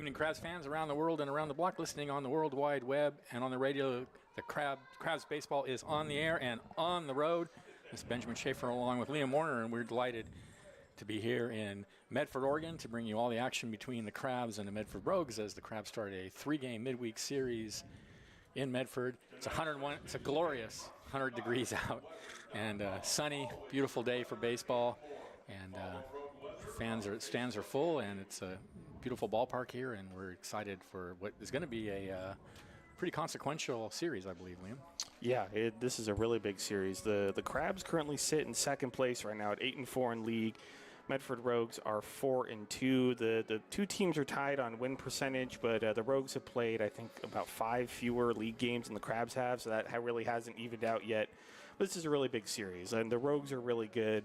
Good evening, Crabs fans around the world and around the block, listening on the World Wide Web and on the radio. The Crabs baseball is on the air and on the road. This is Benjamin Schaefer along with Liam Warner, and we're delighted to be here in Medford, Oregon, to bring you all the action between the Crabs and the Medford Rogues as the Crabs start a 3-game midweek series in Medford. It's 101. It's a glorious 100 degrees out and sunny, beautiful day for baseball. And stands are full, and it's a beautiful ballpark here, and we're excited for what is going to be a pretty consequential series, I believe, Liam. Yeah, this is a really big series. The Crabs currently sit in second place right now at 8-4 in league. Medford Rogues are 4-2. The two teams are tied on win percentage, but the Rogues have played, I think, about 5 fewer league games than the Crabs have, so that really hasn't evened out yet. But this is a really big series, and the Rogues are really good.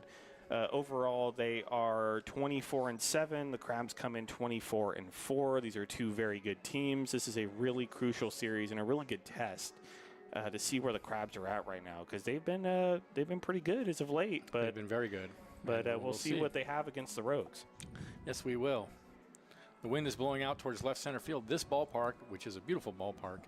Overall, they are 24-7. The Crabs come in 24-4. These are two very good teams. This is a really crucial series and a really good test to see where the Crabs are at right now, because they've been pretty good as of late. But they've been very good. But we'll see what they have against the Rogues. Yes, we will. The wind is blowing out towards left center field. This ballpark, which is a beautiful ballpark,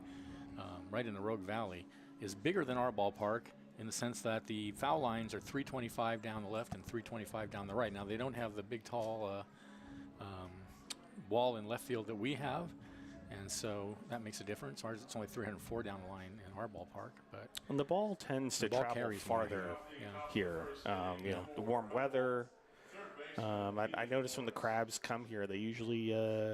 right in the Rogue Valley, is bigger than our ballpark, in the sense that the foul lines are 325 down the left and 325 down the right. Now, they don't have the big, tall wall in left field that we have, and so that makes a difference. Ours, it's only 304 down the line in our ballpark. And the ball tends to travel farther here. The warm weather. I noticed when the Crabs come here, they usually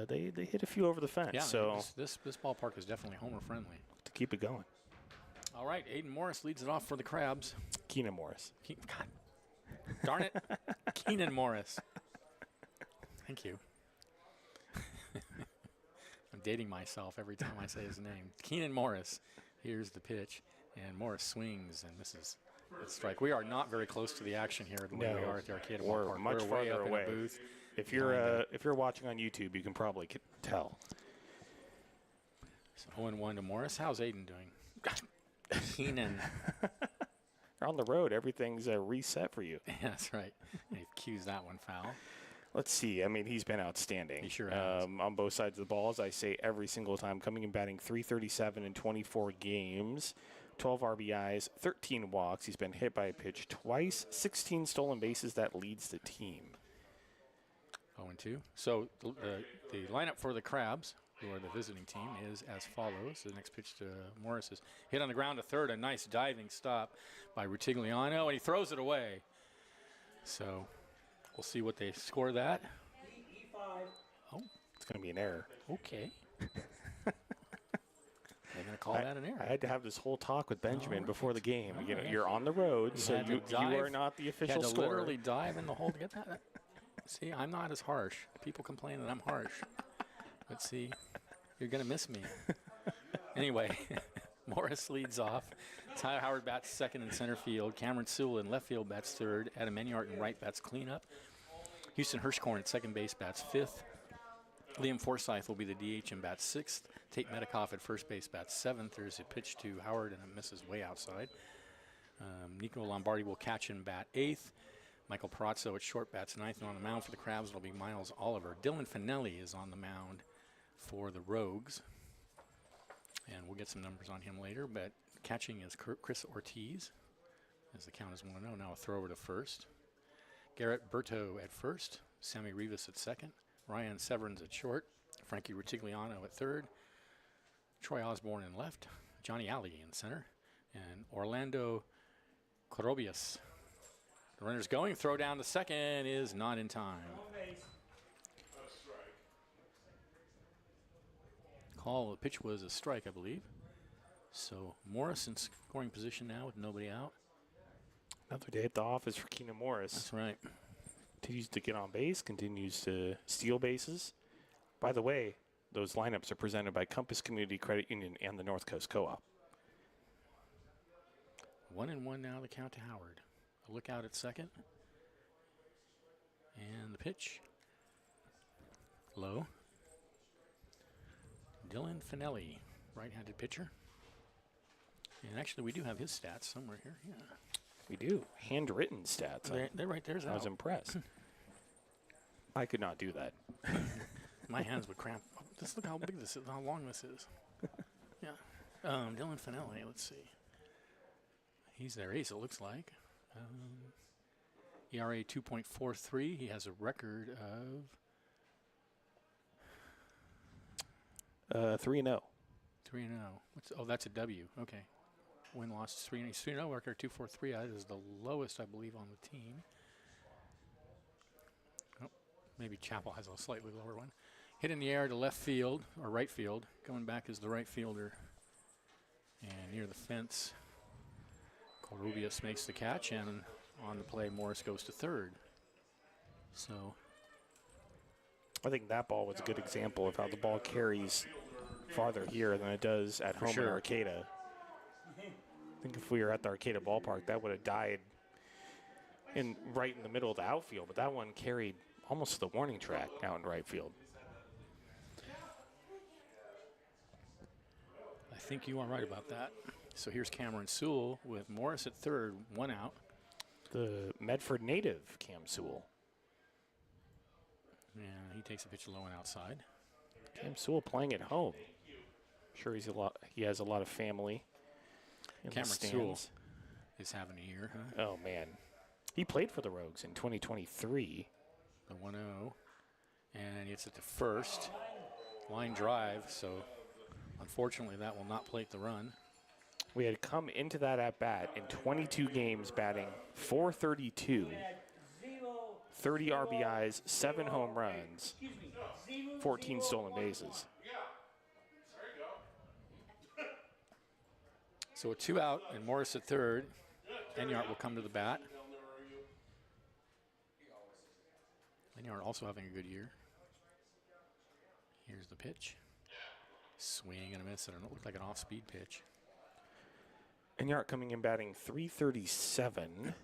they hit a few over the fence. Yeah, so this ballpark is definitely homer-friendly. To keep it going. All right, Aiden Morris leads it off for the Crabs. Keenan Morris. God darn it. Keenan Morris. Thank you. I'm dating myself every time I say his name. Keenan Morris. Here's the pitch, and Morris swings and misses. It's strike. We are not very close to the action here the way we are at the Arcade Ballpark. We're much farther away. In a booth. If you're watching on YouTube, you can probably tell. So 0-1 to Morris. How's Aiden doing? Keenan. You're on the road. Everything's reset for you. Yeah, that's right. And he cues that one foul. Let's see. I mean, he's been outstanding. He sure has. On both sides of the ball, as I say every single time, coming and batting .337 in 24 games, 12 RBIs, 13 walks. He's been hit by a pitch twice, 16 stolen bases. That leads the team. 0-2. So the lineup for the Crabs, who are the visiting team, is as follows. The next pitch to Morris is hit on the ground to third. A nice diving stop by Rutigliano, and he throws it away. So we'll see what they score that. E5. Oh, it's going to be an error. Okay. They're going to call that an error. I had to have this whole talk with Benjamin before the game. You're on the road, so you are not the official scorer. You had to literally dive in the hole to get that. See, I'm not as harsh. People complain that I'm harsh. But see, you're going to miss me. Anyway, Morris leads off. Tyler Howard bats second in center field. Cameron Sewell in left field bats third. Adam Enyart in right bats cleanup. Houston Hirschkorn at second base bats fifth. Liam Forsythe will be the DH and bats sixth. Tate Metcalf at first base bats seventh. There's a pitch to Howard, and it misses way outside. Nico Lombardi will catch and bat eighth. Michael Perazzo at short bats ninth, and on the mound for the Crabs it'll be Miles Oliver. Dylan Finelli is on the mound for the Rogues, and we'll get some numbers on him later, but catching is Chris Ortiz, as the count is 1-0. Now a throw over to first. Garrett Berto at first, Sammy Rivas at second, Ryan Severns at short, Frankie Rutigliano at third, Troy Osborne in left, Johnny Alley in center, and Orlando Corobias. The runner's going. Throw down to second is not in time. Call, the pitch was a strike, I believe. So Morris in scoring position now with nobody out. Another day at the office for Keenan Morris. That's right. Continues to get on base, continues to steal bases. By the way, those lineups are presented by Compass Community Credit Union and the North Coast Co-op. 1-1 now, the count to Howard. A look out at second. And the pitch. Low. Dylan Finelli, right-handed pitcher. And actually, we do have his stats somewhere here. Yeah, we do. Handwritten stats. They're right there. I was impressed. I could not do that. My hands would cramp. Just look how big this is, how long this is. Yeah. Dylan Finelli, let's see. He's their ace, it looks like. ERA 2.43. He has a record of 3-0. 3-0. Oh, that's a W. Okay. Win-loss 3-0. 3-0 record 2.43. That is the lowest, I believe, on the team. Oh, maybe Chappell has a slightly lower one. Hit in the air to left field, or right field. Going back is the right fielder. And near the fence, Corubius makes the catch, and on the play, Morris goes to third. So I think that ball was a good example of how the ball carries farther here than it does at home in Arcata. I think if we were at the Arcata ballpark, that would have died right in the middle of the outfield, but that one carried almost to the warning track out in right field. I think you are right about that. So here's Cameron Sewell with Morris at third, 1 out. The Medford native, Cam Sewell. Yeah, he takes a pitch low and outside. Cam Sewell playing at home. I'm sure he has a lot of family in Cameron the stands. Sewell is having a year, huh? Oh, man. He played for the Rogues in 2023. The 1-0. And it's at the first. Line drive, so unfortunately that will not plate the run. We had come into that at-bat in 22 games batting .432, 30 RBIs, 7 home runs, 14 stolen bases. So a 2 out and Morris at third. Enyart will come to the bat. Enyart also having a good year. Here's the pitch. Swing and a miss. It looked like an off-speed pitch. Enyart coming in batting .337.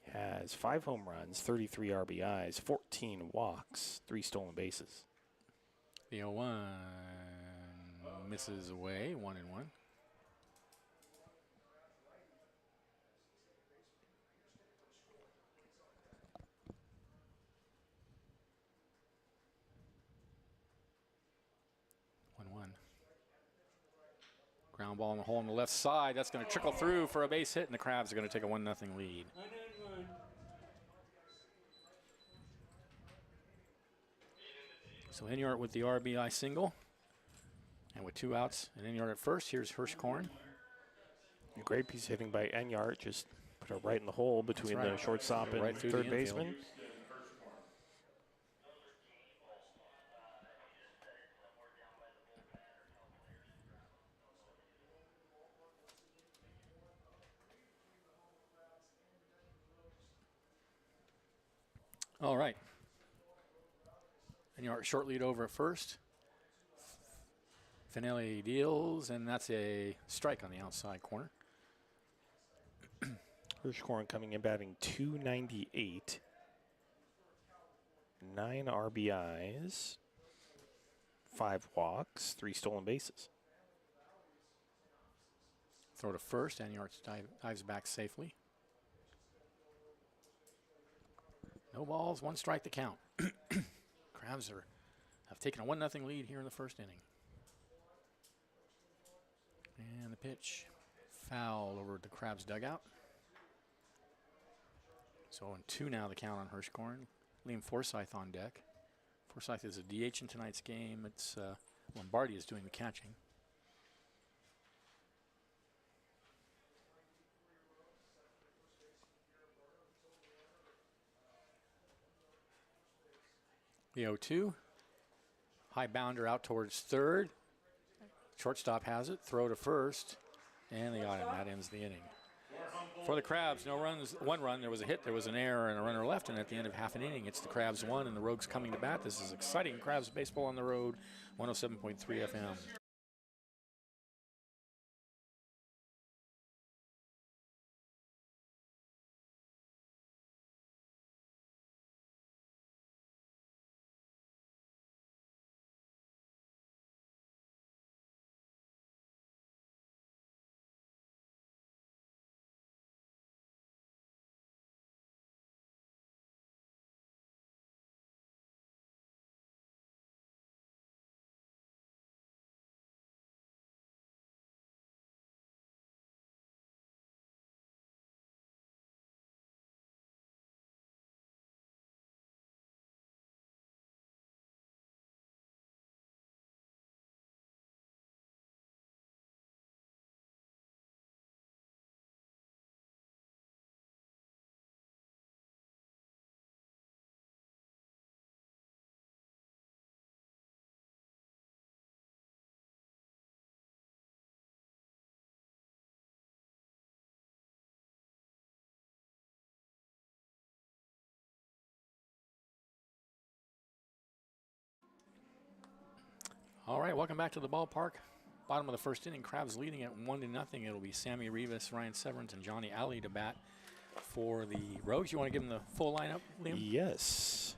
He has 5 home runs, 33 RBIs, 14 walks, 3 stolen bases. The 0-1 misses away, 1-1. Ground ball in the hole on the left side. That's going to trickle through for a base hit, and the Crabs are going to take a 1-0 lead. So Enyart with the RBI single. And with 2 outs and Enyart at first, here's Hirschkorn. A great piece of hitting by Enyart. Just put it right in the hole between the shortstop and third baseman. All right. Enyart short lead over at first. Finelli deals, and that's a strike on the outside corner. Hirschkorn coming in batting .298. 9 RBIs, 5 walks, 3 stolen bases. Throw to first. Enyart dives back safely. No balls, 1 strike to count. Crabs have taken a 1-0 lead here in the first inning. And the pitch, foul over the Crabs dugout. So 0-2 now the count on Hirschkorn. Liam Forsythe on deck. Forsythe is a DH in tonight's game. It's Lombardi is doing the catching. The 0-2. High bounder out towards third. Shortstop has it. Throw to first. And they got him. That ends the inning. For the Crabs, no runs. 1 run. There was a hit. There was an error and a runner left. And at the end of half an inning, it's the Crabs 1 and the Rogues coming to bat. This is exciting. Crabs baseball on the road. 107.3 FM. All right, welcome back to the ballpark. Bottom of the first inning, Crabs leading at 1-0. It'll be Sammy Rivas, Ryan Severance, and Johnny Alley to bat for the Rogues. You want to give them the full lineup, Liam? Yes.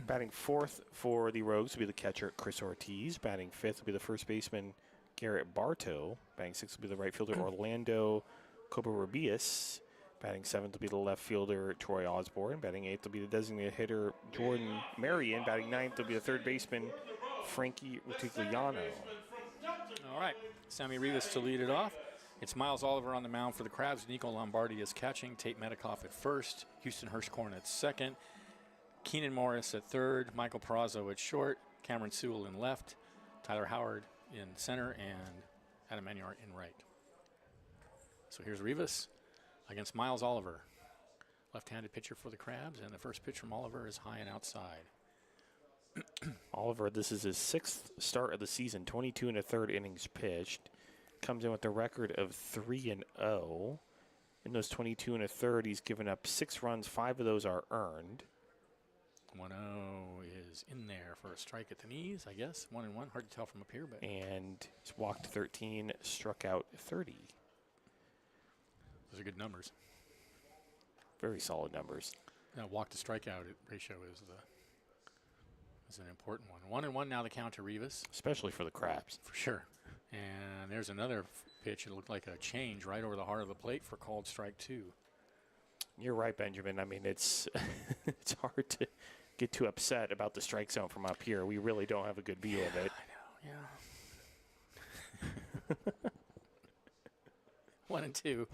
Batting fourth for the Rogues will be the catcher, Chris Ortiz. Batting fifth will be the first baseman, Garrett Bartow. Batting sixth will be the right fielder, Orlando Cobarrubias. Batting seventh will be the left fielder, Troy Osborne. Batting eighth will be the designated hitter, Jordan Marion. Batting ninth will be the third baseman, Frankie Rutigliano. All right, Sammy Rivas to lead it off. It's Miles Oliver on the mound for the Crabs. Nico Lombardi is catching. Tate Metcalf at first. Houston Hirschkorn at second. Keenan Morris at third. Michael Perazo at short. Cameron Sewell in left. Tyler Howard in center. And Adam Enyart in right. So here's Rivas against Miles Oliver. Left-handed pitcher for the Crabs. And the first pitch from Oliver is high and outside. Oliver, this is his sixth start of the season. 22 1/3 innings pitched. Comes in with a record of 3-0. In those 22 1/3, he's given up 6 runs. 5 of those are earned. 1-0 is in there for a strike at the knees, I guess. 1-1, hard to tell from up here, but And he's walked 13, struck out 30. those are good numbers. Very solid numbers. Walk to strikeout ratio is an important one. 1-1 now the count to Rivas. Especially for the Crabs. For sure. And there's another pitch. It looked like a change right over the heart of the plate for called strike 2. You're right, Benjamin. I mean, it's it's hard to get too upset about the strike zone from up here. We really don't have a good view of it. I know, yeah. 1-2.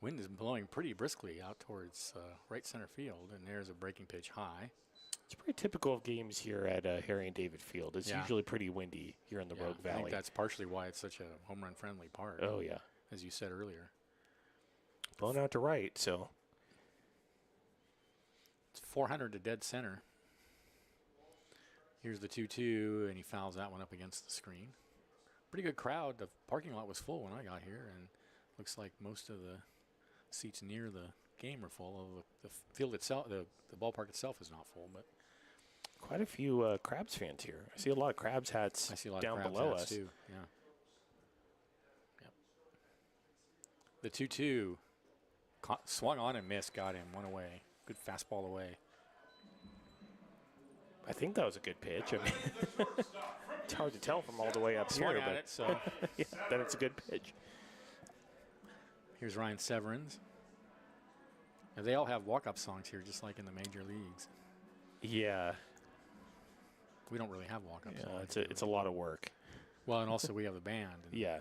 Wind is blowing pretty briskly out towards right center field, and there's a breaking pitch high. It's pretty typical of games here at Harry and David Field. It's usually pretty windy here in the Rogue Valley. I think that's partially why it's such a home run friendly park. Oh, yeah. As you said earlier. Blown out to right, so. It's 400 to dead center. Here's the 2-2, and he fouls that one up against the screen. Pretty good crowd. The parking lot was full when I got here, and looks like most of the seats near the game are full. The field itself, the ballpark itself is not full, but quite a few Crabs fans here. I see a lot of Crabs hats I see a lot down of Crabs below hats us. too. Yeah. Yep. The 2-2 swung on and missed, got him, one away. Good fastball away. I think that was a good pitch. I mean, it's hard to tell from all the way up Swung here, at but it, so yeah, that it's a good pitch. here's Ryan Severance. Now, they all have walk-up songs here, just like in the major leagues. Yeah. We don't really have walk-up Yeah, songs. it's a lot of work. Well, and also we have the band. And Yeah.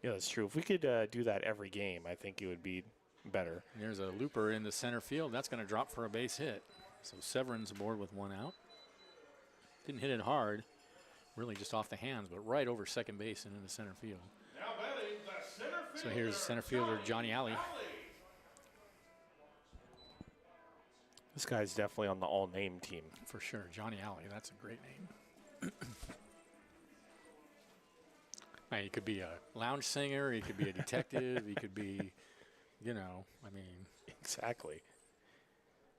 Yeah, that's true. If we could do that every game, I think it would be better. there's a looper in the center field. That's going to drop for a base hit. So Severance aboard with one out. Didn't hit it hard, really just off the hands, but right over second base and into center field. Now batting the center fielder, So here's center fielder Johnny Alley. This guy's definitely on the all-name team. For sure, Johnny Alley. That's a great name. Man, he could be a lounge singer. He could be a detective. He could be, I mean, Exactly.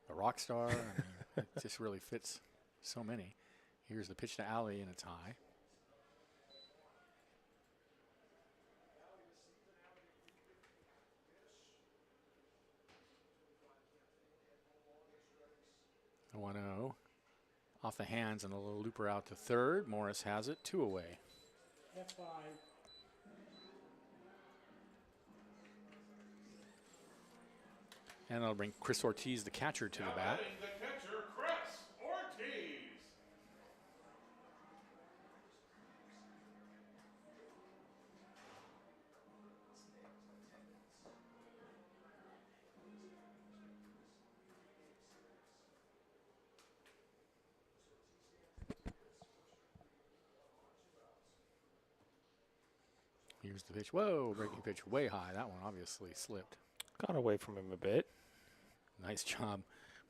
a rock star. I mean, it just really fits so many. Here's the pitch to Alley, and it's high. The 1-0. Off the hands and a little looper out to third. Morris has it, 2 away. That's fine. And that'll bring Chris Ortiz, the catcher, to the bat. Batting the catcher, Chris Ortiz. Here's the pitch. Whoa, breaking pitch way high. That one obviously slipped. Got away from him a bit. Nice job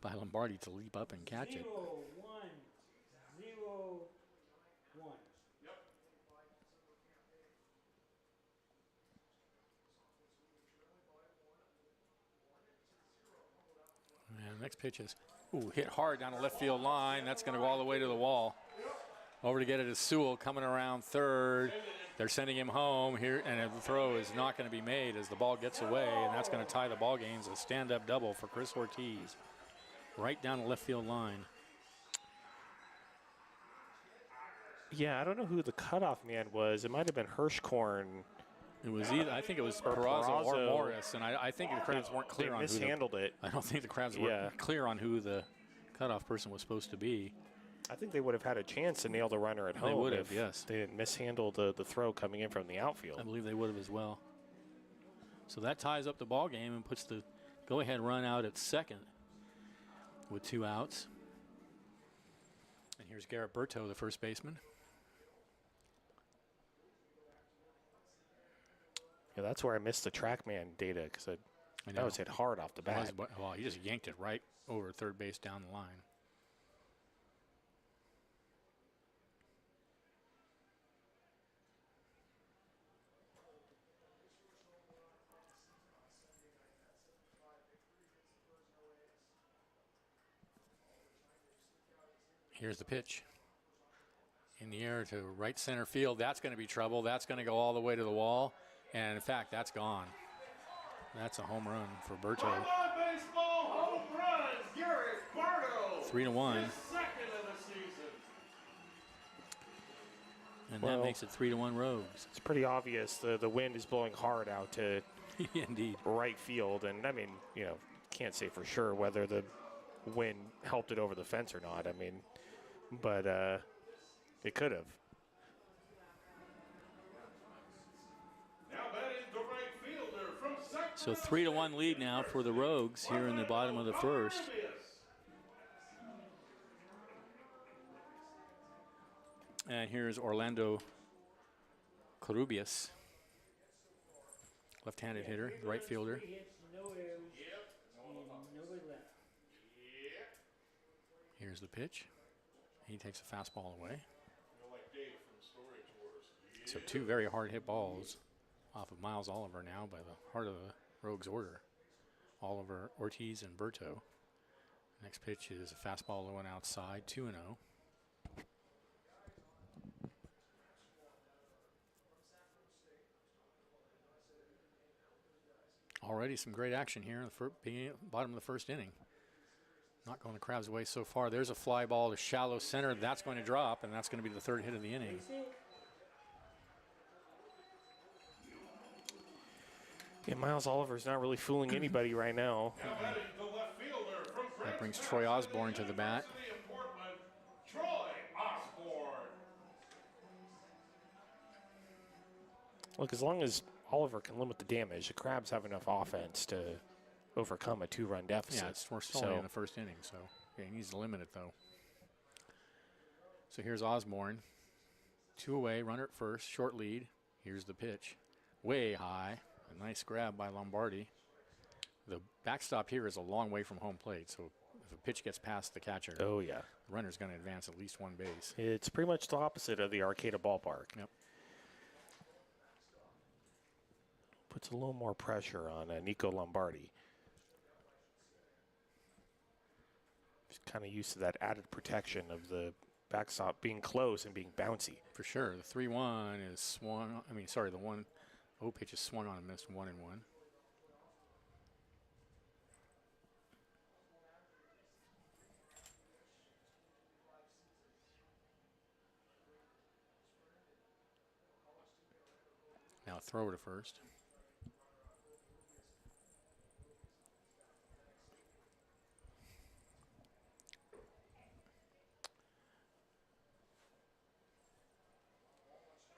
by Lombardi to leap up and catch it. 0-1. 0-1. And next pitch is, hit hard down the left field line. That's going to go all the way to the wall. Over to get it is Sewell coming around third. They're sending him home here, and the throw is not going to be made as the ball gets away, and that's going to tie the ball game. It's a stand-up double for Chris Ortiz, right down the left field line. Yeah, I don't know who the cutoff man was. It might have been Hirschkorn. It was either, I think it was Peraza or Morris, and I think the Crabs weren't clear on who mishandled it. I don't think the Crabs were clear on who the cutoff person was supposed to be. I think they would have had a chance to nail the runner at home. They would have, if yes. They didn't mishandle the throw coming in from the outfield. I believe they would have as well. So that ties up the ball game and puts the go-ahead run out at second with 2 outs. And here's Garrett Berto, the first baseman. Yeah, that's where I missed the TrackMan data because that was hit hard off the bat. Well, he just yanked it right over third base down the line. Here's the pitch. In the air to right center field. That's going to be trouble. That's going to go all the way to the wall. And, in fact, that's gone. That's a home run for Berto. Baseball home run, Garrett Bardo. 3-1. His second of the season. And that makes it 3-1 Rogues. It's pretty obvious the wind is blowing hard out to Indeed. right field. And, I mean, can't say for sure whether the wind helped it over the fence or not. I mean, but it could have. Now batting the right fielder from So 3-1 lead now for the Rogues here in the bottom of the first. And here's Orlando Corubias, left-handed hitter, the right fielder. Here's the pitch. He takes a fastball away. So 2 very hard hit balls off of Miles Oliver now by the heart of the Rogues order. Oliver, Ortiz, and Berto. Next pitch is a fastball low and outside, 2-0. Already some great action here in the bottom of the first inning. Not going the Crabs' way so far. There's a fly ball to shallow center. That's going to drop, and that's going to be the 3rd hit of the inning. Yeah, Miles Oliver's not really fooling anybody right now. That brings Troy Osborne to the bat. Troy Osborne. Look, as long as Oliver can limit the damage, the Crabs have enough offense to overcome a 2-run deficit. Yeah, we're still in the first inning, so yeah, he needs to limit it, though. So here's Osborne. 2 away, runner at first, short lead. Here's the pitch. Way high. A nice grab by Lombardi. The backstop here is a long way from home plate, so if a pitch gets past the catcher, oh yeah, the runner's going to advance at least 1 base. It's pretty much the opposite of the Arcata ballpark. Yep. Puts a little more pressure on Nico Lombardi. He's kind of used to that added protection of the backstop being close and being bouncy. For sure. The 3-1 is swung. The 1-0 pitch is swung on and missed 1-1. Now throw to first.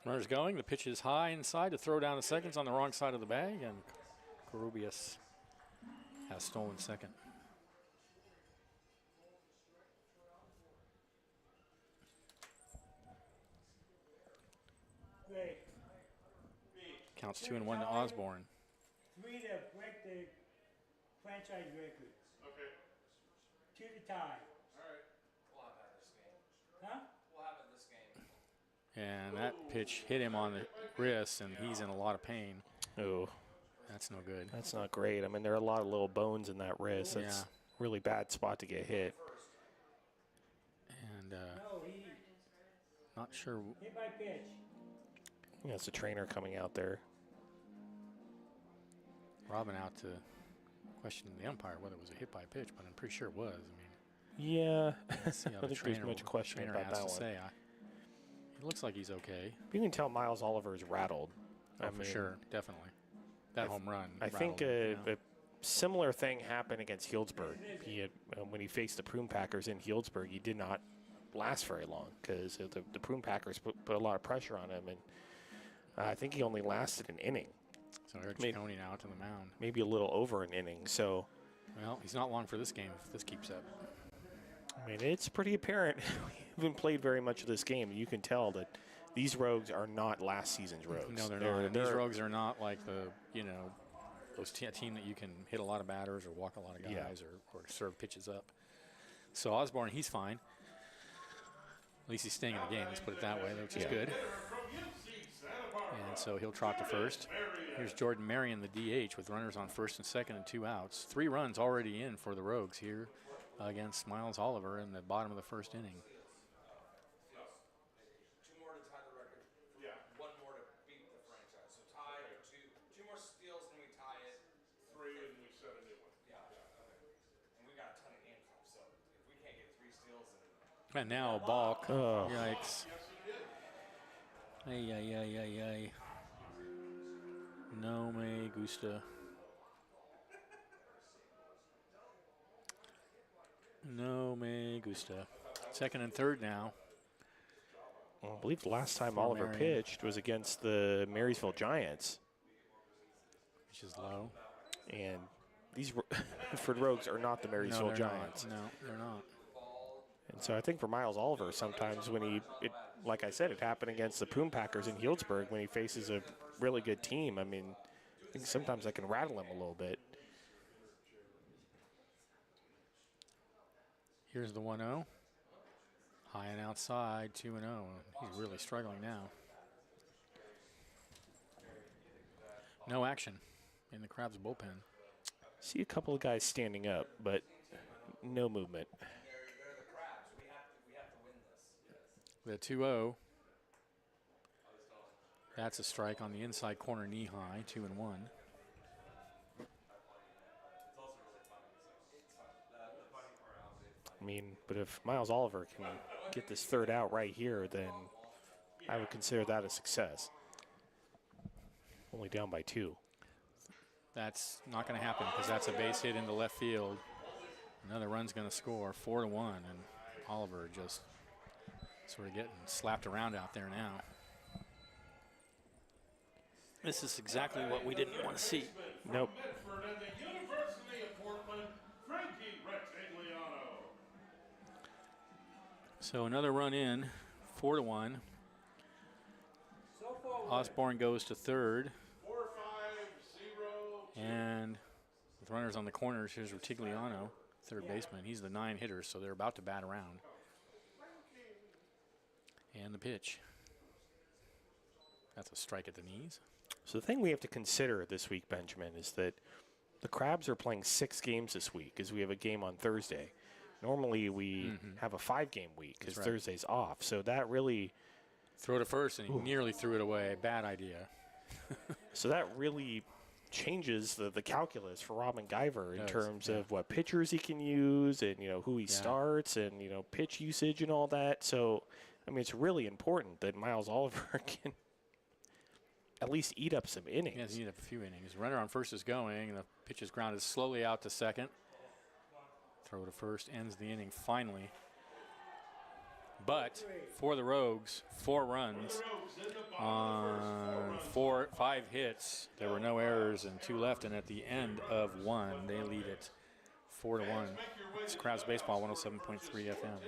Runner's going. The pitch is high inside to throw down to seconds on the wrong side of the bag, and Corubias has stolen second. Counts 2-1 to Osborne. 3 to break the franchise record. Okay. 2 to tie. All right. We'll have it this game. Huh? We'll have it this game. And that pitch hit him on the wrist, and he's in a lot of pain. Oh, That's no good. that's not great. I mean, there are a lot of little bones in that wrist. That's a really bad spot to get hit. And No, he Not sure. Hit by pitch. Yeah, it's a trainer coming out there. Robin out to question the umpire whether it was a hit by pitch, but I'm pretty sure it was. I mean, Yeah, let's see how I the think there's trainer, much question trainer about has that to one. say. It looks like he's okay. You can tell Miles Oliver is rattled. Oh, I for mean, sure, definitely. That home run. I think rattled him, a similar thing happened against Healdsburg. He had, when he faced the Prune Packers in Healdsburg, he did not last very long because the Prune Packers put a lot of pressure on him, and I think he only lasted an inning, So Eric Ciccone now to the mound. maybe a little over an inning. So, Well, he's not long for this game if this keeps up. I mean, it's pretty apparent. We haven't played very much of this game. You can tell that these Rogues are not last season's Rogues. No, they're not. And these Rogues are not like those team that you can hit a lot of batters or walk a lot of guys or serve pitches up. So Osborne, he's fine. At least he's staying in the game. Let's put it that way, which is good. And so he'll trot to first. Here's Jordan Marion, the DH, with runners on first and second and 2 outs. 3 runs already in for the Rogues here against Miles Oliver in the bottom of the first inning. 2 more to tie the record. Yeah. 1 more to beat the franchise. So tie or 2 more steals and we tie it. 3 and we set a new one. Yeah. Okay. And we got a ton of games left. So if we can't get 3 steals, And then now balk. Oh. Yikes. Ay, ay, ay, ay, ay. No me gusta. No me gusta. Second and third now. Well, I believe the last time For Oliver Marion. pitched was against the Marysville Giants. Which is low. And these Medford Rogues are not the Marysville they're Giants. Not. No, they're not. And so I think for Miles Oliver, sometimes when like I said, it happened against the Prune Packers in Healdsburg when he faces a really good team. I mean, I think sometimes that can rattle him a little bit. Here's the 1-0. High and outside, 2-0. He's really struggling now. No action in the Crabs bullpen. See a couple of guys standing up, but no movement. they're the Crabs. We have to win this. The 2-0. That's a strike on the inside corner, knee high, 2-1. I mean, but if Miles Oliver can get this third out right here, then I would consider that a success. Only down by 2. That's not going to happen because that's a base hit into left field. Another run's going to score, 4-1, and Oliver just sort of getting slapped around out there now. This is exactly what we didn't want to see. Nope. Medford and the University of Portland, Frankie Rectagliano. So another run in, 4-1. So forward. Osborne goes to third, 4-5-0. and with runners on the corners, here's Rectagliano, third baseman. He's the 9 hitter, so they're about to bat around. And the pitch. That's a strike at the knees. So the thing we have to consider this week, Benjamin, is that the Crabs are playing 6 games this week because we have a game on Thursday. Normally we have a 5-game week because right. Thursday's off. So that really, Throw to first, and he nearly threw it away. Bad idea. so that really changes the calculus for Robin Guyver in Does, terms yeah. of what pitchers he can use and who he Yeah. starts and pitch usage and all that. So I mean it's really important that Miles Oliver can at least eat up some innings. He has to eat up a few innings. Runner on first is going, and the pitch is grounded slowly out to second. Throw to first ends the inning finally. But for the Rogues, 4 runs on 5 hits. There were no errors and 2 left, and at the end of 1, they lead it 4-1. It's Crabs Baseball 107.3 FM.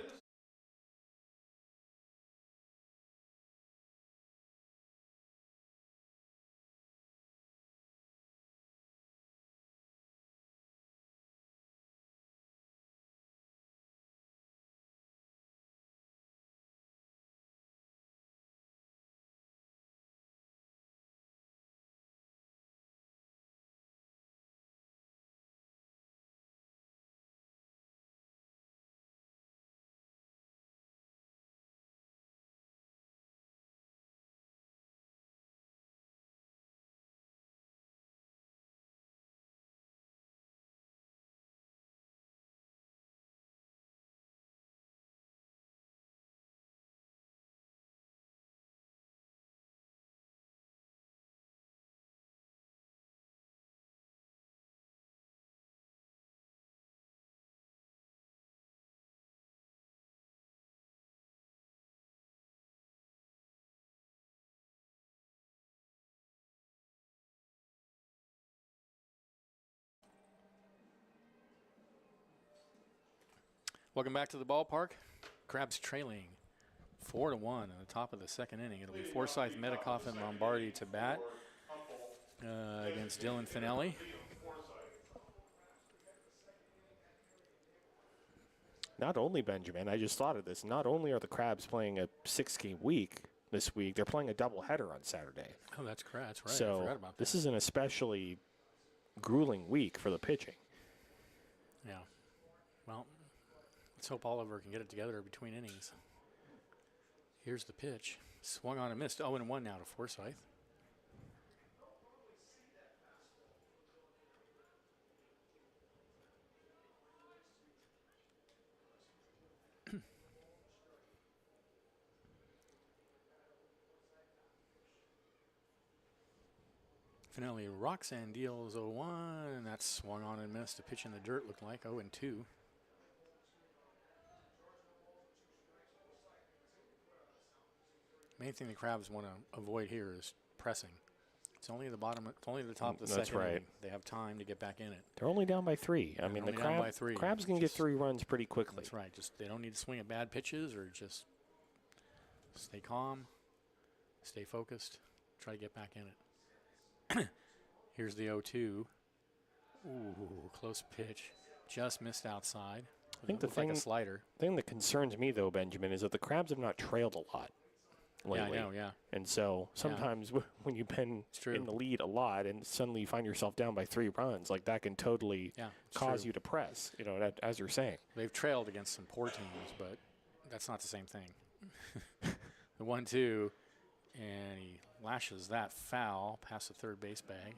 Welcome back to the ballpark. Crabs trailing 4-1 in the top of the second inning. It'll be Forsyth, Medikoff, and Lombardi to bat against Dylan Finelli. Not only, Benjamin, I just thought of this, not only are the Crabs playing a 6-game week this week, they're playing a doubleheader on Saturday. Oh, that's correct. That's right. I So forgot about that. this is an especially grueling week for the pitching. Yeah. Well, let's hope Oliver can get it together between innings. Here's the pitch. Swung on and missed. 0-1 now to Forsyth. Finelli rocks and deals 0-1, and that's swung on and missed. A pitch in the dirt looked like 0-2. Main thing the Crabs want to avoid here is pressing. It's only the bottom. It's only the top of the That's second right. inning. They have time to get back in it. They're only down by 3. I mean, the only down by 3. Crabs can get 3 runs pretty quickly. That's right. Just they don't need to swing at bad pitches or just stay calm, stay focused, try to get back in it. Here's the 0-2. Ooh, close pitch. Just missed outside. I think the Looked like a slider. thing that concerns me, though, Benjamin, is that the Crabs have not trailed a lot lately. Yeah, I know, yeah. And so sometimes when you've been true. in the lead a lot and suddenly you find yourself down by 3 runs, like that can totally cause you to press, as you're saying. They've trailed against some poor teams, but that's not the same thing. The 1-2, and he lashes that foul past the third base bag.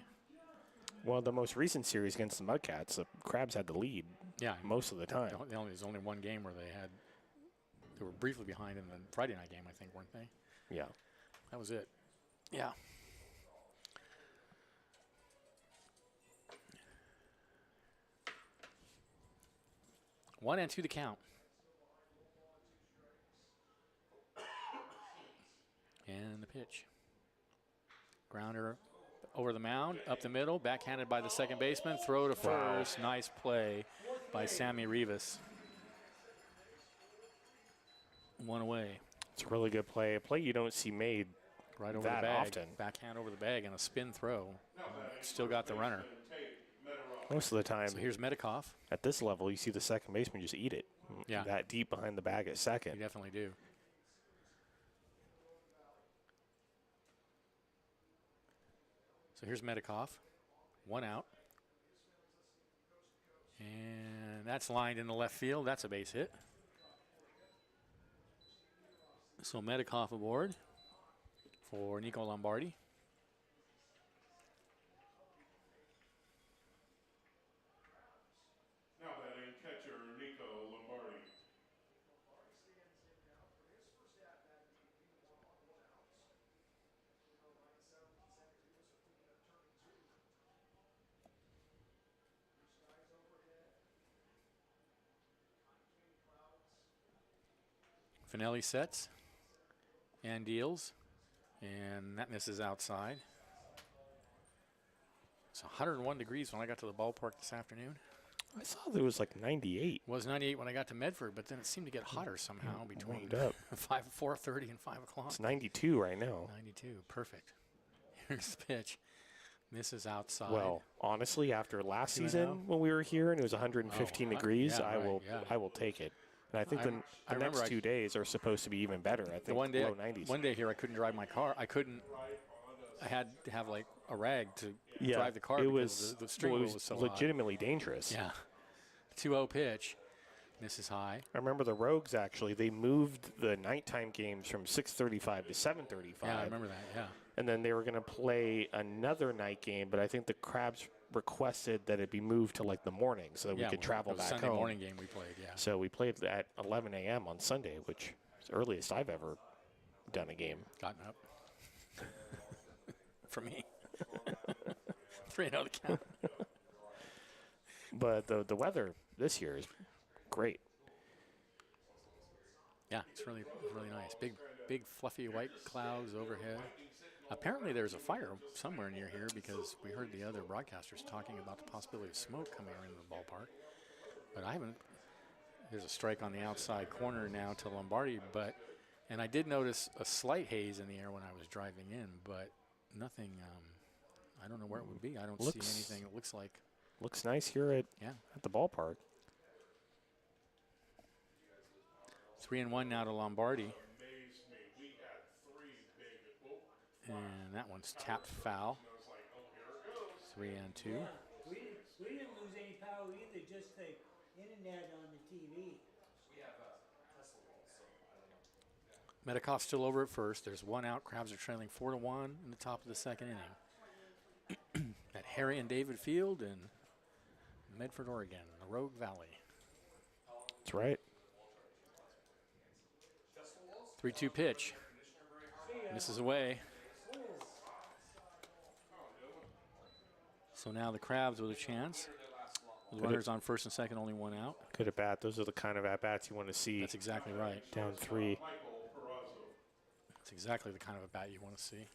Well, the most recent series against the Mudcats, the Crabs had the lead most of the time. There's only one game where they were briefly behind in the Friday night game, I think, weren't they? Yeah. That was it. Yeah. One and 2 to count. And the pitch. Grounder over the mound, up the middle, backhanded by the second baseman, throw to first. Nice play by Sammy Rivas. 1 away. It's a really good play. A play you don't see made Right over that the bag. often. Backhand over the bag and a spin throw. Still got the runner. Most of the time, So here's Medikoff. at this level, you see the second baseman just eat it. Yeah. That deep behind the bag at You second. definitely do. So here's Medikoff. 1 out. And that's lined in the left field. That's a base hit. So Medikoff aboard for Nico Lombardi. Now batting catcher Nico Lombardi. Finelli sets and deals, and that misses outside. It's 101 degrees when I got to the ballpark this afternoon. I saw there was like 98. It was 98 when I got to Medford, but then it seemed to get hotter somehow between Warmed up. 4:30 and 5 o'clock. It's 92 right now. 92, perfect. Here's the pitch. Misses outside. Well, honestly, after last 2-0. season when we were here and it was 115 degrees, yeah, I will take it. And I think I the remember next 2 days are supposed to be even better. I think one day, low 90s. one day here I couldn't drive my car. I had to have like a rag to drive the car it because was, the steering wheel was so hot. legitimately dangerous. Yeah. 2-0 pitch. Misses high. I remember the Rogues, actually, they moved the nighttime games from 6:35 to 7:35. Yeah, I remember that, yeah. And then they were going to play another night game, but I think the Crabs requested that it be moved to like the morning so that we could travel it was back Sunday home. morning game we played, yeah. So we played at 11 a.m. on Sunday, which is the earliest I've ever done a game. Gotten up. For me. 3-0 the count. But the weather this year is great. Yeah, it's really nice. Big fluffy white clouds overhead. Apparently there's a fire somewhere near here because we heard the other broadcasters talking about the possibility of smoke coming into the ballpark. But I haven't. There's a strike on the outside corner now to Lombardi, and I did notice a slight haze in the air when I was driving in, but nothing. I don't know where it would be. I don't see anything. It looks like. Looks nice here at the ballpark. 3-1 now to Lombardi. And that one's tapped foul. 3-2. Yeah, we didn't lose any power either, just the internet on the TV. Medikoff's still over at first. There's one out. Crabs are trailing 4-1 in the top of the second inning. At Harry and David Field in Medford, Oregon, the Rogue Valley. That's right. 3-2 pitch. Misses away. So now the Crabs with a chance. With runners on first and second, only one out. Good at bat. Those are the kind of at-bats you want to see. That's exactly right. Down 3. That's exactly the kind of a bat you want to see.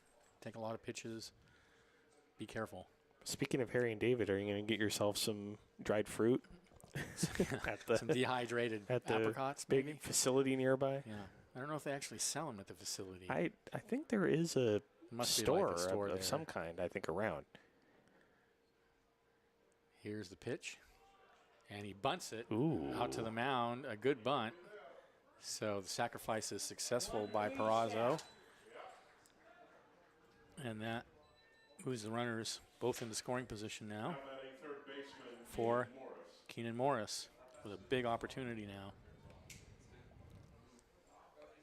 Take a lot of pitches. Be careful. Speaking of Harry and David, are you going to get yourself some dried fruit? Some dehydrated apricots, big maybe? facility nearby? Yeah. I don't know if they actually sell them at the facility. I think there is a store, store of some kind, I think, around. Here's the pitch. And he bunts it Ooh. out to the mound. A good bunt. So the sacrifice is successful by Peraza. And that moves the runners both into scoring position now for Keenan Morris with a big opportunity now.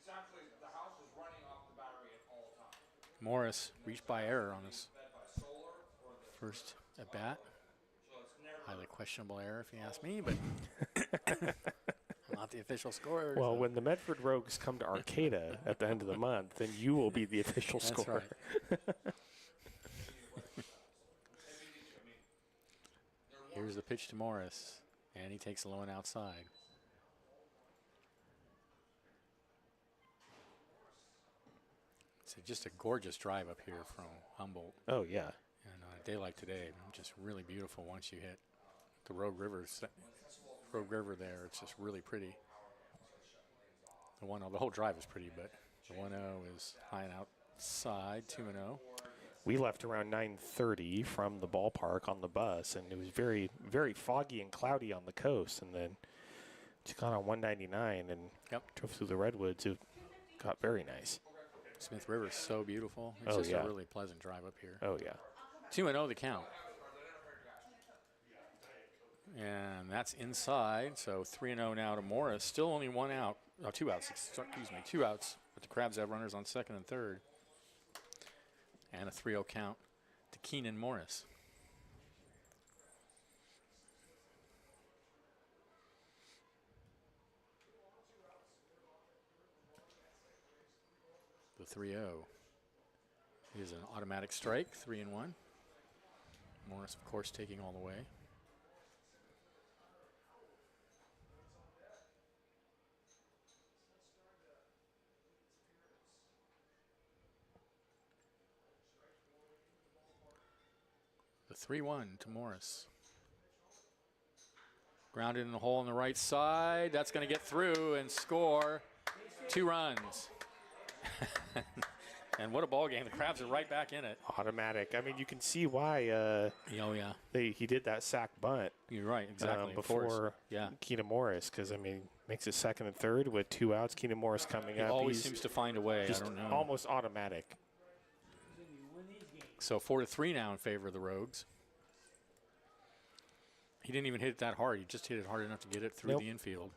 Essentially, the house is running off the battery at all times. Morris reached by error on his first at bat. Highly questionable error, if you ask me, but I'm not the official scorer. Well, so. when the Medford Rogues come to Arcata at the end of the month, then you will be the official That's scorer. right. Here's the pitch to Morris, and he takes a low and outside. It's just a gorgeous drive up here from Humboldt. Oh, yeah. And on a day like today, just really beautiful once you hit the Rogue River there. It's just really pretty. The whole drive is pretty, but the 1-0 is high and outside, 2-0. We left around 9:30 from the ballpark on the bus, and it was very, very foggy and cloudy on the coast. And then just got on 199 and drove through the redwoods. It got very nice. Smith River is so beautiful. It's just a really pleasant drive up here. Oh, yeah. 2-0 the count. And that's inside, so 3-0 now to Morris. Still only one out. Oh, 2 outs. Excuse me, 2 outs. But the Crabs have runners on second and third. And a 3-0 count to Keenan Morris. The 3-0 is an automatic strike, 3-1. Morris, of course, taking all the way. The 3-1 to Morris. Grounded in the hole on the right side. That's going to get through and score 2 runs. And what a ball game. The Crabs are right back in it. Automatic. I mean, you can see why he did that sack bunt. You're right, exactly. Before Keenan Morris, because, I mean, makes it second and third with 2 outs. Keenan Morris coming up. He always seems to find a way. Just I don't know. Almost automatic. So 4-3 now in favor of the Rogues. He didn't even hit it that hard. He just hit it hard enough to get it through the infield.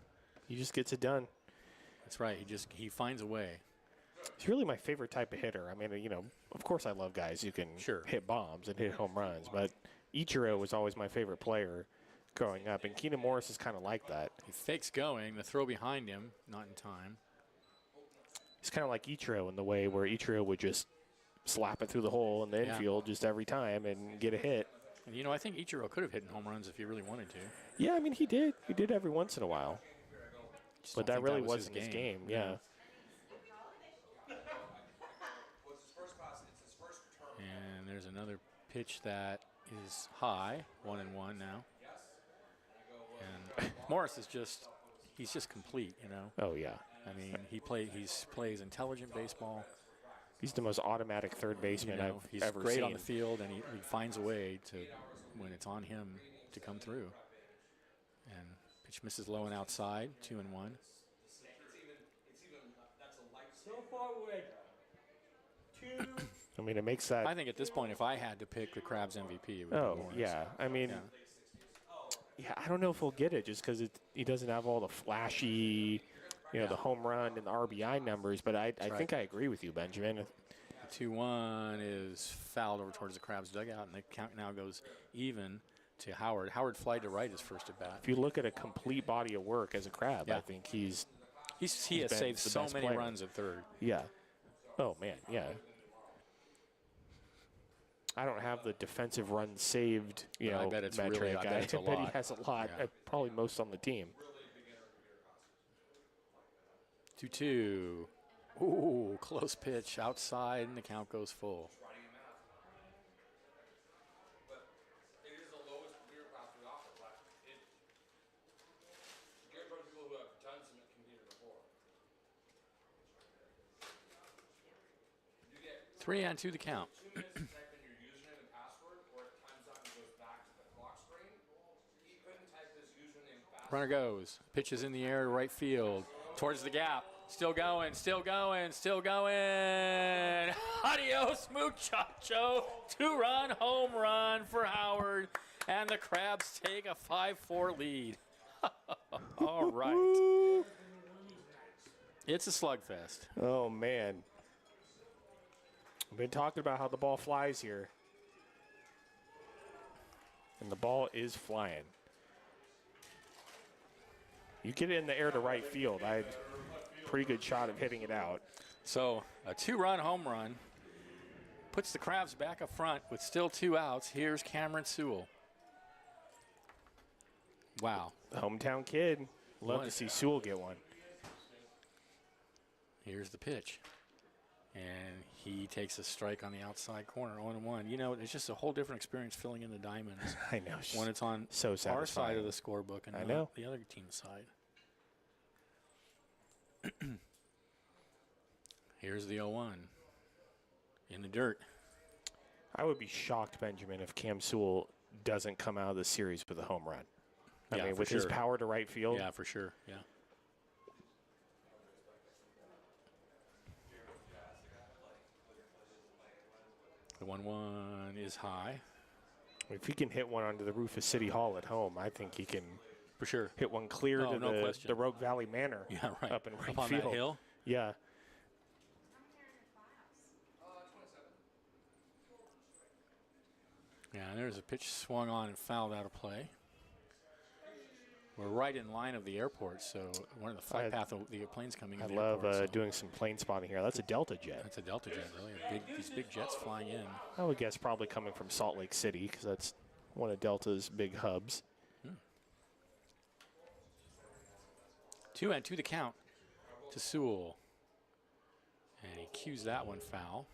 He just gets it done. That's right. He finds a way. He's really my favorite type of hitter. I mean, you know, of course I love guys who can hit bombs and hit home runs, but Ichiro was always my favorite player growing up, and Keenan Morris is kind of like that. He fakes going. The throw behind him, not in time. He's kind of like Ichiro in the way where Ichiro would just slap it through the hole in the infield just every time and get a hit. And, you know, I think Ichiro could have hit home runs if he really wanted to. Yeah, I mean, he did. He did every once in a while. But that really wasn't his game. Yeah. And there's another pitch that is high, 1-1 now. And Morris is just he's just complete, you know. Oh, yeah. I mean, he plays intelligent baseball. He's the most automatic third baseman I've He's ever great seen. on the field, and he finds a way to, when it's on him, to come through. And pitch misses low and outside, 2-1. So far, we're at 2. I mean, it makes that. I think at this point, if I had to pick the Crabs MVP, it would be Morris. Yeah. I mean, Yeah. I don't know if we'll get it just because he doesn't have all the flashy, the home run and the RBI numbers. But I think I agree with you, Benjamin. The 2-1 is fouled over towards the Crabs dugout, and the count now goes even to Howard. Howard flied to right his first at bat. If you look at a complete body of work as a Crab, I think he has saved so many runs at third. Yeah. Oh, man, yeah. I don't have the defensive runs saved, I bet it's metric. really, I bet it's a lot. He has a lot, probably most on the team. 2-2. Ooh, close pitch outside, and the count goes full. It is the lowest career path we offer, but geared toward people who have done some competed before. You get 3-2 the count. 2 minutes to type in your username and password, or it times out and goes back to the clock screen. He couldn't type his username and password. Runner goes. Pitches in the air to right field. Towards the gap. Still going, still going, still going. Adios, muchacho. 2-run home run for Howard. And the Crabs take a 5-4 lead. All right. It's a slugfest. Oh, man. We've been talking about how the ball flies here. And the ball is flying. You get it in the air to right field. I had a pretty good shot of hitting it out. So a 2-run home run puts the Crabs back up front with still 2 outs. Here's Cameron Sewell. Wow. Hometown kid. Love to see Sewell get one. Here's the pitch. And he takes a strike on the outside corner, 0-1. You know, it's just a whole different experience filling in the diamonds I know. when it's on So our satisfying. side of the scorebook and not the other team's side. Here's the 0-1 in the dirt. I would be shocked, Benjamin, if Cam Sewell doesn't come out of the series with a home run. I mean, with his power to right field. Yeah, for sure. Yeah. The 1-1 is high. If he can hit one onto the roof of City Hall at home, I think he can For sure. hit one clear to no the question. Rogue Valley Manor. Yeah, right. Up in right Up on field. that hill. Yeah. Yeah, and there's a pitch swung on and fouled out of play. We're right in line of the airport, so one of the flight path of the planes coming in. I the love airport, doing some plane spotting here. That's a Delta jet. That's a Delta jet, really. These big jets flying in. I would guess probably coming from Salt Lake City because that's one of Delta's big hubs. 2-2 the count to Sewell. And he cues that one foul.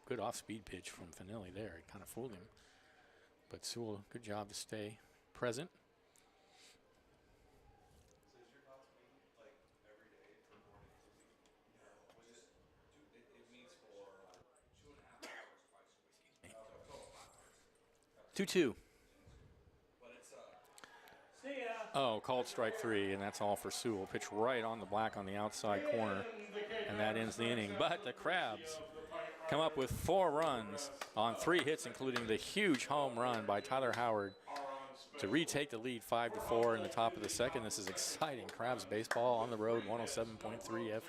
Good off-speed pitch from Finelli there. It kind of fooled him. But Sewell, good job to stay present. Two. See ya. Oh, called strike 3, and that's all for Sewell. Pitch right on the black on the outside corner, and that ends the inning. But the Crabs come up with 4 runs on 3 hits, including the huge home run by Tyler Howard to retake the lead 5-4 in the top of the second. This is exciting Crabs baseball on the road, 107.3 FM.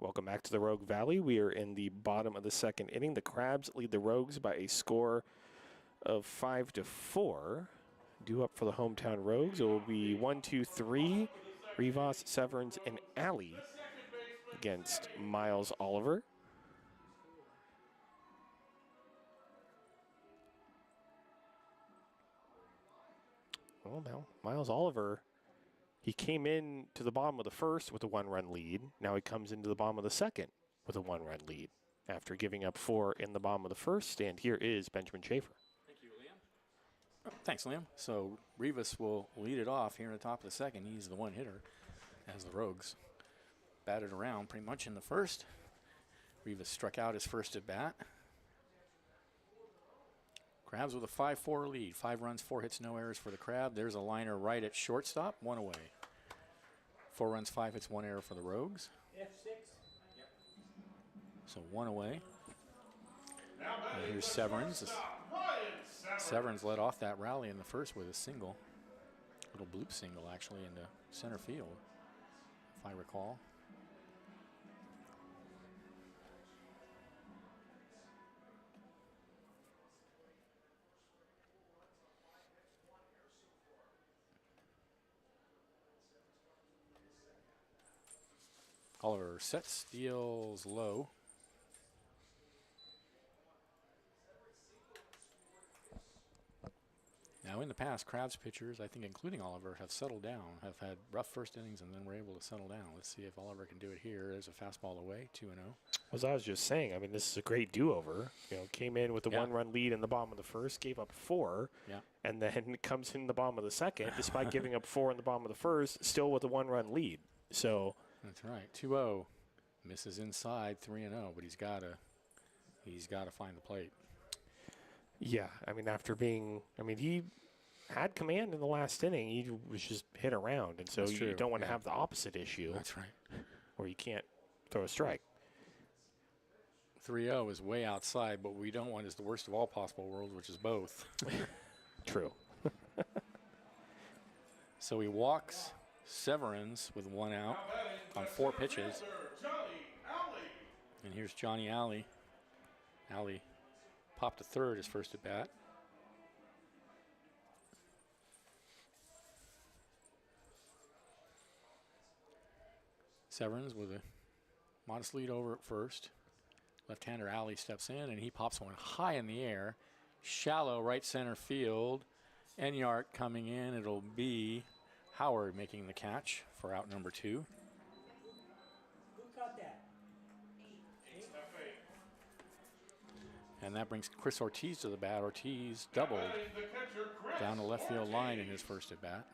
Welcome back to the Rogue Valley. We are in the bottom of the second inning. The Crabs lead the Rogues by a score of 5-4. Due up for the hometown Rogues. It will be 1, 2, 3. Rivas, Severns, and Alley against Miles Oliver. Well, now, Miles Oliver, he came in to the bottom of the first with a 1-run lead. Now he comes into the bottom of the second with a 1-run lead after giving up 4 in the bottom of the first. And here is Benjamin Schaefer. Thank you, Liam. Thanks, Liam. So Rivas will lead it off here in the top of the second. He's the one hitter as the Rogues batted around pretty much in the first. Rivas struck out his first at bat. Crabs with a 5-4 lead. 5 runs, 4 hits, no errors for the Crab. There's a liner right at shortstop, 1 away. 4 runs, 5 hits, 1 error for the Rogues. F6. So 1 away. Now And batting here's the Severns. shortstop, Ryan Severns led off that rally in the first with a single. Little bloop single, actually, into center field, if I recall. Oliver sets, deals low. Now, in the past, Crabs pitchers, I think including Oliver, have settled down, have had rough first innings, and then were able to settle down. Let's see if Oliver can do it here. There's a fastball away, 2-0. As I was just saying, I mean, this is a great do-over. You know, came in with a Yeah. 1-run lead in the bottom of the first, gave up 4, Yeah. and then comes in the bottom of the second, despite giving up 4 in the bottom of the first, still with a 1-run lead. So That's right. 2-0. Misses inside, 3-0, but he's got to find the plate. yeah, I mean, he had command in the last inning. He was just hit around, and so That's you true, don't want to yeah. have the opposite issue That's right. where you can't throw a strike. 3-0 is way outside, but what we don't want is the worst of all possible worlds, which is both. True. So he walks Severns with 1 out on 4 pitches. Johnny Alley. And here's Johnny Alley. Alley popped to third his first at bat. Severns with a modest lead over at first. Left-hander Alley steps in, and he pops one high in the air. Shallow right center field. Enyart coming in. It'll be Howard making the catch for out number 2. Who caught that? And that brings Chris Ortiz to the bat. Ortiz doubled Batting the catcher, Chris down the left field line in Ortiz. his first at bat.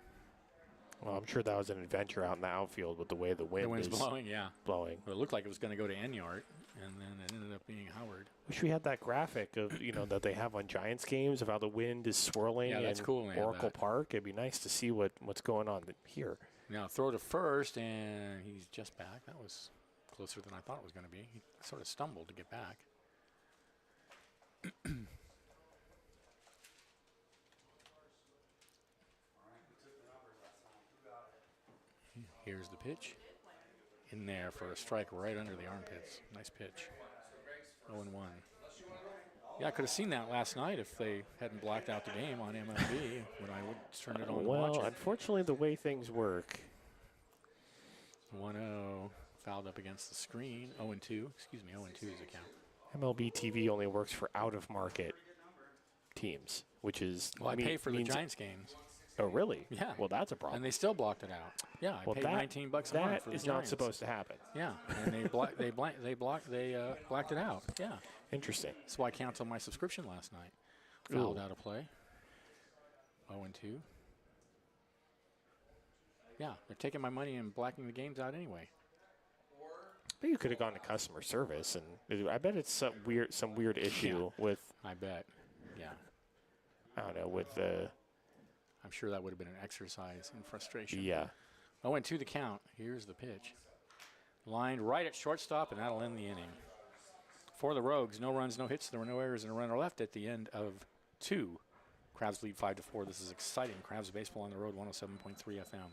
Well, I'm sure that was an adventure out in the outfield with the way the wind The wind's is blowing, yeah. blowing. Well, it looked like it was going to go to Enyart, and then it ended up being Howard. Wish we had that graphic of that they have on Giants games of how the wind is swirling Yeah, that's in cool when they have Oracle that. Park. It'd be nice to see what's going on here. Now throw to first, and he's just back. That was closer than I thought it was going to be. He sort of stumbled to get back. Here's the pitch. In there for a strike right under the armpits. Nice pitch. 0-1. Yeah, I could have seen that last night if they hadn't blacked out the game on MLB when I would turn it on and Well, watch it. unfortunately, the way things work. 1-0. Fouled up against the screen. 0-2. Excuse me, 0-2 is the count. MLB TV only works for out-of-market teams, which is Well, I pay for the means- Giants games. Oh, really? Yeah. Well, that's a problem. And they still blocked it out. Yeah, I well, paid that, $19 a month that for the is not Giants. supposed to happen. Yeah, and they blacked it out. Yeah, Interesting. that's why I canceled my subscription last night. Fouled out of play. 0-2. Yeah, they're taking my money and blacking the games out anyway. But you could have gone to customer service, and I bet it's some weird issue with I bet. Yeah, I don't know with the I'm sure that would have been an exercise in frustration. yeah. 0-2 the count. Here's the pitch. Lined right at shortstop, and that'll end the inning. For the Rogues, no runs, no hits. There were no errors and a runner left at the end of 2. Crabs lead 5-4. This is exciting. Crabs baseball on the road, 107.3 FM.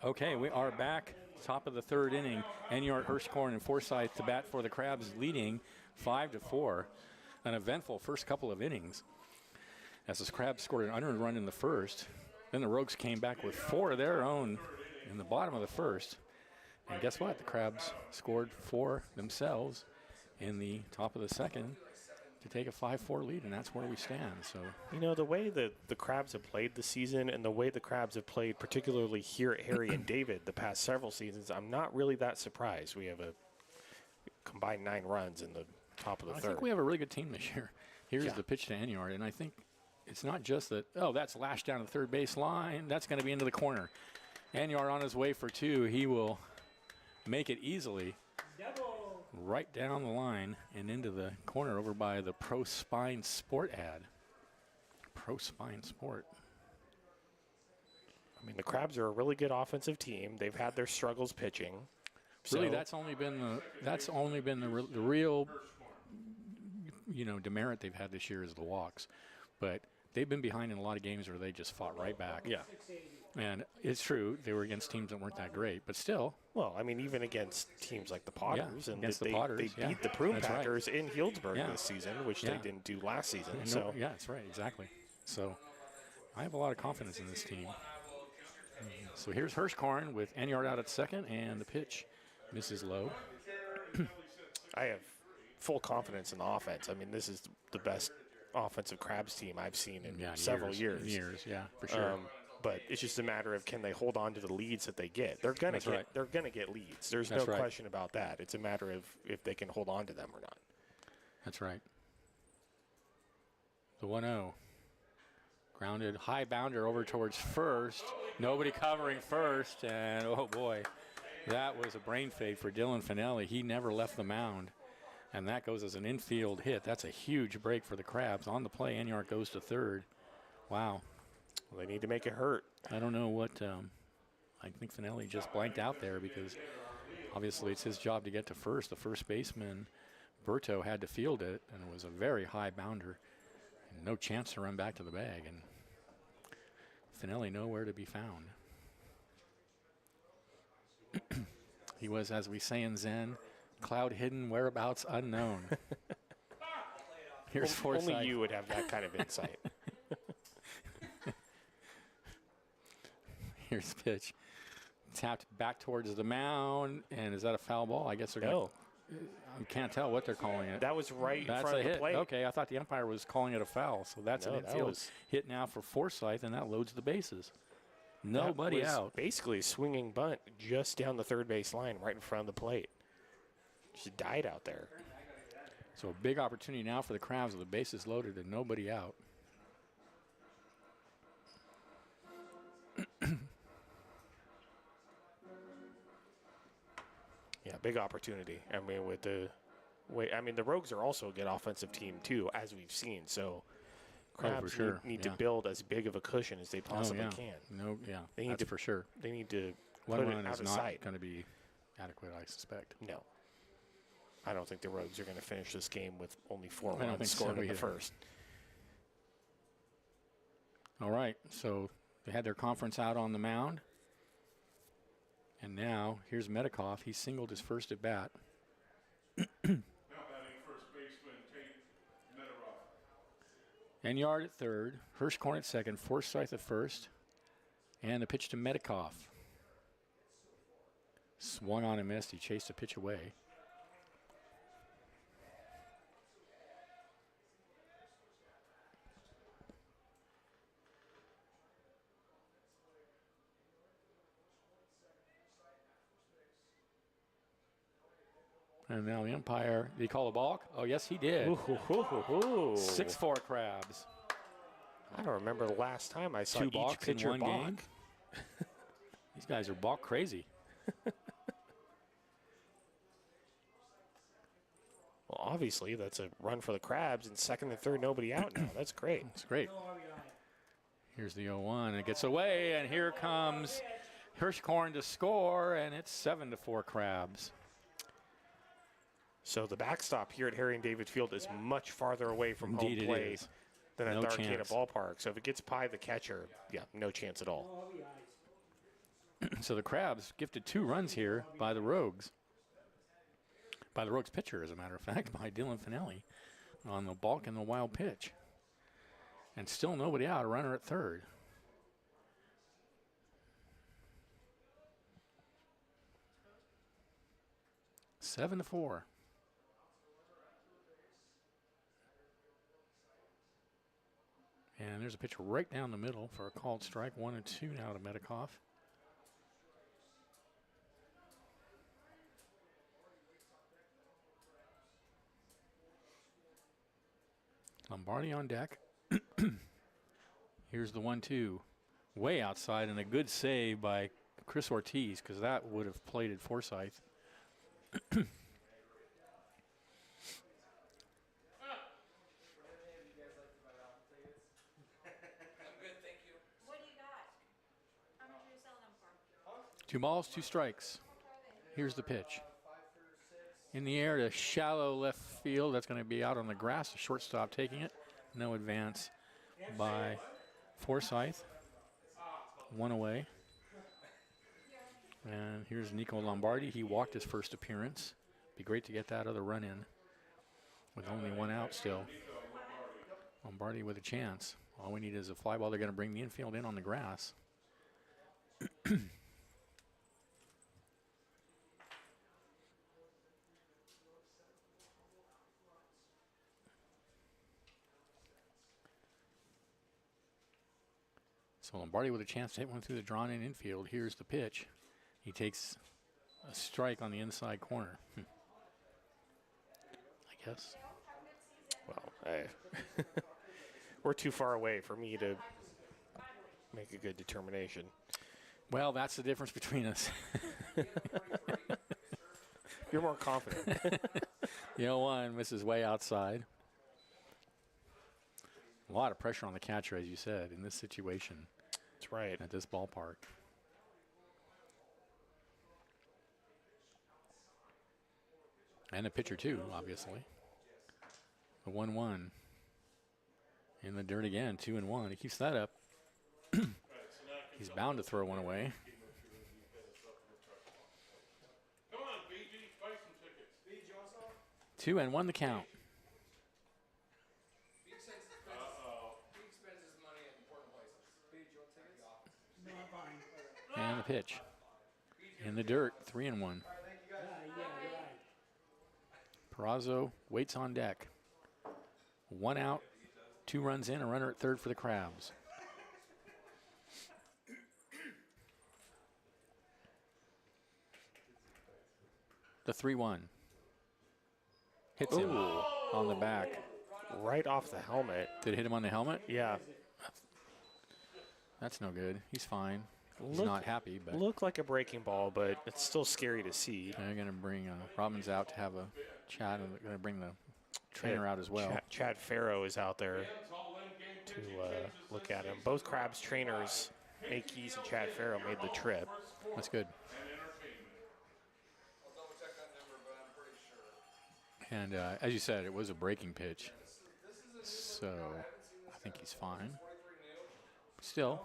Okay, we are back. Top of the third inning. Enyart, Hirschkorn, and Forsyth to bat for the Crabs, leading 5-4. An eventful first couple of innings. As the Crabs scored an unearned run in the first, then the Rogues came back with 4 of their own in the bottom of the first. And guess what? The Crabs scored 4 themselves in the top of the second to take a 5-4 lead, and that's where we stand. So, You know, the way that the Crabs have played this season and the way the Crabs have played, particularly here at Harry and David the past several seasons, I'm not really that surprised. We have a combined 9 runs in the top of the I third. think we have a really good team this year. Here's Yeah. the pitch to Enyart, and I think it's not just that, oh, that's lashed down to the third base line. That's going to be into the corner. Enyart on his way for 2. He will make it easily Double. right down the line and into the corner over by the Pro Spine Sport ad. Pro Spine Sport. I mean, the Crabs are a really good offensive team. They've had their struggles pitching. Really, So- that's only been the real, demerit they've had this year is the walks. But they've been behind in a lot of games where they just fought right back. Yeah. And it's true, they were against teams that weren't that great, but still. Well, I mean, even against teams like the Potters, and against the they Potters, beat yeah. the Prune That's right. Packers in Healdsburg Yeah. this season, which Yeah. they didn't do last season. No, So yeah, that's right, exactly. So I have a lot of confidence in this team. So here's Hirschkorn with Enyart out at second, and the pitch misses low. I have full confidence in the offense. I mean, this is the best offensive Crabs team I've seen in several years. Years, yeah, for sure. But it's just a matter of can they hold on to the leads that they get. They're gonna That's get right. they're gonna get leads. There's That's no right. question about that. It's a matter of if they can hold on to them or not. That's right. The 1-0. Grounded, high bounder over towards first. Nobody covering first, and oh boy, that was a brain fade for Dylan Finelli. He never left the mound, and that goes as an infield hit. That's a huge break for the Crabs. On the play, Enyart goes to third. Wow. Well, they need to make it hurt. I don't know what, I think Finelli just blanked out there because obviously it's his job to get to first. The first baseman, Berto, had to field it, and it was a very high bounder. And no chance to run back to the bag, and Finelli nowhere to be found. He was, as we say in Zen, cloud hidden, whereabouts unknown. Here's Forsyth. Only you would have that kind of insight. Here's the pitch. Tapped back towards the mound, and is that a foul ball? I guess they're No. I can't tell what they're calling it. That was right in That's front a of the hit. plate. Okay, I thought the umpire was calling it a foul, so that's No, an that infield was- hit now for Forsyth, and that loads the bases. That Nobody was out. Basically a swinging bunt just down the third base line, right in front of the plate. She died out there. So a big opportunity now for the Crabs with the bases loaded and nobody out. Yeah, big opportunity. I mean, with the way, I mean, the Rogues are also a good offensive team too, as we've seen. So Crabs sure, need to yeah. build as big of a cushion as they possibly yeah. can. No, yeah, They need that's to- for sure. They need to One put run it out is of not sight. going to be adequate, I suspect. No. I don't think the Rogues are going to finish this game with only 4 I don't runs think scored so in the either. first. All right, so they had their conference out on the mound. And now, here's Medikoff. He singled his first at bat. Now batting first baseman Tate Mederoff. Enyart at third, Hirschkorn at second, Forsyth at first, and the pitch to Medikoff. Swung on and missed. He chased the pitch away. And now the umpire, did he call a balk? Oh, yes, he did. Ooh, hoo, hoo, hoo, hoo. 6-4 Crabs. I don't remember the last time I saw 2 each balks in pitcher one balk. game. These guys are balk crazy. Well, obviously, that's a run for the Crabs, and second and third, nobody out now. That's great. It's great. No RBI. Here's the 0-1. It gets away, and here comes Hirschkorn to score, and it's 7-4 Crabs. So the backstop here at Harry and David Field is much farther away from Indeed home it plate is. than at No the Arcata chance. Ballpark. So if it gets by the catcher, yeah, no chance at all. No RBIs. So the Crabs gifted 2 runs here by the Rogues. By the Rogues pitcher, as a matter of fact, by Dylan Finelli on the balk and the wild pitch. And still nobody out, a runner at third. Seven to 4. And there's a pitch right down the middle for a called strike. 1-2 now to Medikoff. Lombardi on deck. Here's the 1-2. Way outside, and a good save by Chris Ortiz, because that would have plated Forsythe. What do you got? How much are you selling them for? 2 balls, 2 strikes. Here's the pitch. In the air to shallow left field. That's going to be out on the grass. The shortstop taking it. No advance by Forsythe. 1 away. And here's Nico Lombardi. He walked his first appearance. Be great to get that other run in with only 1 out still. Lombardi with a chance. All we need is a fly ball. They're going to bring the infield in on the grass. So Lombardi with a chance to hit one through the drawn-in infield. Here's the pitch. He takes a strike on the inside corner. I guess. Well, we're too far away for me to make a good determination. Well, that's the difference between us. You're more confident. The 0-1 misses way outside. A lot of pressure on the catcher, as you said, in this situation. That's right. At this ballpark. And the pitcher, too, obviously. The 1-1. In the dirt again, 2-1. He keeps that up. He's bound to throw one away. Come on, BG, buy some tickets. 2-1 the count. Beach spends his money in important places. No, I'm fine. And the pitch. In the dirt, 3-1. Yeah, right. Perazo waits on deck. 1 out, 2 runs in, a runner at third for the Crabs. The 3-1. Hits him on the back. Right off the helmet. Did it hit him on the helmet? Yeah. That's no good. He's fine. He's not happy, but Looked like a breaking ball, but it's still scary to see. they're going to bring Robbins out to have a chat, and they're going to bring the trainer out as well. Chad Farrow is out there to look at him. Both Crabs trainers, Nate Keys and Chad Farrow, made the trip. That's good. I'll double check that number, but I'm pretty sure. And as you said, it was a breaking pitch. So I think he's fine. Still,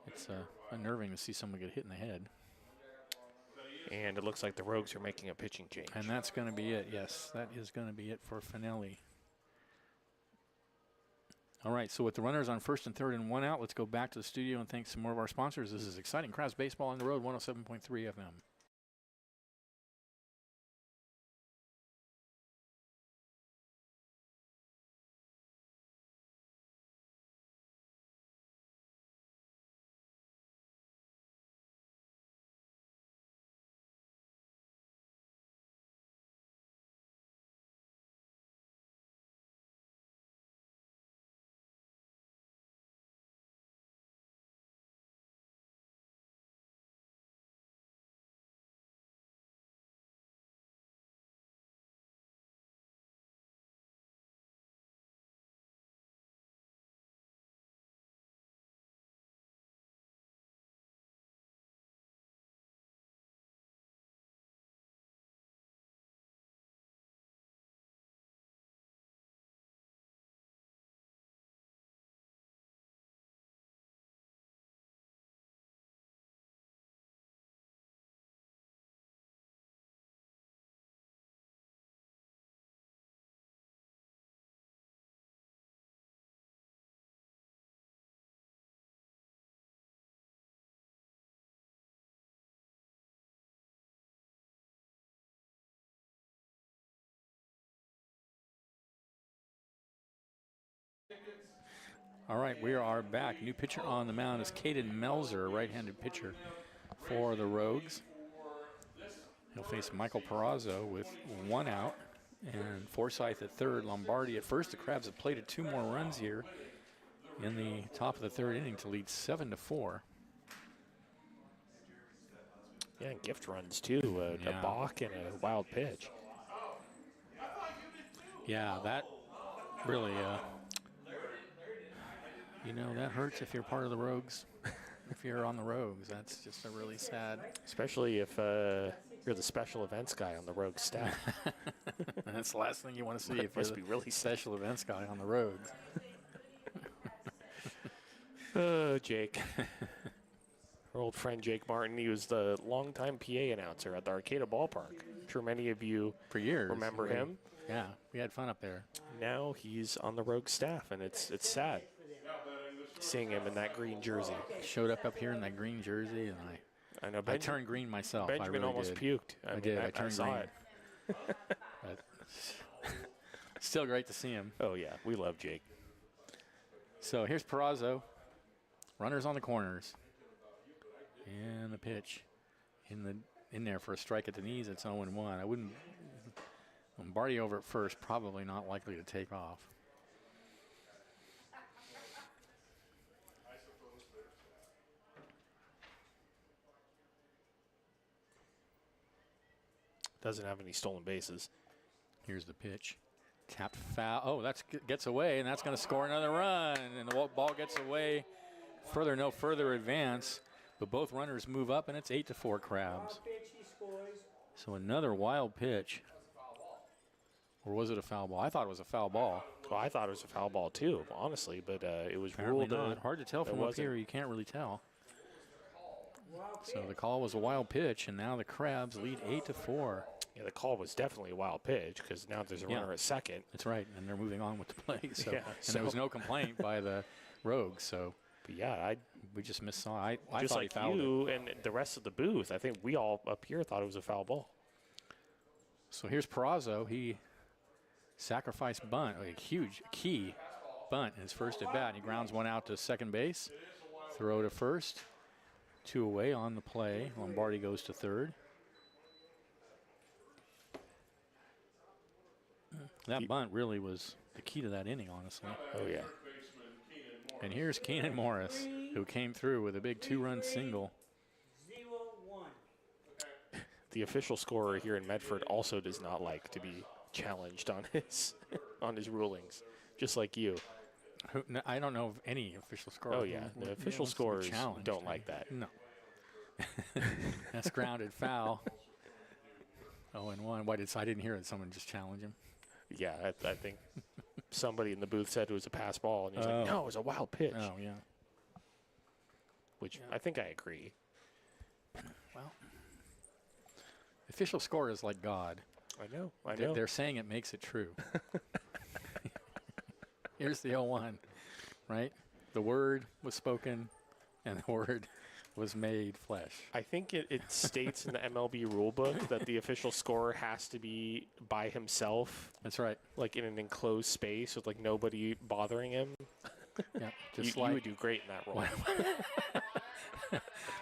it's unnerving to see someone get hit in the head. And it looks like the Rogues are making a pitching change. And that's going to be it. Yes, that is going to be it for Finelli. All right, so with the runners on first and third and 1 out, let's go back to the studio and thank some more of our sponsors. This is Exciting Crabs Baseball on the Road, 107.3 FM. All right, we are back. New pitcher on the mound is Caden Melzer, right-handed pitcher for the Rogues. He'll face Michael Perazzo with 1 out, and Forsyth at third, Lombardi at first. The Crabs have plated 2 more runs here in the top of the 3rd inning to lead 7-4. Yeah, and gift runs too. A balk and a wild pitch. Yeah, that really, that hurts if you're part of the Rogues. If you're on the Rogues, that's just a really sad. Especially if you're the special events guy on the Rogue staff. That's the last thing you want to see if must you're be the really special events guy on the Rogues. Jake. Our old friend Jake Martin, he was the longtime PA announcer at the Arcata Ballpark. I'm sure many of you For years. remember him. Yeah, we had fun up there. Now he's on the Rogue staff, and it's sad seeing him in that green jersey. Showed up here in that green jersey, and I know I turned green myself. Benjamin I really almost did. puked. I did. I turned saw green. it. But still great to see him. Oh, yeah, we love Jake. So here's Perazzo. Runners on the corners. And the pitch in there for a strike at the knees. It's 0-1. I wouldn't. Lombardi over at first, probably not likely to take off. Doesn't have any stolen bases. Here's the pitch. Tapped foul. Oh, that gets away, and that's going to score another run. And the ball gets away. No further advance. But both runners move up, and it's 8-4 Crabs. Pitch, he scores. So another wild pitch. Or was it a foul ball? I thought it was a foul ball. Well, I thought it was a foul ball too, honestly, but it was Apparently ruled. not. Hard to tell from up here. You can't really tell. Wild So pitch. the call was a wild pitch, and now the Crabs lead 8-4. Yeah, the call was definitely a wild pitch because now there's a runner at second. That's right, and they're moving on with the play. So, Yeah, and there was no complaint by the Rogues. So But yeah, we just missed. I just thought like he fouled it. you and the rest of the booth, I think we all up here thought it was a foul ball. So here's Perazzo. He sacrificed bunt, a huge key bunt in his first at bat. He grounds one out to second base. Throw to first. 2 away on the play. Lombardi goes to third. That bunt really was the key to that inning, honestly. Oh yeah. And here's Keenan Morris, who came through with a big 2-run single. 0-1. The official scorer here in Medford also does not like to be challenged on his rulings, just like you. I don't know of any official scorer. Oh yeah, the official scorers challenged. don't like that. No. That's grounded foul. 0-1. I didn't hear it. Someone just challenge him. Yeah, I think somebody in the booth said it was a pass ball, and he's like, no, it was a wild pitch. Oh, yeah. Which I think I agree. Well, official score is like God. I know. They're saying it makes it true. Here's the 0-1, right? The word was spoken, and the word was made flesh. I think it states in the MLB rulebook that the official scorer has to be by himself. That's right. Like in an enclosed space with like nobody bothering him. Yeah, You just like would do great in that role.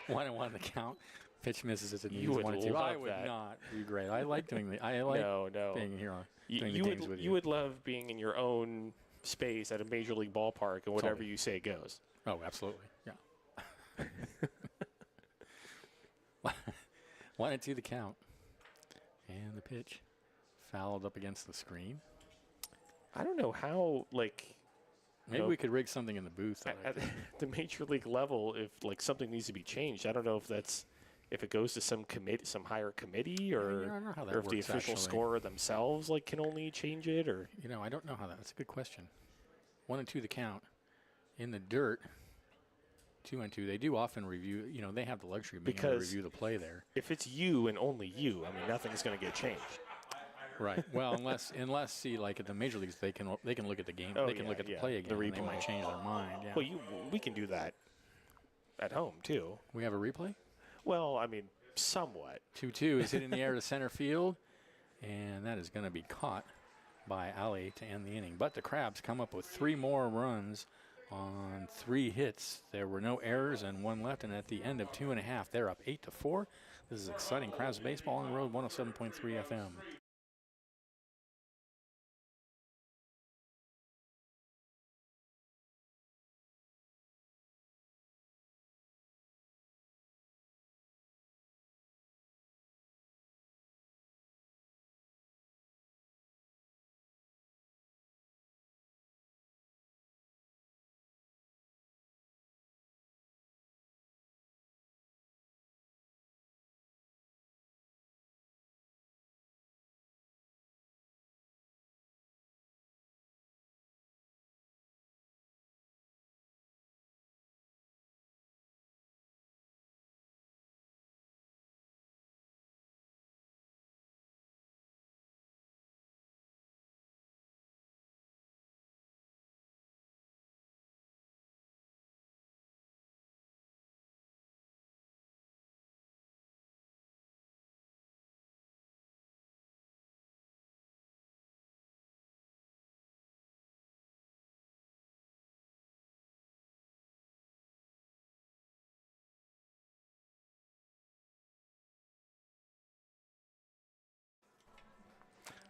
1-1 the count. Pitch misses at the knees. You would 1-2. love I would that. not be great. I like doing the. I like No. being here. Doing You the games with you would love being in your own space at a major league ballpark and whatever you say goes. Oh, absolutely. Yeah. 1-2 the count. And the pitch fouled up against the screen. I don't know how, like, Maybe we could rig something in the booth. at the major league level, if like something needs to be changed. I don't know if it goes to some committee, some higher committee, or, I don't know how that or if the works, official actually. scorer themselves like can only change it, or I don't know how that. That's a good question. 1-2 the count. In the dirt. 2-2. They do often review. They have the luxury of being able to Because- review the play there. if it's you and only you, I mean, nothing's going to get changed. Right. Well, unless see, like at the major leagues, they can look at the game. Oh, They can look yeah, at the yeah, play the again. And they replay. might change their mind. Yeah. Well, we can do that at home too. We have a replay. Well, I mean, somewhat. 2-2 is hit in the air to center field, and that is going to be caught by Ali to end the inning. But the Crabs come up with 3 more runs on 3 hits. There were no errors and 1 left, and at the end of 2.5, they're up 8-4. This is exciting Crabs baseball on the road, 107.3 FM.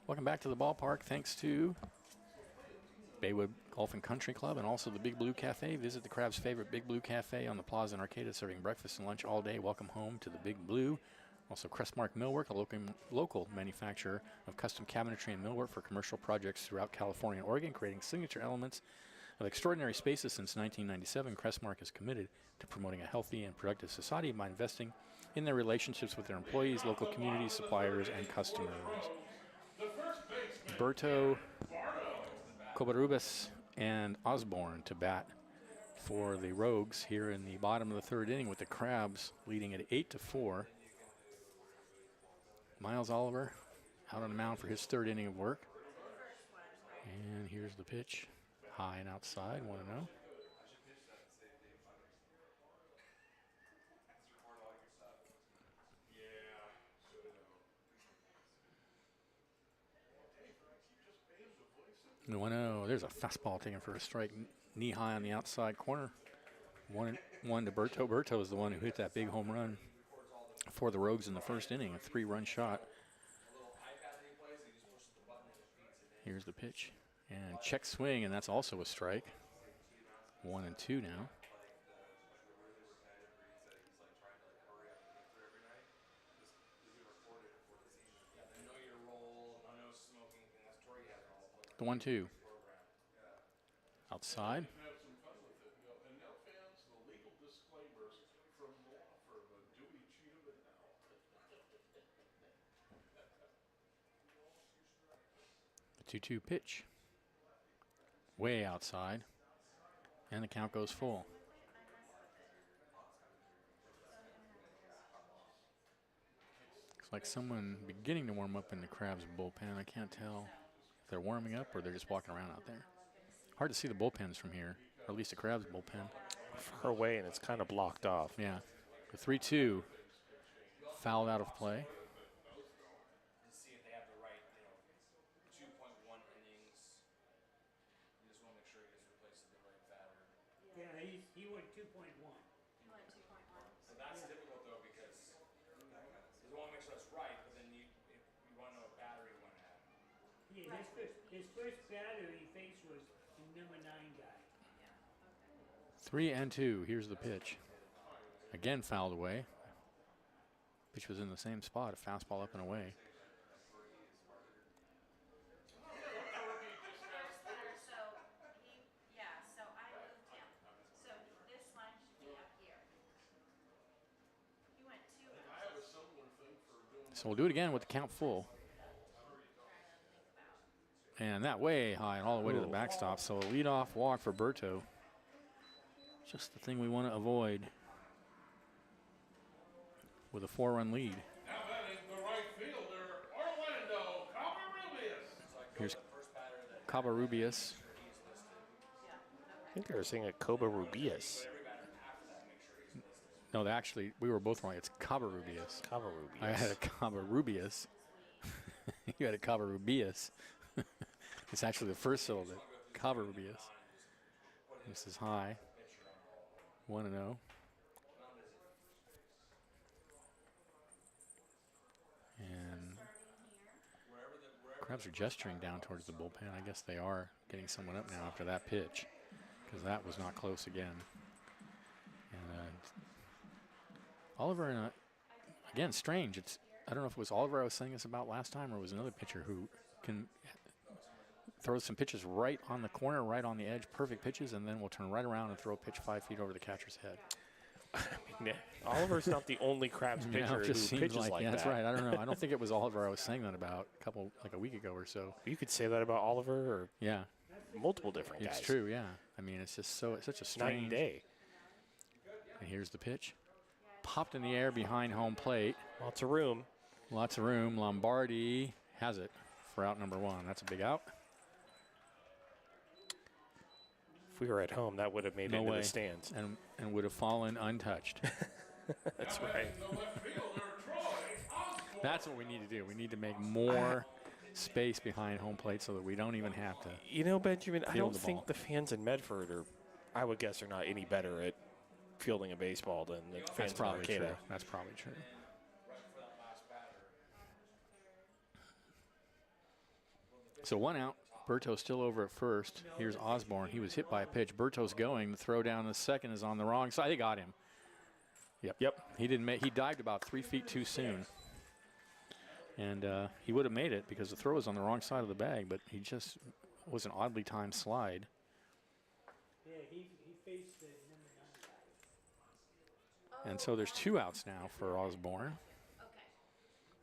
Welcome back to the ballpark. Thanks to Baywood Golf and Country Club and also the Big Blue Cafe. Visit the Crabs' favorite Big Blue Cafe on the Plaza in Arcata, serving breakfast and lunch all day. Welcome home to the Big Blue. Also, Crestmark Millwork, a local manufacturer of custom cabinetry and millwork for commercial projects throughout California and Oregon, creating signature elements of extraordinary spaces since 1997. Crestmark is committed to promoting a healthy and productive society by investing in their relationships with their employees, local communities, suppliers, and customers. Berto, Covarrubias, and Osborne to bat for the Rogues here in the bottom of the 3rd inning, with the Crabs leading at 8-4. Miles Oliver out on the mound for his 3rd inning of work. And here's the pitch. High and outside, 1-0. The 1-0. There's a fastball taken for a strike, knee high on the outside corner. 1-1 to Berto. Berto is the one who hit that big home run for the Rogues in the 1st inning, a 3-run shot. Here's the pitch. And check swing, and that's also a strike. 1-2 now. The 1-2. Outside. The 2-2 pitch. Way outside. And the count goes full. Looks like someone beginning to warm up in the Crabs bullpen. I can't tell if they're warming up or they're just walking around out there. Hard to see the bullpens from here, or at least the Crabs bullpen. Far away, and it's kind of blocked off. Yeah. The 3-2 fouled out of play. See if they have the right, 2.1 innings. You just want to make sure he gets replaced with the right batter. Yeah, he went 2.1. He went 2.1. So that's difficult though, because you want to make sure that's right, but then you want to know what batter he went at. Yeah, his first batter he faced was the number 9 guy. 3-2. Here's the pitch. Again fouled away. Pitch was in the same spot, a fastball up and away. So I moved him. So this line should be up here. He went 2. So we'll do it again with the count full. And that way high and all the way to the backstop. So a leadoff walk for Berto. Just the thing we want to avoid with a 4-run lead. Now batting the right fielder, Orlando Covarrubias. Here's Covarrubias. I think they were saying a Covarrubias. No, actually, we were both wrong. It's Covarrubias. Covarrubias. I had a Covarrubias. You had a Covarrubias. It's actually the first syllable, Covarrubias. This is high. 1-0. And Crabs are gesturing down towards the bullpen. I guess they are getting someone up now after that pitch, because that was not close again. And Oliver, and again, strange. I don't know if it was Oliver I was saying this about last time, or it was another pitcher who can throw some pitches right on the corner, right on the edge, perfect pitches, and then will turn right around and throw a pitch 5 feet over the catcher's head. I mean, Oliver's not the only Crabs pitcher it who just seems pitches like yeah, that. that's right. I don't know. I don't think it was Oliver I was saying that about a week ago or so. You could say that about Oliver or Yeah, multiple different guys. it's true. Yeah, I mean, it's just it's such a Night strange and day. And here's the pitch, popped in the air behind home plate. Lots of room. Lots of room. Lombardi has it for out number 1. That's a big out. If we were at home, that would have made it into the stands. And would have fallen untouched. That's right. That's what we need to do. We need to make more space behind home plate so that we don't even have to. You know, Benjamin, I don't the think ball. the fans in Medford I would guess, are not any better at fielding a baseball than the fans That's in probably Arcata. true. That's probably true. So 1 out. Berto's still over at first. Here's Osborne. He was hit by a pitch. Berto's going. The throw down the second is on the wrong side. They got him. Yep. He didn't make. He dived about 3 feet too soon. And he would have made it because the throw was on the wrong side of the bag, but he just was an oddly timed slide. Yeah, he faced the number 9 guy. And so there's 2 outs now for Osborne.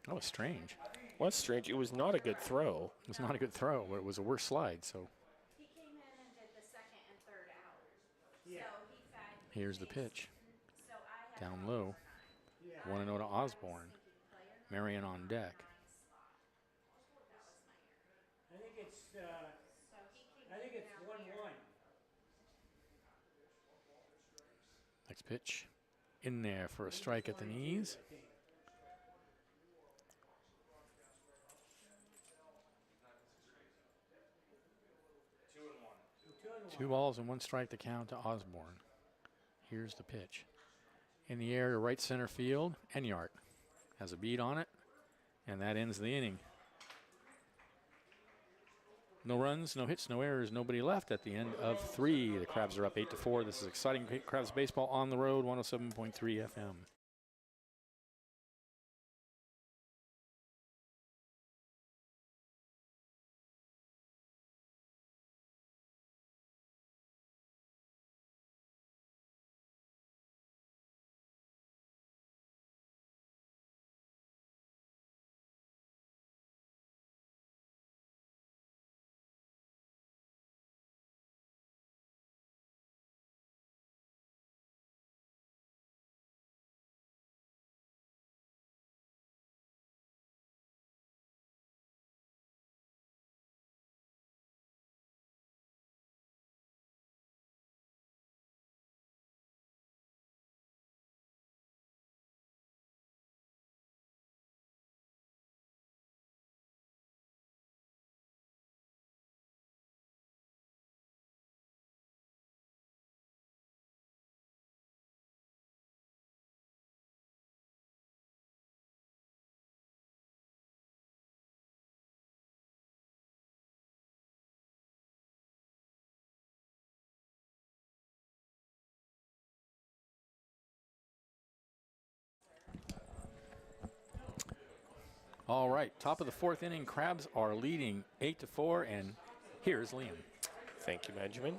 That was strange. What's strange, it was not a good throw. It was not a good throw, but it was a worse slide. So He came in and did the second and third out. Yeah. So he fed. here's the pitch. So I had Down low. Yeah. 1-0 to Osborne. Marion on deck. I think it's So he came I think in it's out here. 1-1. Next pitch. In there for a strike at the knees. I think. 2-1. 2 balls and 1 strike to count to Osborne. Here's the pitch. In the air to right center field. Enyart has a beat on it, and that ends the inning. No runs, no hits, no errors, nobody left at the end of 3. The Crabs are up 8-4. This is exciting Crabs baseball on the road, 107.3 FM. All right, top of the 4th inning, Crabs are leading 8-4, and here's Liam. Thank you, Benjamin.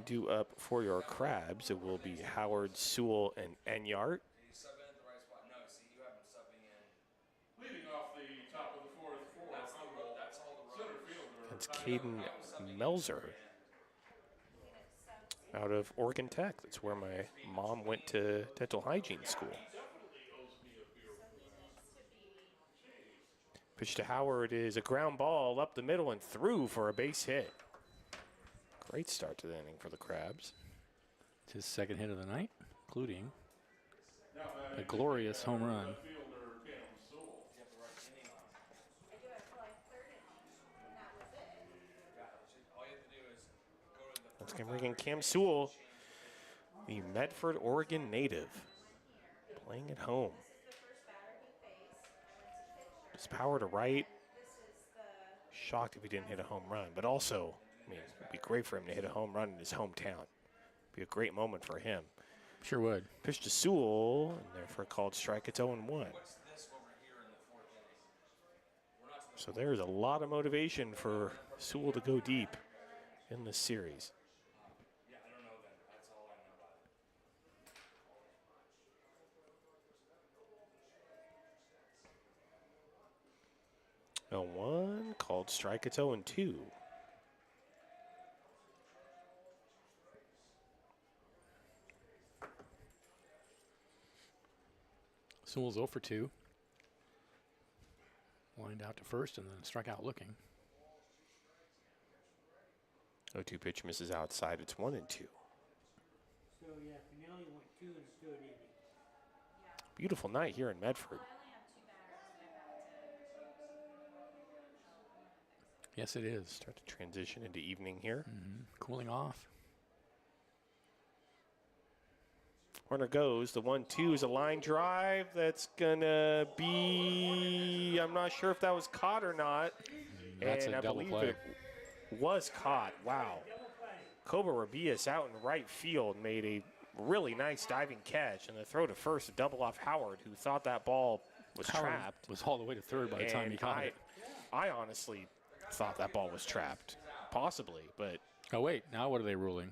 Due up for your Crabs, it will be Howard, Sewell, and Enyart. Sub in at the right spot. No, see, you have him subbing in. Leading off the top of the 4th for Humboldt, That's all the center road. fielder. That's Caden Melzer out of Oregon Tech. That's where my mom went to dental hygiene school. Pitch to Howard is a ground ball up the middle and through for a base hit. Great start to the inning for the Crabs. It's his 2nd hit of the night, including a glorious home run. I do it for like 3rd inning, and that was it. All you have to do is go to the That's going to bring in Cam Sewell, the Medford, Oregon native, playing at home. His power to right. Shocked if he didn't hit a home run, but also, I mean, it'd be great for him to hit a home run in his hometown. Be a great moment for him. Sure would. Pitch to Sewell, and therefore called strike. It's 0-1. So there's a lot of motivation for Sewell to go deep in this series. Yeah, I don't know then. That's all I know about it. 0-1, called strike. It's 0-2. Sewell's 0 for 2. Lined out to first and then struck out looking. 0-2 pitch misses outside. It's 1-2. So, yeah, Finale went 2 in the 3rd inning. Beautiful night here in Medford. Yes, it is. Start to transition into evening here. Cooling off. Runner goes. The 1-2 is a line drive. That's going to be, I'm not sure if that was caught or not. That's and a I double believe play. it was caught. Wow. Kobe Rabias out in right field made a really nice diving catch. And the throw to first, a double off Howard, who thought that ball was Howard trapped. was all the way to third by the time he caught it. I honestly thought that ball was trapped. Possibly, but. Oh, wait. Now what are they ruling?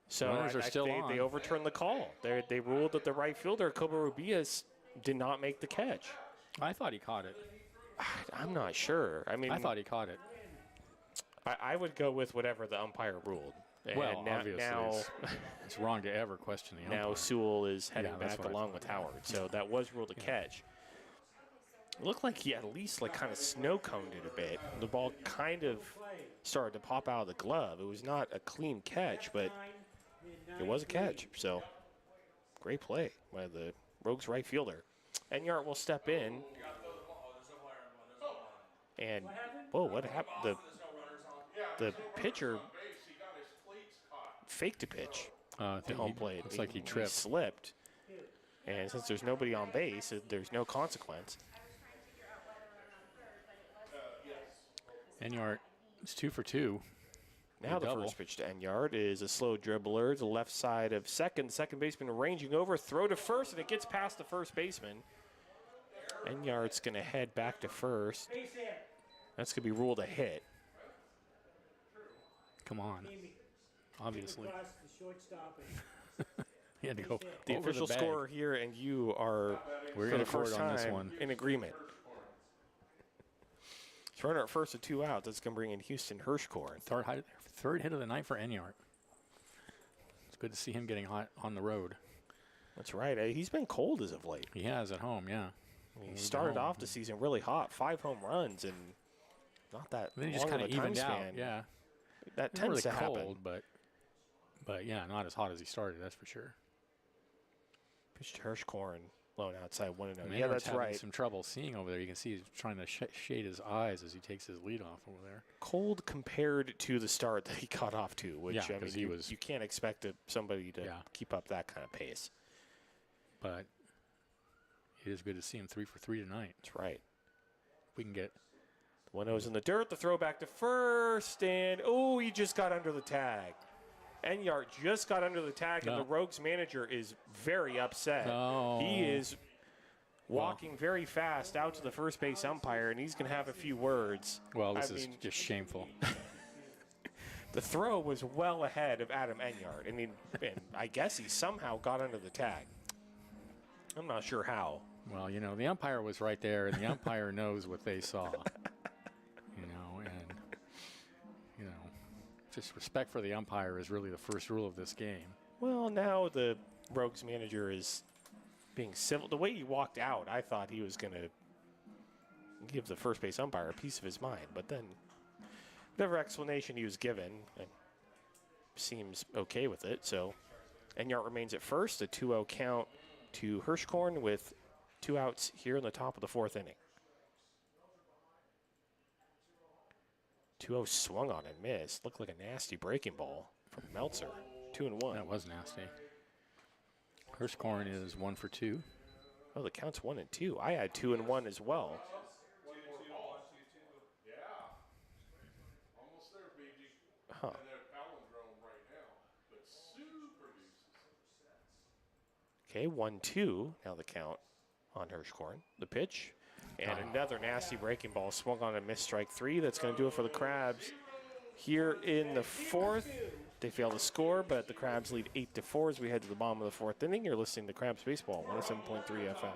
So Runners are still on. They overturned the call. They ruled that the right fielder, Kobe Rubias, did not make the catch. I thought he caught it. I'm not sure. I mean, I thought he caught it. I would go with whatever the umpire ruled. And Well, obviously, now, it's wrong to ever question the umpire. now Sewell is heading Yeah, that's back what I along thought. with Howard. So that was ruled a catch. It looked like he at least kind of snow coned it a bit. The ball kind of started to pop out of the glove. It was not a clean catch, but it was a catch. So great play by the Rogues right fielder. Enyart will step in. And, whoa, what happened? The pitcher faked a pitch I to think home plate. Looks like he He tripped. slipped. And since there's nobody on base, there's no consequence. Enyart is 2 for 2. Now the double. first pitch to Enyart is a slow dribbler to the left side of second. Second baseman ranging over, throw to first, and it gets past the first baseman. Enyart's going to head back to first. That's going to be ruled a hit. Come on. Obviously. Across the shortstop and He had to go The over official the bag. scorer here and you are, We're for in the accord first on this time, one. in agreement. It's runner at first with 2 outs. That's going to bring in Houston Hirschkorn. Third hit of the night for Enyart. It's good to see him getting hot on the road. That's right. He's been cold as of late. He has at home, yeah. He started off the season really hot, 5 home runs, and not that Then he long just kind of of a time evened out, span. yeah. That Not tends really to happen. cold, but yeah, not as hot as he started, that's for sure. Pitch to Hirschkorn, low and outside 1-0. Enyart's Yeah, that's having right. some trouble seeing over there. You can see he's trying to shade his eyes as he takes his lead off over there. Cold compared to the start that he got off to, which Yeah, I mean, 'cause he was- you can't expect somebody to Yeah. keep up that kind of pace. But it is good to see him 3 for 3 tonight. That's right. We can get 1-0's in the dirt. The throw back to first, and oh, he just got under the tag. Enyart just got under the tag, and No. the Rogues manager is very upset. No. He is walking very fast out to the first base umpire, and he's going to have a few words. well. This I is mean, just shameful. The throw was well ahead of Adam Enyart. I mean, and I guess he somehow got under the tag. I'm not sure how. Well, you know, the umpire was right there, and the umpire knows what they saw. And just respect for the umpire is really the first rule of this game. Well, now the Rogues manager is being civil. The way he walked out, I thought he was going to give the first base umpire a piece of his mind. But then, whatever explanation he was given, seems okay with it. So, Enyart remains at first. A 2-0 count to Hirschkorn with 2 outs here in the top of the 4th inning. 2-0 swung on and missed. Looked like a nasty breaking ball. from Meltzer. 2-1. That was nasty. Hirschhorn is 1 for 2. Oh, the count's 1-2. I had 2-1 as well. Yeah. Almost there, BG. Huh. And they're palindrome right now, but super deuces. Okay, 1-2. Now the count on Hirschhorn. The pitch. And another nasty breaking ball swung on a missed strike 3. That's going to do it for the Crabs. Here in the 4th, they fail to score, but the Crabs lead 8-4 as we head to the bottom of the 4th inning. You're listening to Crabs Baseball, 107.3 FM.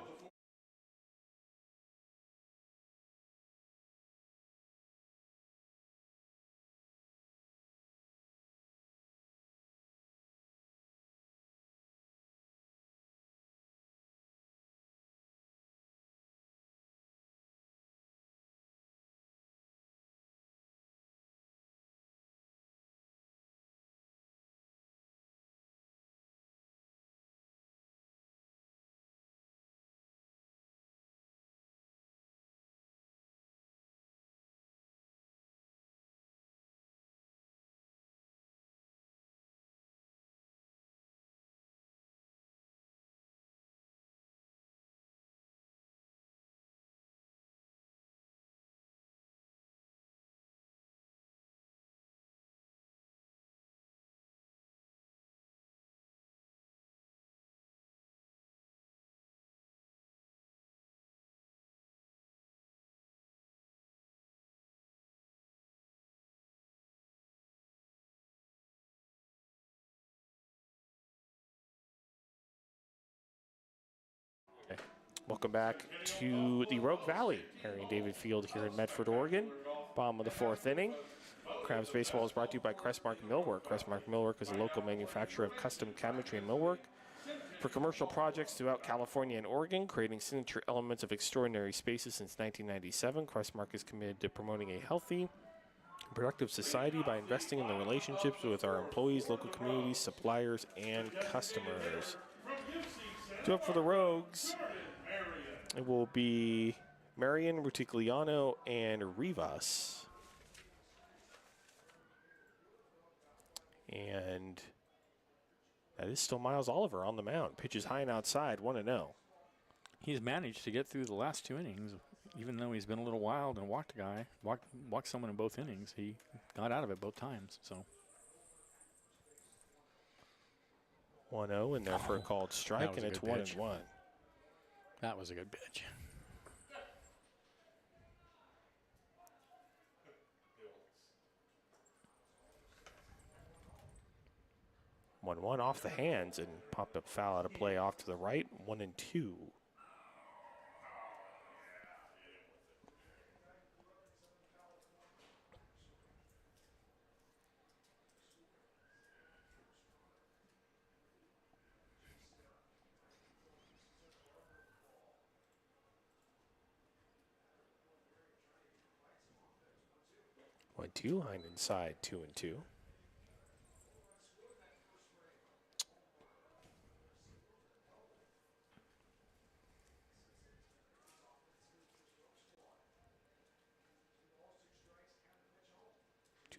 Welcome back to the Rogue Valley, Harry and David Field here in Medford, Oregon. Bottom of the 4th inning. Crabs Baseball is brought to you by Crestmark Millwork. Crestmark Millwork is a local manufacturer of custom cabinetry and millwork for commercial projects throughout California and Oregon, creating signature elements of extraordinary spaces since 1997. Crestmark is committed to promoting a healthy, productive society by investing in the relationships with our employees, local communities, suppliers, and customers. So up for the Rogues, it will be Marion, Rutigliano, and Rivas. And that is still Miles Oliver on the mound. Pitches high and outside, 1-0. He's managed to get through the last 2 innings, even though he's been a little wild and walked a guy, walked someone in both innings. He got out of it both times. So 1-0 in there for a called strike, and it's 1-1. That was a good pitch. 1-1 off the hands and popped up foul out of play off to the right. 1-2. Two, Hind inside, 2-2.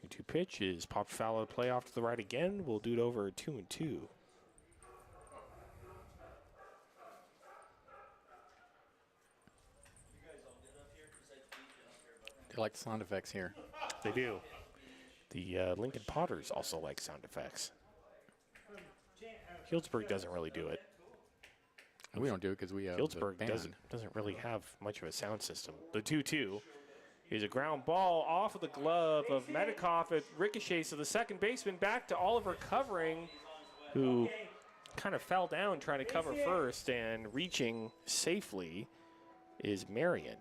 Two pitch is popped foul of the play off to the right again. We'll do it over 2-2. They like the sound effects here. They do. The Lincoln Potters also like sound effects. Healdsburg doesn't really do it. We don't do it because we have Healdsburg the band. doesn't really have much of a sound system. The 2-2 is a ground ball off of the glove of Medikoff. It ricochets to the second baseman, back to Oliver covering, who kind of fell down trying to cover first, and reaching safely is Marion.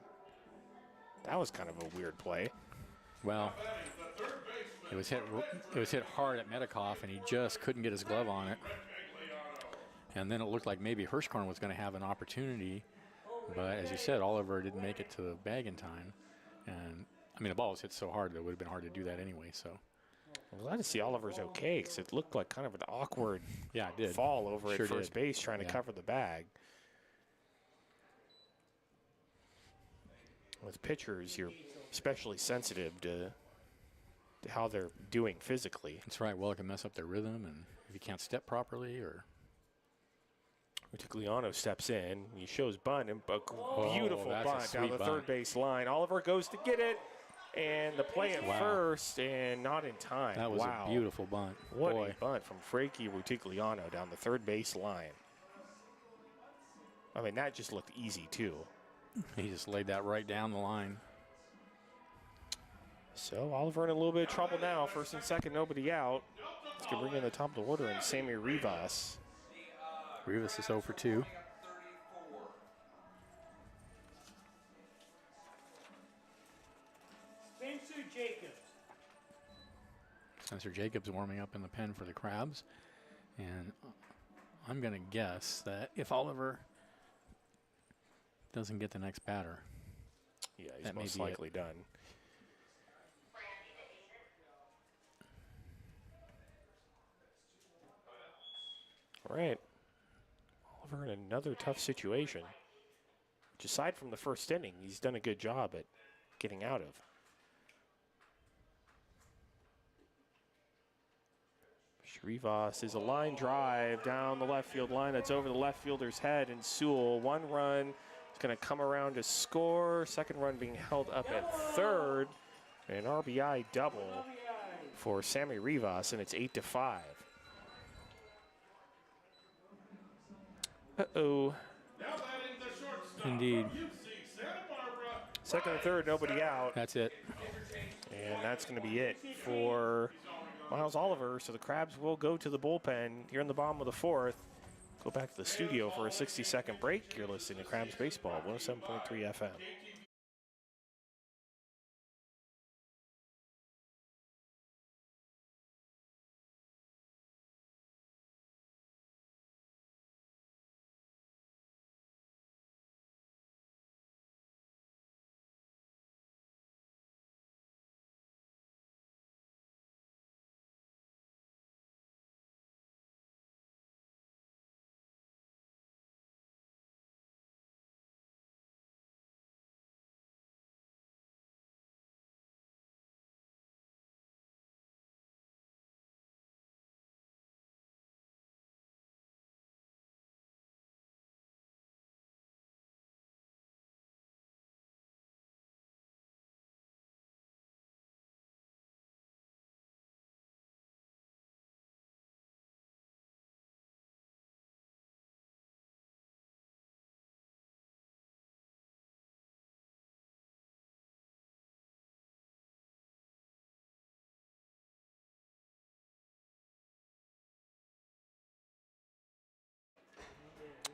That was kind of a weird play. Well, it was hit hard at Medikoff, and he just couldn't get his glove on it. And then it looked like maybe Hirschhorn was going to have an opportunity, but as you said, Oliver didn't make it to the bag in time. And I mean, the ball was hit so hard that it would have been hard to do that anyway. So I'm glad to see Oliver's okay, because it looked like kind of an awkward it did. fall over Sure at first did. base trying to cover the bag. With pitchers, you're especially sensitive to how they're doing physically. That's right. Well, it can mess up their rhythm, and if you can't step properly, or Rutigliano steps in. He shows bunt, and a beautiful that's a bunt down sweet the bunt. third base line. Oliver goes to get it, and the play at first, and not in time. that was a beautiful bunt. What Boy. a bunt from Frankie Rutigliano down the third base line. I mean, that just looked easy, too. He just laid that right down the line. So Oliver in a little bit of trouble now. First and second, nobody out. Let's go bring in the top of the order, and Sammy Rivas. Rivas is 0 for 2. Spencer Jacobs. Spencer Jacobs warming up in the pen for the Crabs. And I'm going to guess that if Oliver doesn't get the next batter, Yeah, he's that may most be likely done. All right. Oliver in another tough situation, which aside from the first inning, he's done a good job at getting out of. Rivas is a line drive down the left field line. That's over the left fielder's head, and Sewell, one run, is going to come around to score. Second run being held up at third. An RBI double for Sammy Rivas, and it's 8-5. Uh-oh. Now batting the shortstop. Indeed. UC Santa Barbara. Second and third, nobody out. That's it. And that's going to be it for Miles Oliver. So the Crabs will go to the bullpen here in the bottom of the fourth. Go back to the studio for a 60-second break. You're listening to Crabs Baseball, 107.3 FM.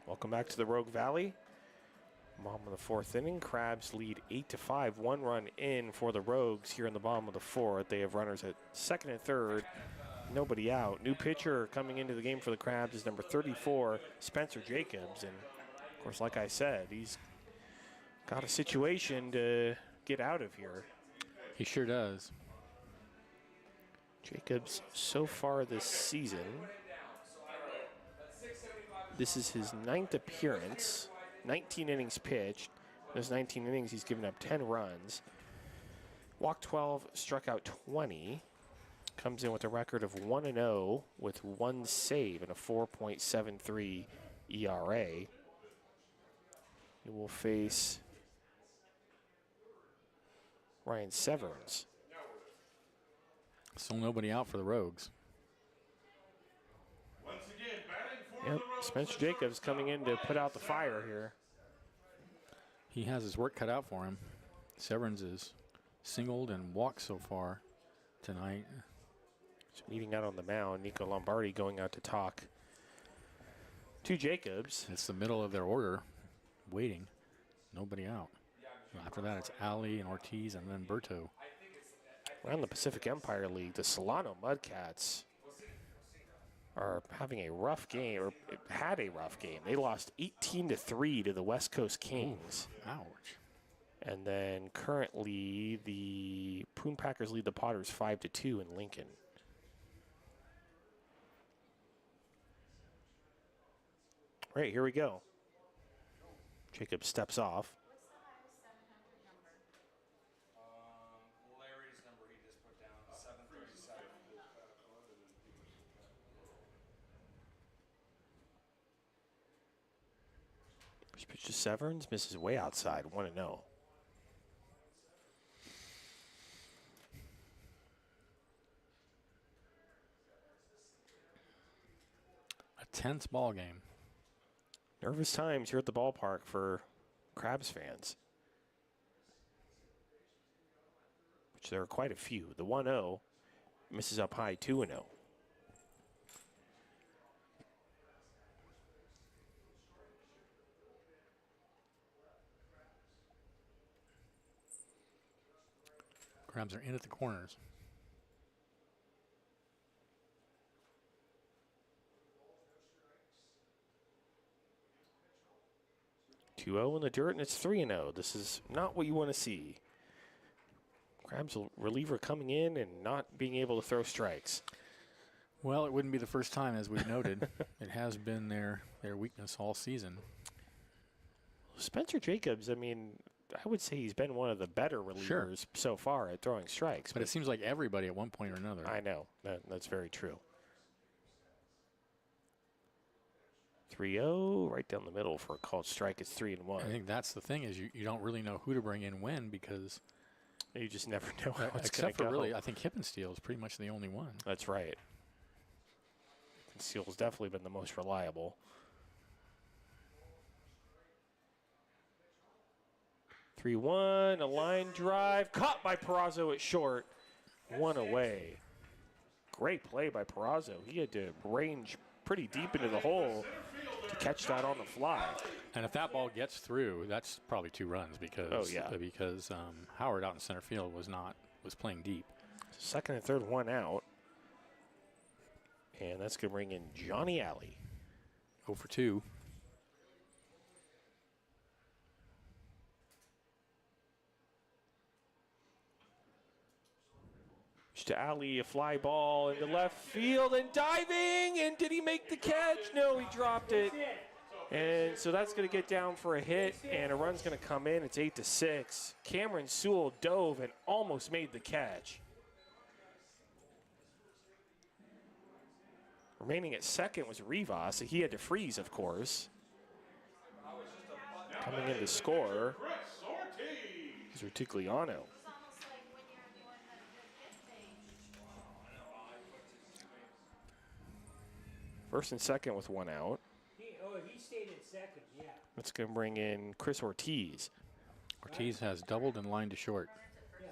Welcome back to the Rogue Valley. Bottom of the fourth inning. Crabs lead 8-5. One run in for the Rogues here in the bottom of the fourth. They have runners at second and third. Nobody out. New pitcher coming into the game for the Crabs is number 34, Spencer Jacobs. And, of course, like I said, he's got a situation to get out of here. He sure does. Jacobs, so far this season, this is his 9th appearance, 19 innings pitched. In those 19 innings, he's given up 10 runs. Walked 12, struck out 20. Comes in with a record of 1-0 with one save and a 4.73 ERA. He will face Ryan Severns. Still nobody out for the Rogues. Once again, batting for Yep, the Rogues. Spencer Jacobs coming in to put out the fire here. He has his work cut out for him. Severns is singled and walked so far tonight. So meeting out on the mound, Nico Lombardi going out to talk to Jacobs. It's the middle of their order, waiting. Nobody out. After that, it's Ali and Ortiz and then Berto. Around the Pacific Empire League, the Solano Mudcats are having a rough game, or had a rough game. They lost 18-3 to the West Coast Kings. Ouch. And then currently, the Poon Packers lead the Potters 5-2 in Lincoln. All right, here we go. Jacob steps off. Larry's number he just put down, 770. First pitch to Severns, misses way outside, 1-0. A tense ball game. Nervous times here at the ballpark for Crabs fans, which there are quite a few. The 1-0 misses up high, 2-0. Crabs are in at the corners. 2-0 in the dirt, and it's 3-0. This is not what you want to see. Crabs reliever coming in and not being able to throw strikes. Well, it wouldn't be the first time, as we've noted. It has been their weakness all season. Spencer Jacobs, I mean, I would say he's been one of the better relievers so far at throwing strikes. But it seems like everybody at one point or another. I know. That's very true. 3-0, right down the middle for a called strike. It's 3-1. I think that's the thing is you don't really know who to bring in when because you just never know how it's going to except for go. really, I think Hippensteel is pretty much the only one. That's right. Steele's definitely been the most reliable. 3-1, a line drive, caught by Perazo at short. One away. Great play by Perazo. He had to range pretty deep into the hole to catch that on the fly. And if that ball gets through, that's probably 2 runs because because Howard out in center field was playing deep. Second and third, 1 out. And that's going to bring in Johnny Alley. 0 for 2. To Alley, a fly ball into left field and diving. And did he make the catch? No, he dropped it. And so that's going to get down for a hit, and a run's going to come in. It's 8-6. Cameron Sewell dove and almost made the catch. Remaining at second was Rivas. He had to freeze, of course. Coming in to score is Rutigliano. First and second with 1 out. He stayed at second, yeah. That's going to bring in Chris Ortiz. Ortiz has doubled and lined to short. Yeah.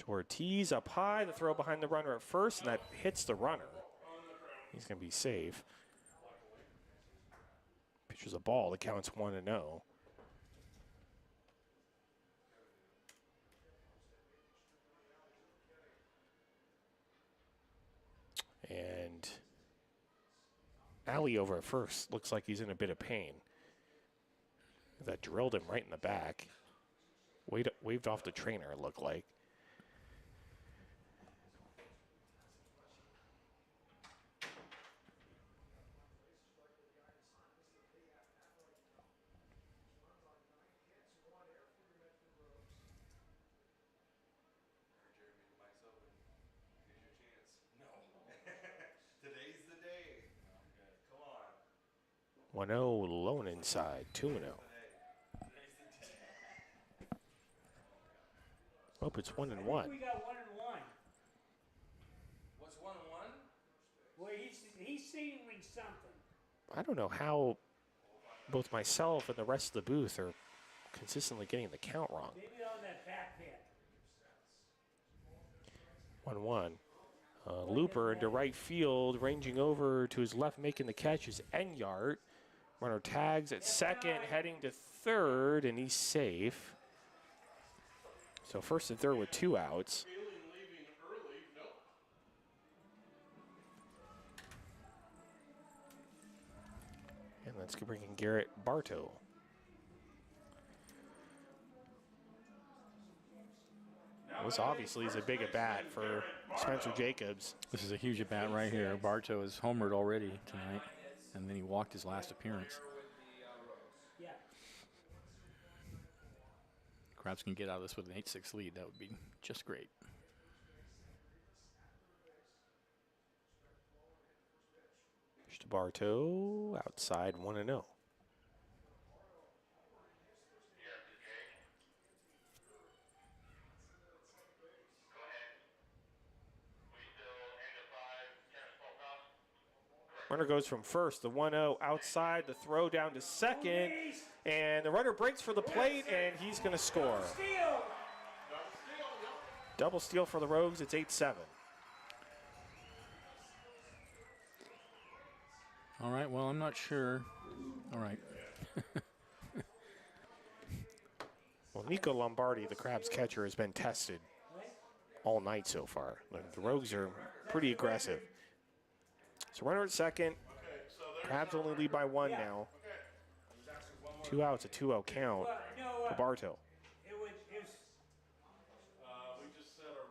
Ortiz up high, the throw behind the runner at first, and that hits the runner. He's going to be safe. Pitches a ball, the count's 1-0. And Alley over at first looks like he's in a bit of pain. That drilled him right in the back. Waved off the trainer, it looked like. Today's the day. Come on. 1-0, lone inside, 2-0. Hope it's 1-1. We got 1-1. What's 1-1? Well, he's signaling something. I don't know how both myself and the rest of the booth are consistently getting the count wrong. Maybe on that back pin. 1-1. Looper into right field, ranging over to his left, making the catch is Enyart. Runner tags at second, heading to third, and he's safe. So first and third with 2 outs. And that's going to bring in Garrett Bartow. This obviously is a big at-bat for Spencer Jacobs. This is a huge at-bat right here. Bartow is homered already tonight, and then he walked his last appearance. Yeah. Crabs can get out of this with an 8-6 lead. That would be just great. Bartow outside 1-0. Runner goes from first, the 1-0 outside, the throw down to second, and the runner breaks for the plate, and he's going to score. Double steal for the Rogues. It's 8-7. All right, well, I'm not sure. All right. Well, Nico Lombardi, the Crabs catcher, has been tested all night so far. The Rogues are pretty aggressive. So runner at second. Crabs only lead by 1 now. 2 outs, a 2-0 count for Bartow. We just set our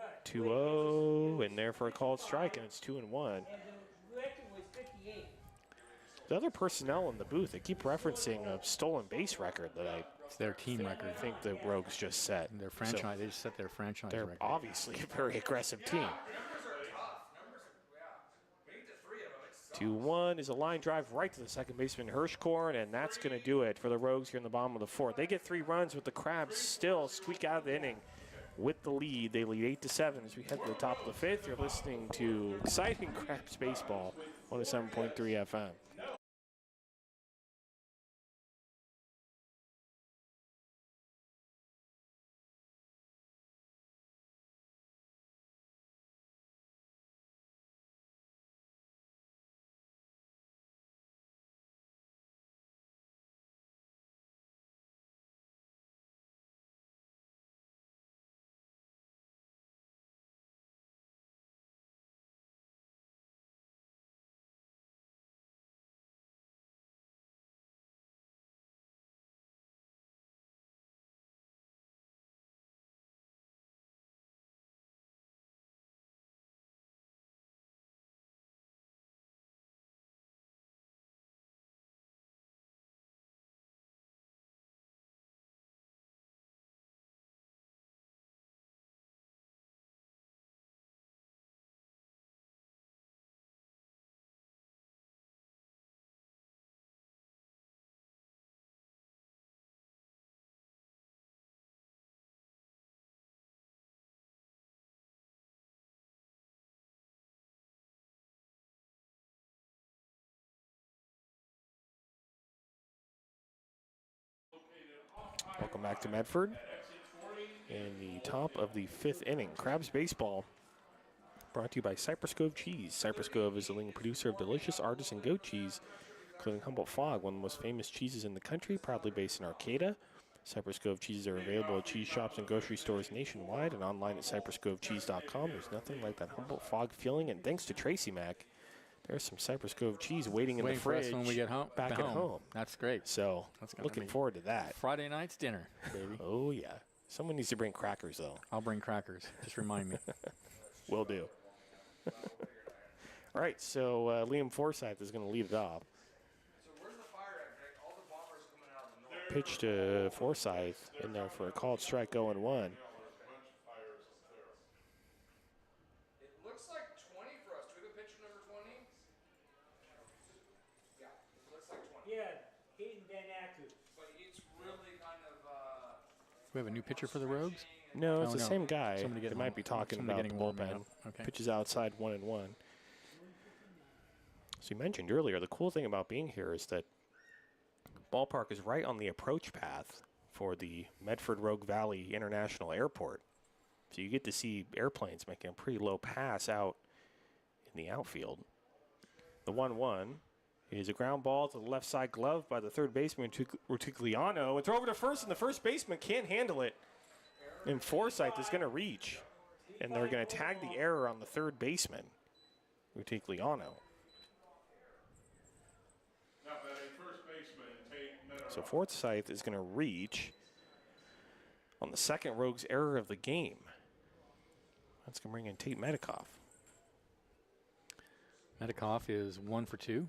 record. 2-0 in there for a called strike, and it's 2-1. And the record was 58. The other personnel in the booth, they keep referencing a stolen base record that I It's their team record. think the Rogues just set. Their franchise, they just set their franchise They're record. obviously a very aggressive team. Numbers are tough. We need the 3 of them. It's 2-1 is a line drive right to the second baseman Hirschkorn, and that's going to do it for the Rogues here in the bottom of the 4th. They get 3 runs, with the Crabs still squeak out of the inning with the lead. They lead 8-7 as we head to the top of the 5th. You're listening to exciting Crabs baseball on 7.3 FM. Welcome back to Medford. In the top of the 5th inning, Crabs baseball brought to you by Cypress Cove Cheese. Cypress Cove is the leading producer of delicious artisan goat cheese, including Humboldt Fog, one of the most famous cheeses in the country, proudly based in Arcata. Cypress Cove cheeses are available at cheese shops and grocery stores nationwide and online at cypresscovecheese.com. There's nothing like that Humboldt Fog feeling, and thanks to Tracy Mack, there's some Cypress Cove cheese waiting in the For us fridge when we get home. back at home. That's great. So, That's gonna looking be forward to that. Friday night's dinner, baby. Oh, yeah. Someone needs to bring crackers, though. I'll bring crackers. Just remind me. Will do. All right, so Liam Forsythe is going to lead it off. So where's the fire at, Greg? All the bombers coming out of the north. Pitch to Forsythe in there for a called strike 0-1. It looks like 20 for us. Do we have a pitcher number 20? Yeah, it looks like 20. Yeah, Hayden Van Acker. But it's really kind of We have a new pitcher for the Rogues? No, it's Oh, the no. same guy. Somebody They getting might be talking about the warming bullpen. up. Okay. Pitches outside 1-1. So you mentioned earlier, the cool thing about being here is that ballpark is right on the approach path for the Medford Rogue Valley International Airport. So you get to see airplanes making a pretty low pass out in the outfield. The 1-1 is a ground ball to the left side glove by the third baseman, Rutigliano. And throw over to first, and the first baseman can't handle it. And Forsythe is going to reach. And they're going to tag the error on the third baseman, Rutigliano. Now batting first baseman, Tate Meadow. So Forsythe is going to reach on the second Rogues error of the game. That's going to bring in Tate Medikoff. Medikoff is 1 for 2.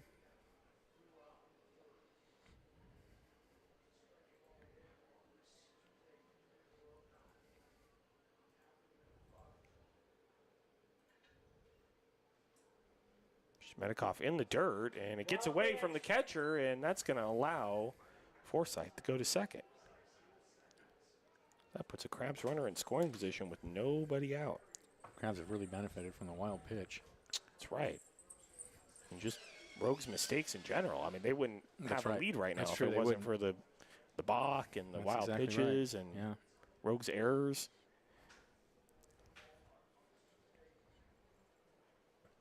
Medikoff in the dirt, and it gets away from the catcher, and that's going to allow Forsyth to go to second. That puts a Crabs runner in scoring position with nobody out. Crabs have really benefited from the wild pitch. That's right. And just Rogues' mistakes in general. I mean, they wouldn't That's have right. a lead right now That's if true. it They wasn't wouldn't. for the balk and the That's wild exactly pitches right. and Yeah. Rogues' errors.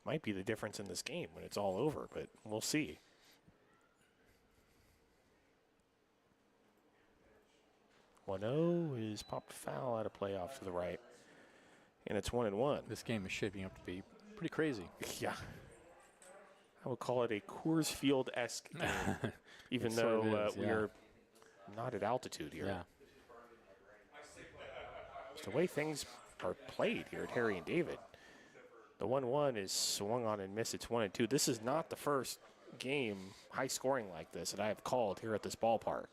Might be the difference in this game when it's all over, but we'll see. One zero is popped foul out of play off to the right. And it's 1-1. This game is shaping up to be pretty crazy. Yeah. I would call it a Coors Field-esque game, even It sort of though is, we yeah. are not at altitude here. Yeah. It's the way things are played here at Harry and David. The 1-1 is swung on and missed. It's 1-2. This is not the first game high scoring like this that I have called here at this ballpark.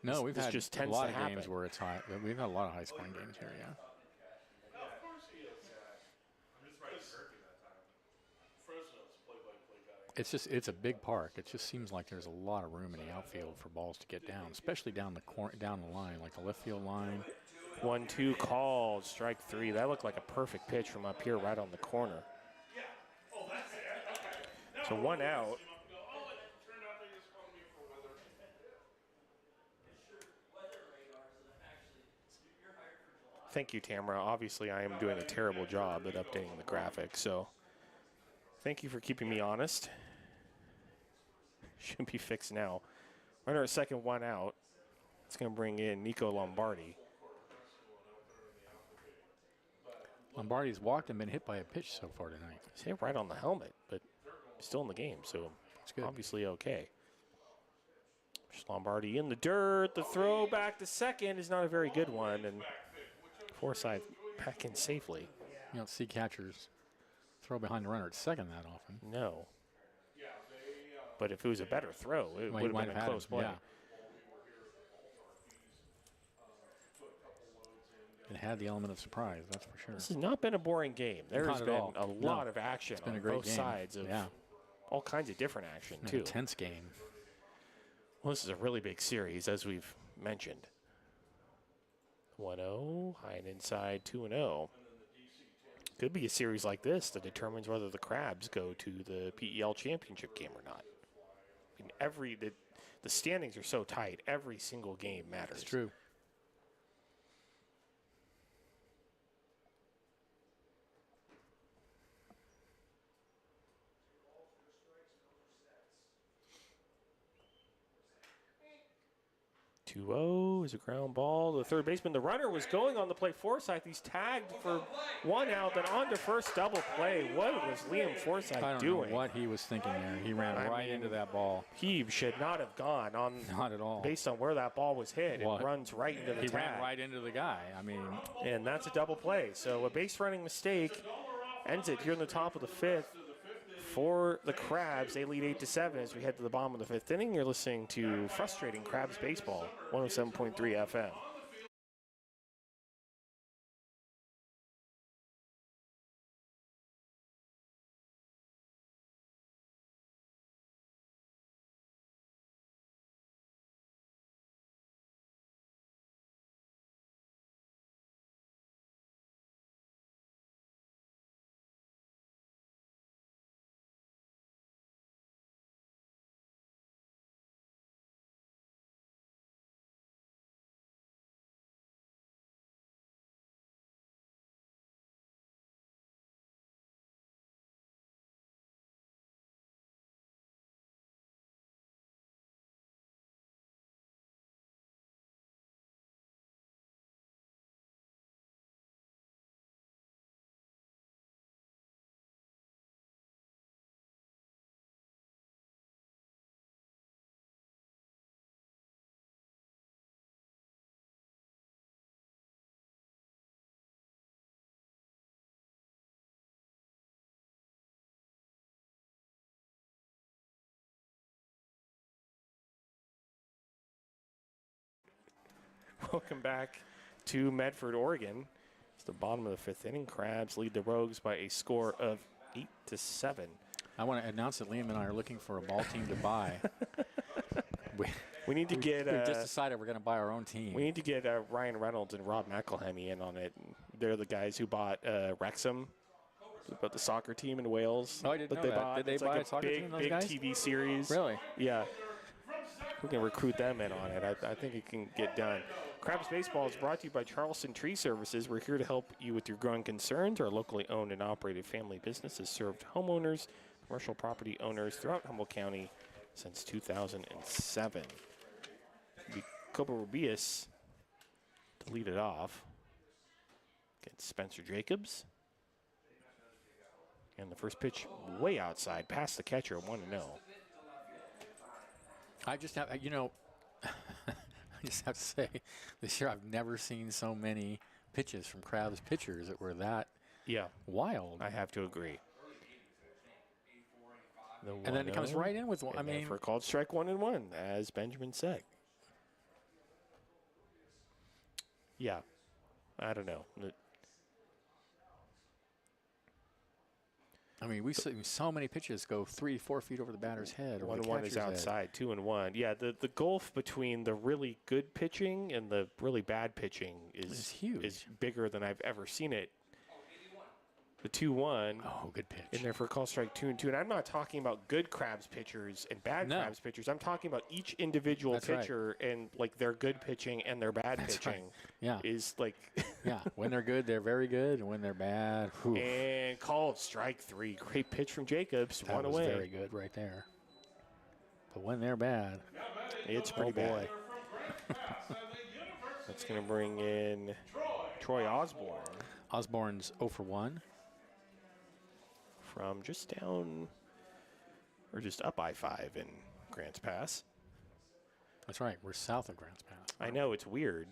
No, we've this had just a tends lot to of happen. games where it's high. We've had a lot of high scoring games here, yeah. Yeah, of course he is. I'm just right Turkey that time. Fresno's play-by-play guy. It's a big park. It just seems like there's a lot of room in the outfield for balls to get down, especially down the line, like the left field line. 1-2 called, strike three. That looked like a perfect pitch from up here right on the corner. Oh, that's it. Okay. So one out. Oh, it turned out they just called me for weather. Thank you, Tamara. Obviously, I am doing a terrible job at updating the graphics, so thank you for keeping me honest. Should be fixed now. Runner at second, one out. It's going to bring in Nico Lombardi. Lombardi's walked and been hit by a pitch so far tonight. He's hit right on the helmet, but still in the game, so It's good. obviously okay. Lombardi in the dirt. The throw back to second is not a very good one, and Forsyth back in safely. You don't see catchers throw behind the runner at second that often. No. But if it was a better throw, it Well, would you have might been have a had close him, play. yeah. It had the element of surprise, that's for sure. This has not been a boring game. There's Not at been all. a No. lot of action It's been on a great both game. sides of Yeah. all kinds of different action, An too. intense game. Well, this is a really big series, as we've mentioned. 1-0, high and inside, 2-0. Could be a series like this that determines whether the Crabs go to the PEL championship game or not. I mean, the standings are so tight, every single game matters. It's true. Two-0 is a ground ball. The third baseman, the runner was going on the play. Forsyth, he's tagged for one out, then on to first double play. What was Liam Forsyth I don't doing? know what he was thinking there. He ran right into that ball. He should not have gone on Not at all. based on where that ball was hit. Well, It runs right into the He tag. ran right into the guy. I mean, And that's a double play. So a base running mistake ends it here in the top of the fifth. For the Crabs, they lead 8-7 as we head to the bottom of the fifth inning. You're listening to Frustrating Crabs Baseball, 107.3 FM. Welcome back to Medford, Oregon. It's the bottom of the fifth inning. Crabs lead the Rogues by a score of 8-7. I want to announce that Liam and I are looking for a ball team to buy. We need to get. We've just decided we're going to buy our own team. We need to get Ryan Reynolds and Rob McElhenney in on it. They're the guys who bought Wrexham, about the soccer team in Wales. Oh, I didn't know that. Bought. Did they It's buy like a soccer big, team, those big guys? TV series. Really? Yeah. We can recruit them in on it. I think it can get done. Crabs Baseball is brought to you by Charleston Tree Services. We're here to help you with your growing concerns. Our locally owned and operated family business has served homeowners, commercial property owners throughout Humboldt County since 2007. Copa Rubius to lead it off against Spencer Jacobs. And the first pitch way outside, past the catcher, 1-0. I just have, I just have to say, this year I've never seen so many pitches from Crabs pitchers that were that wild. I have to agree. And then it comes right in with one. I mean, for a called strike 1-1, as Benjamin said. Yeah, I don't know. I mean, we see so many pitches go 3-4 feet over the batter's head. 1-1 is outside, 2-1. Yeah, the gulf between the really good pitching and the really bad pitching is huge. Is bigger than I've ever seen it. The 2-1. Oh, good pitch. In there for a call strike 2-2. And I'm not talking about good Crabs pitchers and bad Crabs pitchers. I'm talking about each individual pitcher and like their good pitching and their bad pitching. Yeah. Is like yeah. When they're good, they're very good, and when they're bad, whew. And called strike 3. Great pitch from Jacobs. That One was away. Very good right there. But when they're bad, it's pretty bad. That's going to bring in Troy Osborne. Osborne's 0 for 1. From just down, or just up I-5 in Grants Pass. That's right. We're south of Grants Pass. I know, it's weird.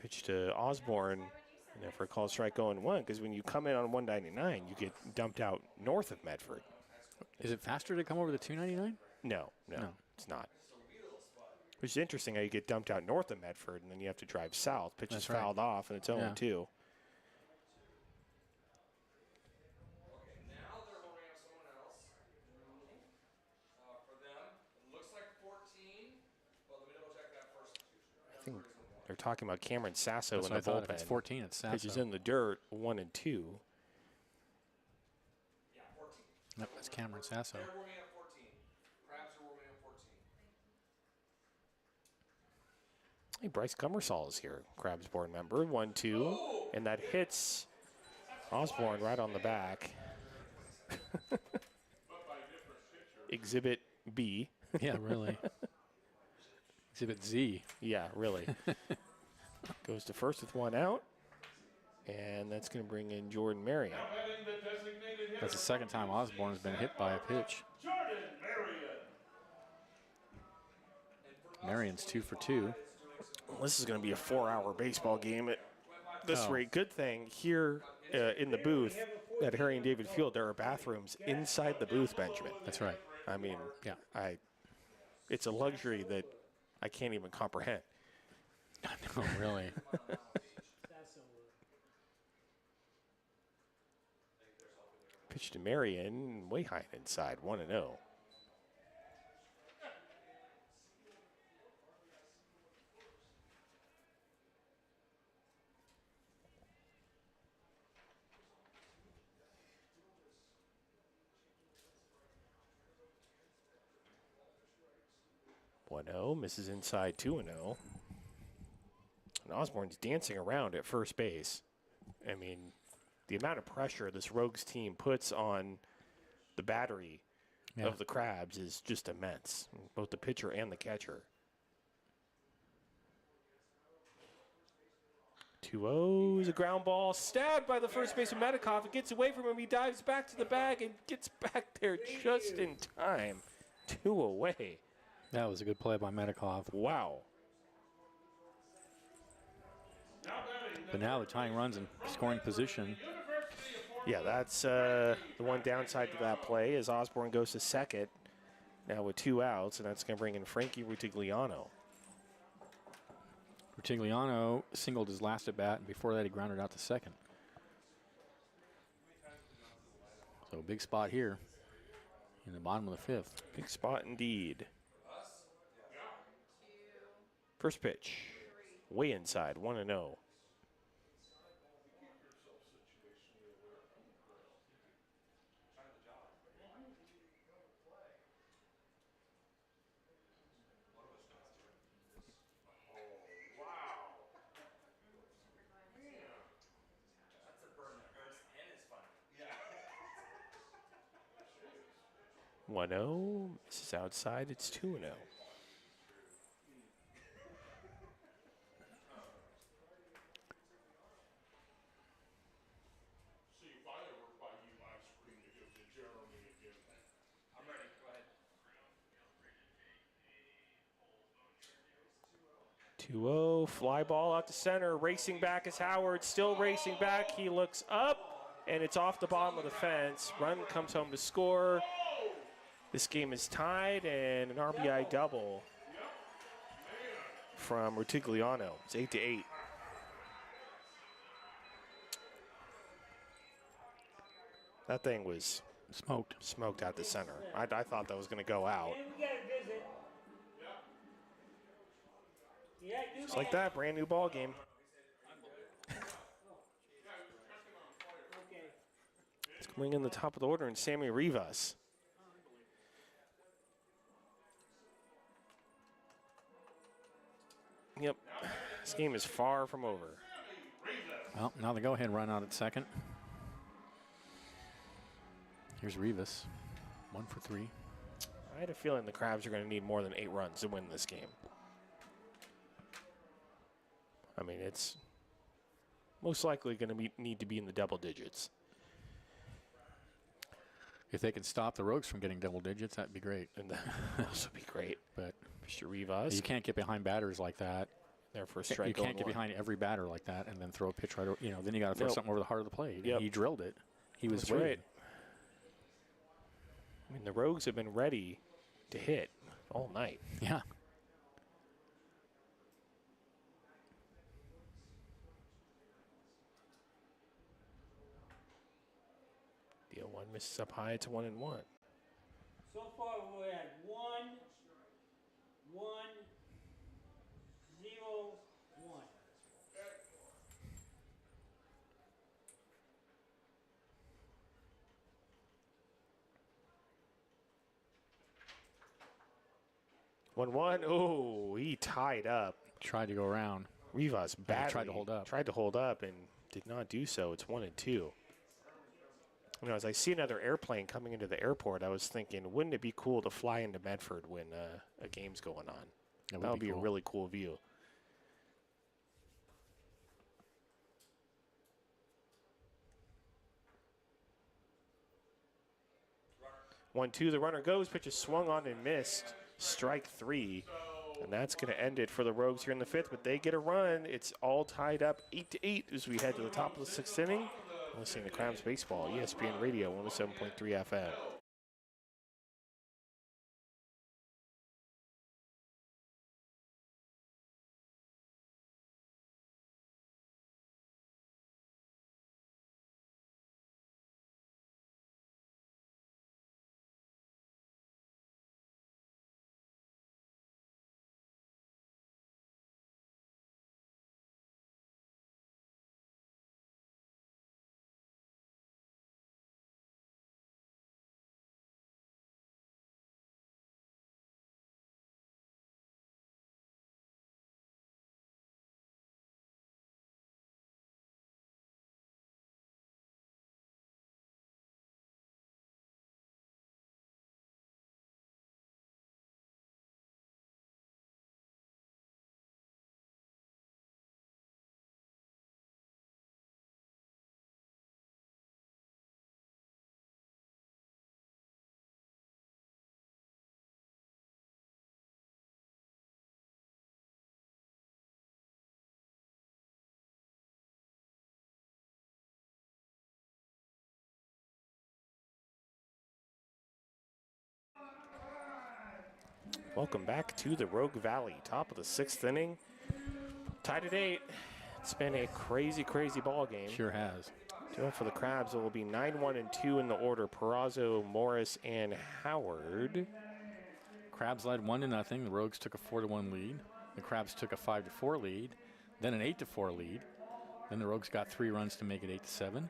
Pitch to Osborne, and then for a call strike 0-1, because when you come in on 199, you get dumped out north of Medford. Is it faster to come over the 299? No, it's not. Which is interesting how you get dumped out north of Medford, and then you have to drive south. Pitch is fouled off, and it's 0-2. They're talking about Cameron Sasso in the bullpen. If it's 14, it's Sasso. Pitches in the dirt, 1-2. Yeah, 14. Nope, that's Cameron Sasso. They're warming up 14. Crabs are warming up 14. Hey, Bryce Gummersall is here, Crabs board member. 1-2, and that hits Osborne right on the back. Exhibit B. Yeah, really. Exhibit Z. Yeah, really. Goes to first with 1 out, and that's going to bring in Jordan Marion. That's the second time Osborne's been hit by a pitch. Marion's 2 for 2. Well, this is going to be a 4-hour baseball game at this rate. Good thing here in the booth at Harry and David Field, there are bathrooms inside the booth, Benjamin. That's right. I mean, yeah, it's a luxury that I can't even comprehend. No, really. Pitch to Marion, way high inside, 1-0. Misses inside, 2-0. And Osborne's dancing around at first base. I mean, the amount of pressure this Rogues team puts on the battery of the Crabs is just immense, both the pitcher and the catcher. 2-0 is a ground ball, stabbed by the first baseman Medikoff. It gets away from him. He dives back to the bag and gets back there just in time. 2 away. That was a good play by Medikoff. Wow. But now the tying runs in scoring position. Yeah, that's the one downside to that play is Osborne goes to second now with 2 outs, and that's going to bring in Frankie Rutigliano. Rutigliano singled his last at bat, and before that he grounded out to second. So big spot here in the bottom of the fifth. Big spot indeed. First pitch. Way inside, 1-0. That's a burn that hurts and is funny. 1-0. This is outside. It's 2-0. See, if I ever buy you ice cream to give to Jeremy again. I'm ready. Go ahead. 2-0. Fly ball out to center. Racing back is Howard. Still racing back. He looks up, and it's off the bottom of the fence. Run comes home to score. This game is tied, and an RBI double from Rutigliano. It's 8-8. That thing was smoked out the center. I thought that was going to go out. And we got a visit. Yeah, do Just like that, brand new ball game. Okay. It's coming in the top of the order, and Sammy Rivas. Yep, this game is far from over. Well, now the go-ahead run out at second. Here's Rivas, 1 for 3. I had a feeling the Crabs are going to need more than 8 runs to win this game. I mean, it's most likely going to need to be in the double digits. If they can stop the Rogues from getting double digits, that'd be great. And that would also be great. But Mr. Rivas, you can't get behind batters like that. their first strike. You can't get going behind every batter like that and then throw a pitch right over. Then you got to throw Nope. something over the heart of the plate. Yep. And he drilled it. He was That's waiting. right. I mean, the Rogues have been ready to hit all night. Yeah. Deal 1 misses up high. It's 1-1. So far we're at 1, 1, 0, 1. Oh, he tied up. Tried to go around. Rivas badly tried to hold up. Tried to hold up and did not do so. It's 1-2. As I see another airplane coming into the airport, I was thinking, wouldn't it be cool to fly into Medford when a game's going on? That would be cool. a really cool view. Runner. 1-2, the runner goes, pitch is swung on and missed. Strike 3. And that's going to end it for the Rogues here in the 5th, but they get a run. It's all tied up 8-8 as we head to the top of the 6th inning. Listening to Crabs Baseball, ESPN Radio, 107.3 FM. Welcome back to the Rogue Valley, top of the 6th inning. Tied at 8. It's been a crazy, crazy ball game. Sure has. So for the Crabs, it will be 9-1 and 2 in the order. Perazo, Morris, and Howard. Crabs led 1-0. The Rogues took a 4-1 lead. The Crabs took a 5-4 lead, then an 8-4 lead. Then the Rogues got 3 runs to make it 8-7,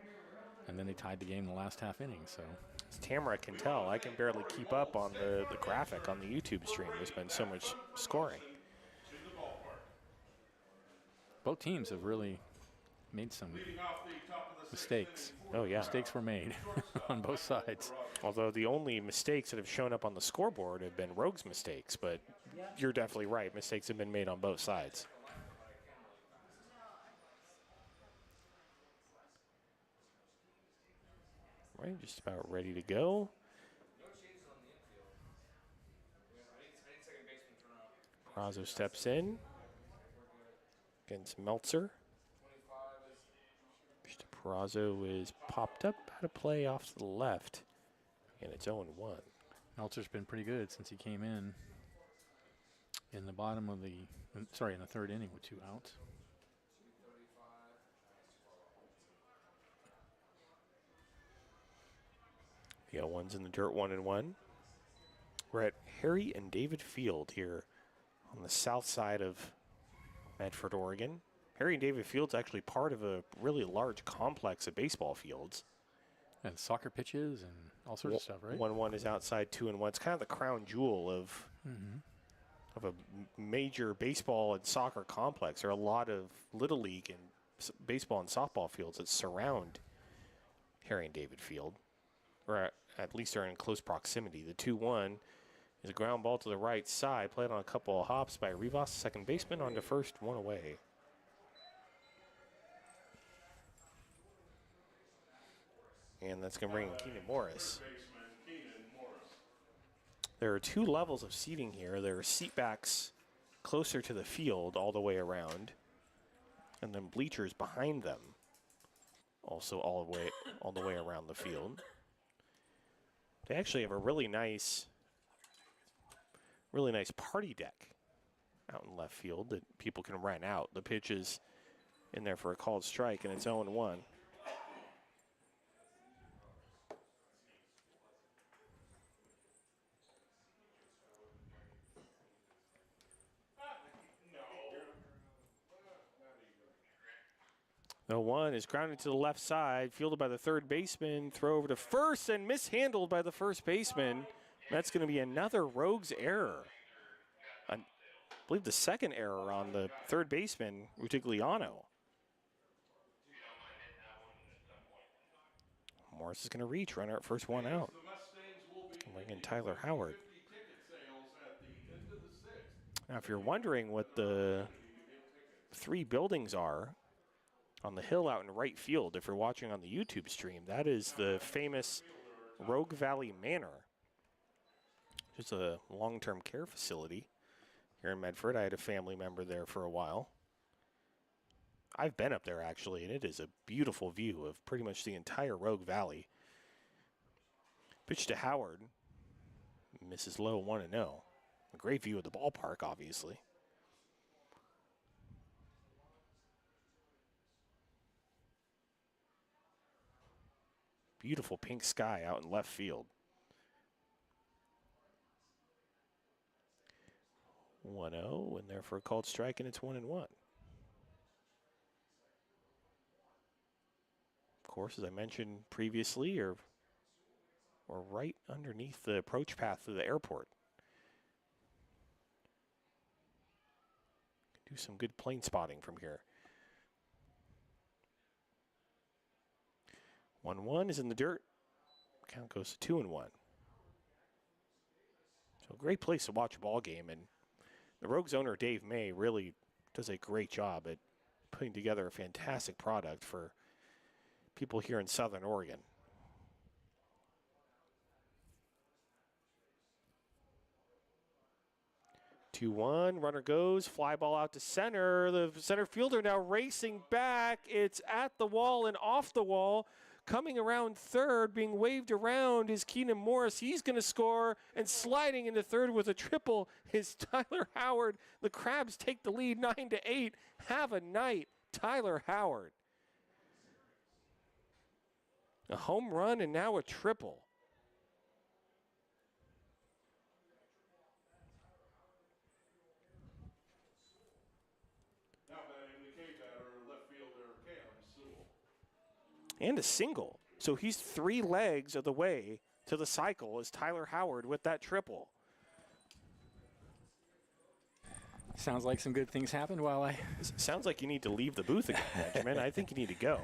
and then they tied the game in the last half inning. So, as Tamara can tell, I can barely keep up on the graphic on the YouTube stream. There's been so much scoring. both teams have really made some mistakes. Oh, yeah. Mistakes were made on both sides. Although the only mistakes that have shown up on the scoreboard have been Rogues' mistakes, but you're definitely right. Mistakes have been made on both sides. Right, just about ready to go. Perazo steps in against Meltzer. Perazo is popped up out of play off to the left, and it's 0-1. Meltzer's been pretty good since he came in the bottom of the, in the third inning with 2 outs. The 0-1's in the dirt, 1-1. We're at Harry and David Field here on the south side of Medford, Oregon. Harry and David Field's actually part of a really large complex of baseball fields. And soccer pitches and all sorts of stuff, right? 1-1 is outside, 2-1. It's kind of the crown jewel of a major baseball and soccer complex. There are a lot of Little League and baseball and softball fields that surround Harry and David Field, or at least are in close proximity. The 2-1 is a ground ball to the right side, played on a couple of hops by Rivas, second baseman, on to first, 1 away. And that's going to bring in Keenan Morris. There are 2 levels of seating here. There are seat backs closer to the field all the way around, and then bleachers behind them, also all the way around the field. They actually have a really nice party deck out in left field that people can rent out. The pitch is in there for a called strike, and it's 0-1. The 1 is grounded to the left side, fielded by the third baseman, throw over to first, and mishandled by the first baseman. That's going to be another Rogues error. I believe the second error on the third baseman, Rutigliano. Morris is going to reach, runner at first, 1 out. Bring in Tyler Howard. Now, if you're wondering what the 3 buildings are on the hill out in right field, if you're watching on the YouTube stream, that is the famous Rogue Valley Manor. It's a long-term care facility here in Medford. I had a family member there for a while. I've been up there, actually, and it is a beautiful view of pretty much the entire Rogue Valley. Pitch to Howard. Misses low, 1-0. A great view of the ballpark, obviously. Beautiful pink sky out in left field. 1-0, and there for a called strike, and it's 1-1. Of course, as I mentioned previously, or right underneath the approach path to the airport. Do some good plane spotting from here. 1-1 is in the dirt. Count goes to 2-1. So great place to watch a ball game, and the Rogues owner Dave May really does a great job at putting together a fantastic product for people here in Southern Oregon. Two 2-1, runner goes, fly ball out to center. The center fielder now racing back. It's at the wall and off the wall. Coming around third, being waved around is Keenan Morris. He's going to score, and sliding into third with a triple is Tyler Howard. The Crabs take the lead 9-8. Have a night, Tyler Howard. A home run and now a triple. Now batting the K batter, left fielder Cam Sewell. And a single. So he's 3 legs of the way to the cycle as Tyler Howard with that triple. Sounds like some good things happened while I. Sounds like you need to leave the booth again, Benjamin. I think you need to go.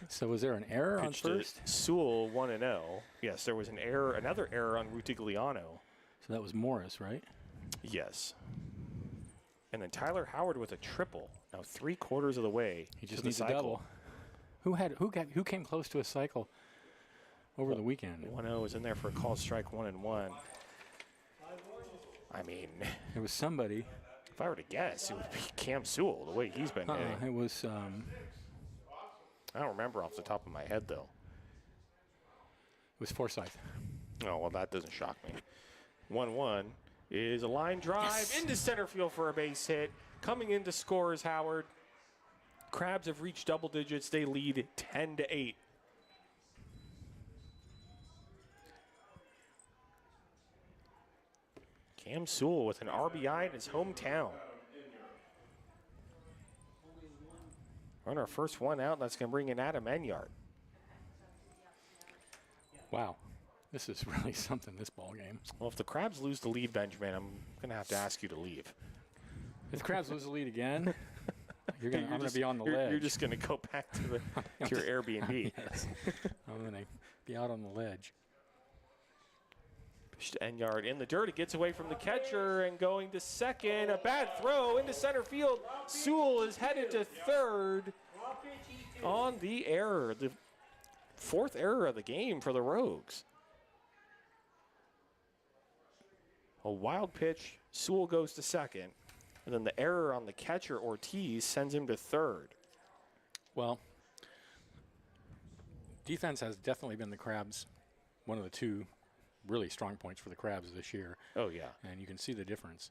So was there an error on Pitched to first? Sewell 1-0. Yes, there was an error, another error on Rutigliano. So that was Morris, right? Yes. And then Tyler Howard with a triple. Now 3/4 of the way. He just to the needs a cycle. double. Who came close to a cycle over the weekend? 1-0 is in there for a call strike 1-1. I mean, It was somebody. if I were to guess, it would be Cam Sewell, the way he's been hitting. It was. I don't remember off the top of my head, though. It was Forsyth. Oh, well, that doesn't shock me. 1-1 is a line drive into center field for a base hit. Coming in to score is Howard. Crabs have reached double digits. They lead 10-8. Cam Sewell with an RBI in his hometown. Run our first one out, and that's going to bring in Adam Enyart. Wow, this is really something. This ball game. Well, if the Crabs lose the lead, Benjamin, I'm going to have to ask you to leave. If the Crabs lose the lead again, I'm going to be on the ledge. You're just going to go back to, to your Airbnb. Yes. I'm going to be out on the ledge. Pitch to Enyart in the dirt. It gets away from the catcher and going to second. A bad throw into center field. Sewell is headed to third on the error. The 4th error of the game for the Rogues. A wild pitch. Sewell goes to second. And then the error on the catcher, Ortiz, sends him to third. Well, defense has definitely been the Crabs, one of the 2 really strong points for the Crabs this year. Oh, yeah. And you can see the difference.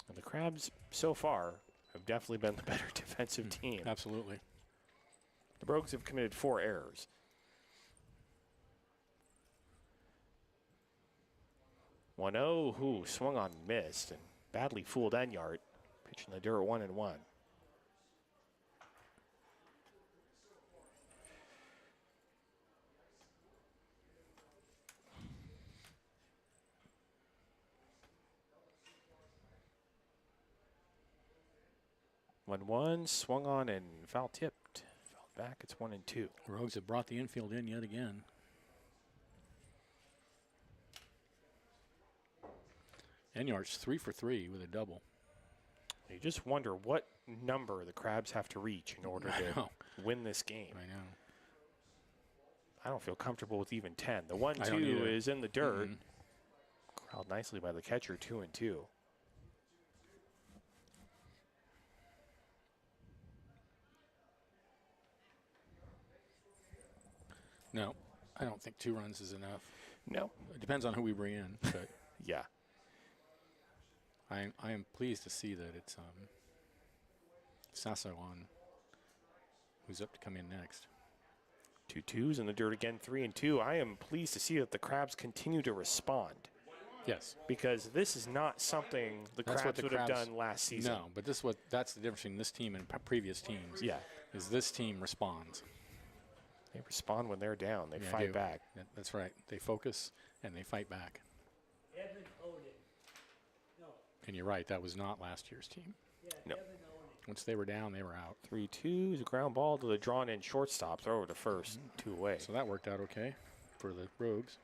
And the Crabs, so far, have definitely been the better defensive team. Absolutely. The Rogues have committed 4 errors. 1-0, who swung on, missed, and badly fooled Enyart. Pitching the dirt 1-1. One swung on and foul tipped. Fouled back. It's 1-2. The Rogues have brought the infield in yet again. Enyart's 3 for 3 with a double. You just wonder what number the Crabs have to reach in order to win this game. I know. I don't feel comfortable with even 10. The I don't 1-2 either. is in the dirt. Mhm. Corralled nicely by the catcher, 2-2. No, I don't think 2 runs is enough. No. It depends on who we bring in, but Yeah. I am pleased to see that it's Sasso on who's up to come in next. 2-2s in the dirt again, 3-2. I am pleased to see that the Crabs continue to respond, Yes. because this is not something the That's what Crabs the would have Crabs- done last season. No, but that's the difference between this team and previous teams. Yeah. Is this team responds. They respond when they're down. They Yeah, fight do. back. That's right. They focus and they fight back. Evan Oden. No, And you're right, that was not last year's team. yeah, No. Evan Oden. Once they were down, they were out. 3-2 is a ground ball to the drawn-in shortstop. Throw over to first, 2 away. So that worked out okay for the Rogues.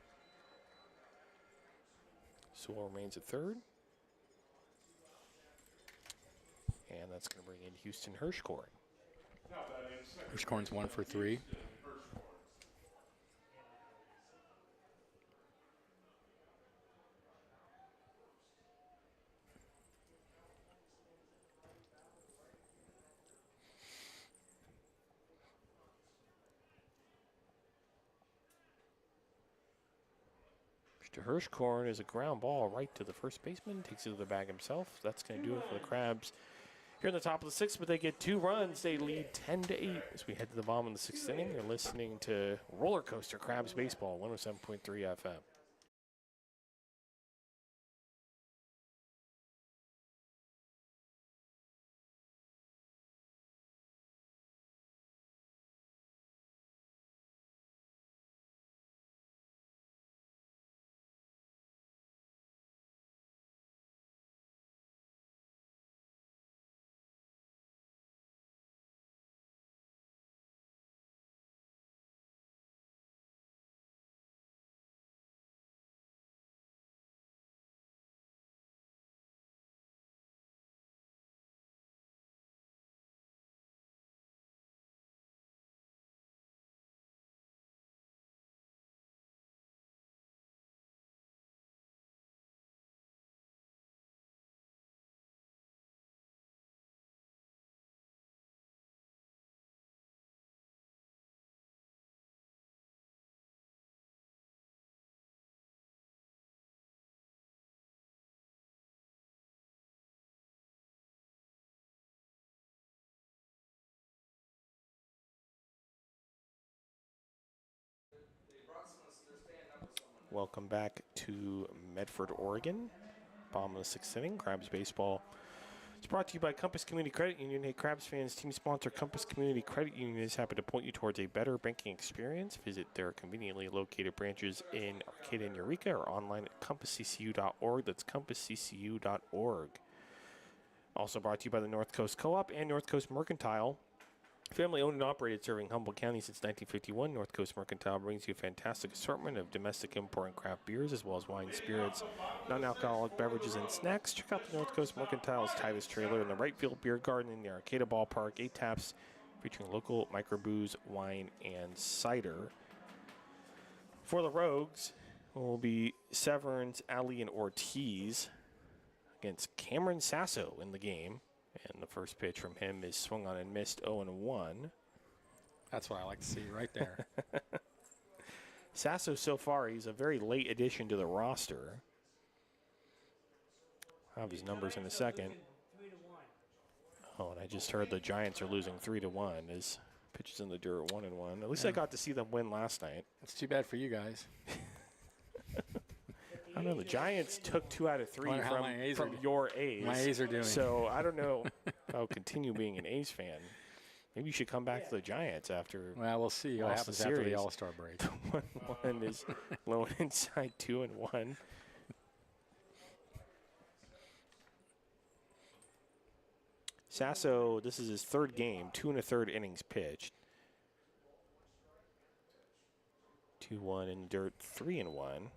Sewell remains at third. And that's going to bring in Houston Hirschkorn. Now batting second. Hirschkorn's 1 for 3. Mr. Hirschkorn is a ground ball right to the first baseman. Takes it to the bag himself. That's going to do it for the Crabs Here in the top of the sixth, but they get 2 runs. They lead 10-8 as we head to the bottom of the sixth inning. You're listening to Roller Coaster Crabs Baseball, 107.3 FM. Welcome back to Medford, Oregon. Bottom of the sixth inning, Crabs Baseball. It's brought to you by Compass Community Credit Union. Hey, Crabs fans, team sponsor Compass Community Credit Union is happy to point you towards a better banking experience. Visit their conveniently located branches in Arcata and Eureka or online at compassccu.org. That's compassccu.org. Also brought to you by the North Coast Co-op and North Coast Mercantile. Family owned and operated, serving Humboldt County since 1951. North Coast Mercantile brings you a fantastic assortment of domestic import and craft beers, as well as wine, spirits, non-alcoholic beverages, and snacks. Check out the North Coast Mercantile's Titus trailer in the right field beer garden in the Arcata Ballpark. 8 taps featuring local microbrews, wine, and cider. For the Rogues, will be Severns, Ali, and Ortiz against Cameron Sasso in the game. And the first pitch from him is swung on and missed, 0-1. That's what I like to see right there. Sasso, so far, he's a very late addition to the roster. I'll have his numbers in a second. 3-1. Oh, and I just heard the Giants are losing 3-1. His pitches in the dirt, 1-1. At least I got to see them win last night. It's too bad for you guys. I don't know. The Giants took 2 out of 3 Wonder how my A's from are your A's. My A's are doing. So I don't know. I'll continue being an A's fan. Maybe you should come back to the Giants after. Well, we'll see what lost happens the after the series. All-Star break. 1-1 is low inside 2-1. Sasso, this is his third game, 2 1/3 innings pitched. 2-1 in the dirt, 3-1.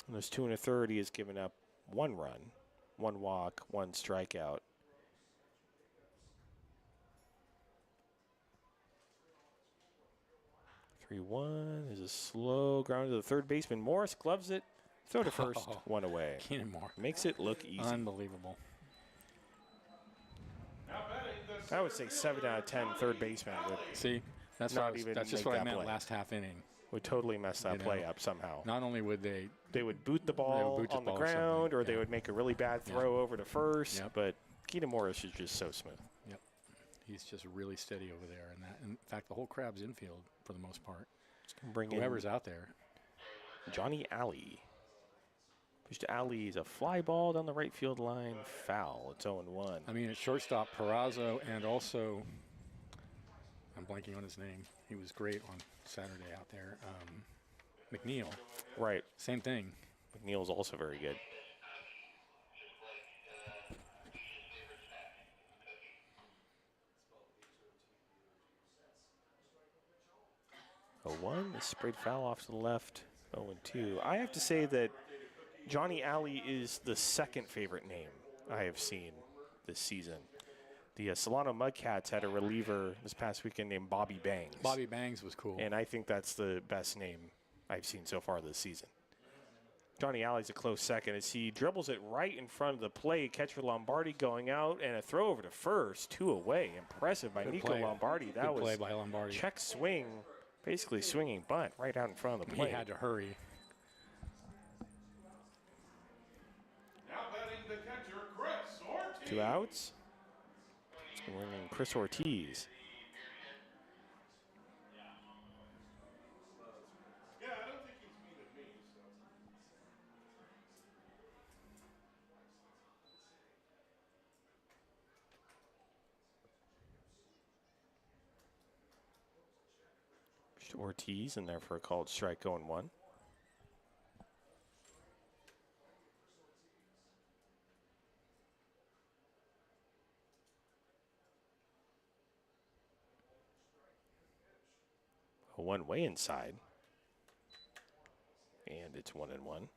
In those 2 1/3, he has given up 1 run, 1 walk, 1 strikeout. Is a slow ground to the third baseman. Morris gloves it. Throw to first. 1 away. Keenan Moore. Makes it look easy. Unbelievable. I would say 7 out of 10 third baseman See, that's Not what even that's just make what I that meant play. last half inning. would totally mess that You know, play up somehow. Not only would they They would boot the ball boot the on the ball or something, ground, or they yeah. would make a really bad throw over to first. Yep. But Keenan Morris is just so smooth. Yep. He's just really steady over there. And that, in fact, the whole Crabs infield, for the most part. Just gonna bring Whoever's in out there. Johnny Alley. Pitch to Alley is a fly ball down the right field line. Foul. It's 0-1. I mean, at shortstop, Peraza, and also, I'm blanking on his name. He was great on Saturday out there. McNeil. Right. Same thing. McNeil's also very good. A 1 is sprayed foul off to the left. 0-2. I have to say that Johnny Alley is the second favorite name I have seen this season. The Solano Mudcats had a reliever this past weekend named Bobby Bangs. Bobby Bangs was cool. And I think that's the best name I've seen so far this season. Johnny Alley's a close second as he dribbles it right in front of the plate. Catcher Lombardi going out, and a throw over to first, 2 away. Impressive by Good Nico play. Lombardi. That Good was play by Lombardi. check swing, basically swinging bunt right out in front of the He plate. had to hurry. Now batting the catcher, Chris Ortiz. 2 outs. It's going to bring in Chris Ortiz. Yeah, I don't think he's mean at me, so. 'Pitch to Ortiz in there for a called strike, 0-1. A 1 way inside. And it's 1-1.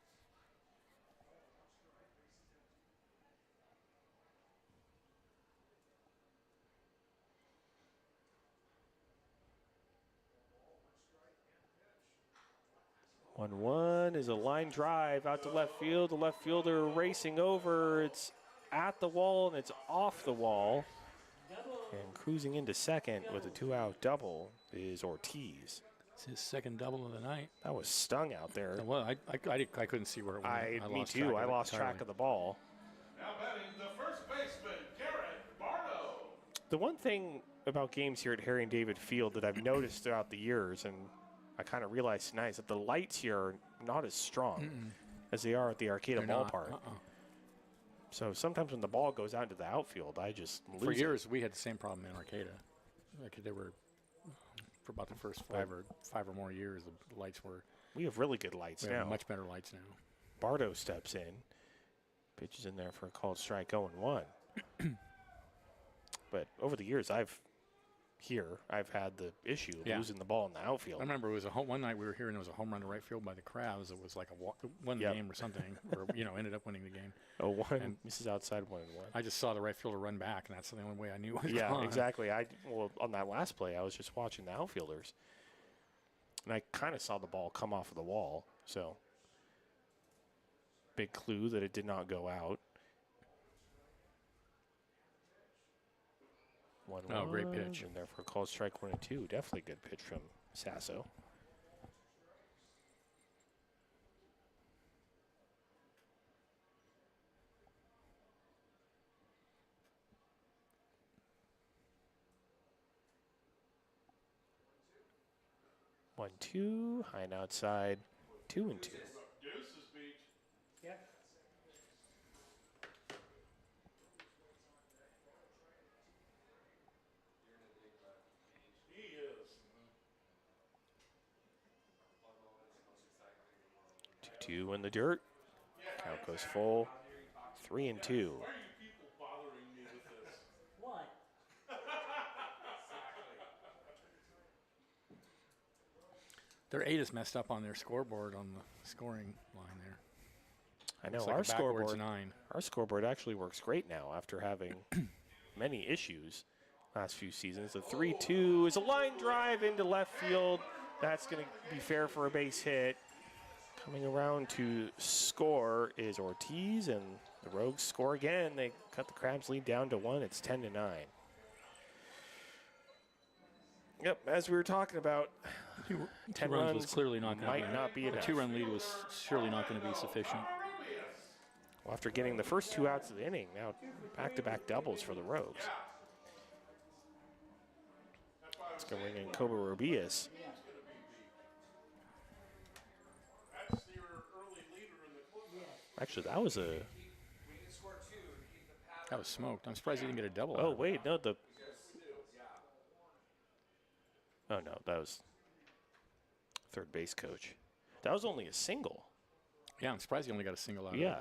One is a line drive out to left field. The left fielder racing over. It's at the wall and it's off the wall. And cruising into second with a 2-out double is Ortiz. It's his second double of the night. That was stung out there. Well, I couldn't see where it went. Me too. I lost track of the ball. Now batting the first baseman, Garrett Bardo. The one thing about games here at Harry and David Field that I've noticed throughout the years, and I kind of realized tonight, is that the lights here are not as strong as they are at the Arcata ballpark. So sometimes when the ball goes out into the outfield, I just lose For years, it. we had the same problem in Arcata. Like they were, for about the first five or more years, the lights were. We have really good lights We now. have much better lights now. Bardo steps in. Pitches in there for a called strike, 0-1. But over the years, I've had the issue of losing the ball in the outfield. I remember it was one night we were here and it was a home run to right field by the Crabs. It was like won the game or something, or ended up winning the game. 0-1. And misses outside 1-1. I just saw the right fielder run back, and that's the only way I knew it was Yeah, gone. exactly. On that last play, I was just watching the outfielders, and I kind of saw the ball come off of the wall. So, big clue that it did not go out. 1-1. Oh, great pitch. And therefore, called strike 1-2. Definitely good pitch from Sasso. One, two, high and outside, 2-2. Deuces beach. Yeah. He is. 2-2 in the dirt. Count goes full. 3-2. Why are you people bothering me with this? What? Their 8 is messed up on their scoreboard on the scoring line there. I know It's like our a backwards scoreboard. 9. Our scoreboard actually works great now after having many issues last few seasons. The 3-2 is a line drive into left field. That's going to be fair for a base hit. Coming around to score is Ortiz, and the Rogues score again. They cut the Crabs lead down to 1. It's 10-9. Yep, as we were talking about, 10 runs runs was clearly not going might not be The enough. 2-run lead was surely not going to be sufficient. Well, after getting the first 2 outs of the inning, now back-to-back doubles for the Rogues. It's going to bring in Kobe Rubias. That's your early leader in the clubhouse. Actually, that was a... We can score 2 and keep the pattern. That was smoked. I'm surprised he didn't get a double. Oh, wait, no, the... Oh, no, that was third base coach. That was only a single. Yeah, I'm surprised he only got a single out of it. Yeah.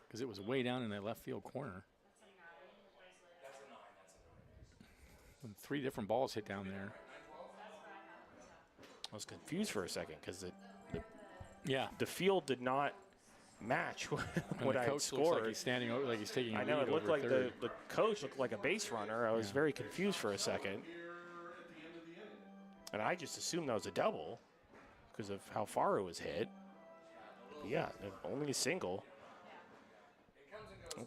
Because it was way down in that left field corner. That's a 9. That's a 9. And 3 different balls hit down there. I was confused for a second because Yeah. the field did not match what And I the had coach looks like scored. he's standing over, like he's taking a I know, lead it looked over like third. the coach looked like a base runner. I was very confused for a second. And I just assumed that was a double because of how far it was hit. But yeah, only a single.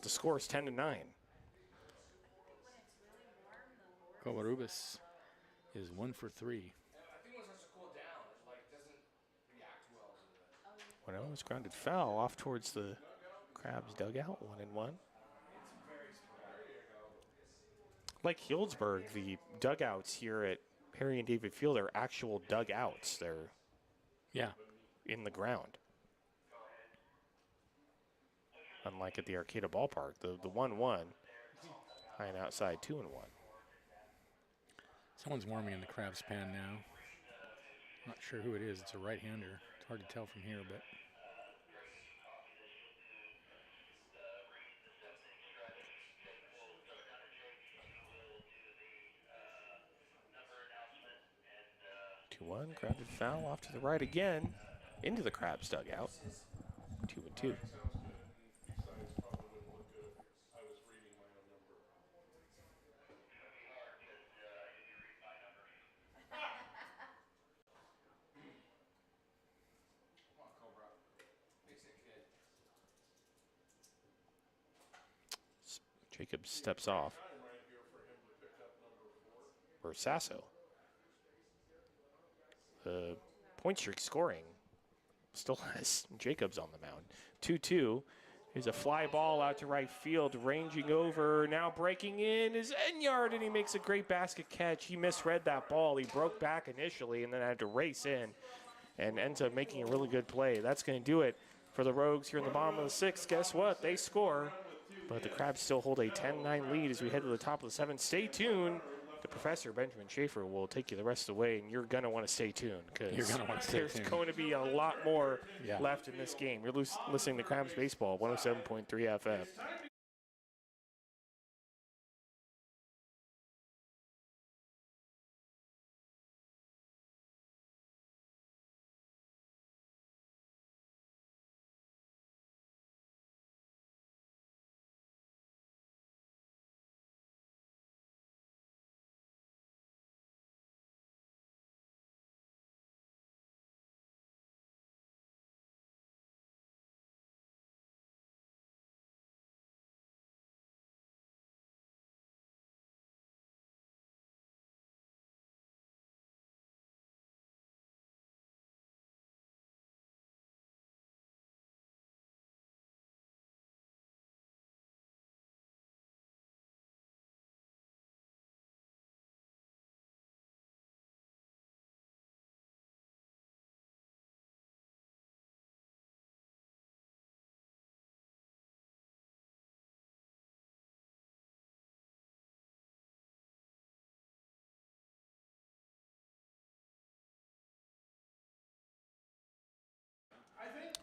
The score is 10-9. Covarrubias is 1 for 3. I think when it starts to cool down, it doesn't react well to the. When it was grounded foul off towards the Crabs dugout, 1-1. It's very Like Healdsburg, the dugouts here at Harry and David Field are actual dugouts. They're Yeah. in the ground. Unlike at the Arcata Ballpark, the 1-1, high and outside 2-1. Someone's warming in the Crabs pan now. Not sure who it is. It's a right-hander. It's hard to tell from here, but 2-1, grounded foul off to the right again, into the Crabs dugout. 2-2. Besides, probably wouldn't look good if I was reading my own number. Come on, Cobra. Fix it, kid. Jacob steps off. Time right here for him to pick up number 4. For Sasso. The point streak scoring still has Jacobs on the mound. 2-2 is a fly ball out to right field, ranging over, now breaking in is Enyard, and he makes a great basket catch. He misread that ball. He broke back initially and then had to race in and ends up making a really good play. That's going to do it for the Rogues here in the bottom of the 6th. Guess what? They score, but the Crabs still hold a 10-9 lead as we head to the top of the 7th. Stay tuned. The Professor, Benjamin Schaefer, will take you the rest of the way, and you're going to want to stay tuned because there's going to be a lot more left in this game. You're listening to Crabs Baseball, 107.3 FM.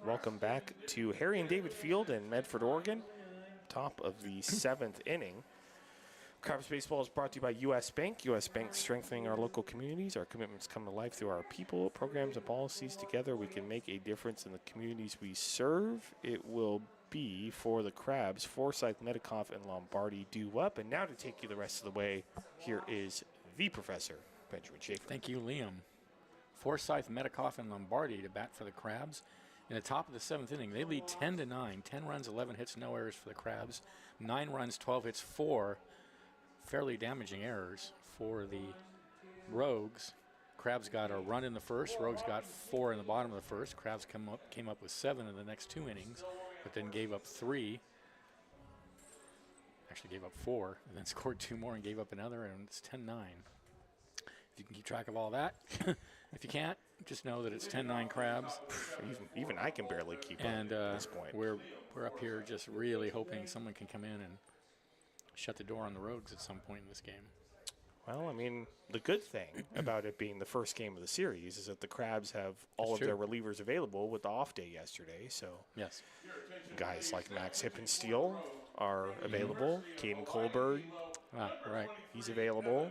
Welcome back to Harry and David Field in Medford, Oregon. Top of the 7th inning. Crabs Baseball is brought to you by U.S. Bank. U.S. Bank strengthening our local communities. Our commitments come to life through our people, programs, and policies. Together we can make a difference in the communities we serve. It will be for the Crabs, Forsyth, Medikoff, and Lombardi due up. And now to take you the rest of the way, here is the Professor, Benjamin Schaefer. thank you, Liam. Forsyth, Medikoff, and Lombardi to bat for the Crabs. In the top of the 7th inning, they lead 10-9. 10 runs, 11 hits, no errors for the Crabs. 9 runs, 12 hits, 4 fairly damaging errors for the Rogues. Crabs got a run in the first. Rogues got 4 in the bottom of the first. Crabs came up with 7 in the next 2 innings, but then gave up 3. Actually gave up 4, and then scored 2 more and gave up another, and it's 10-9. If you can keep track of all that. If you can't, just know that it's 10-9 Crabs. Even I can barely keep up And at this point. we're up here just really hoping someone can come in and shut the door on the Rogues at some point in this game. Well, I mean, the good thing about it being the first game of the series is that the Crabs have all of their relievers available with the off day yesterday. So Yes. guys like Max Hippensteel are available. Caden Colberg, Right. he's available.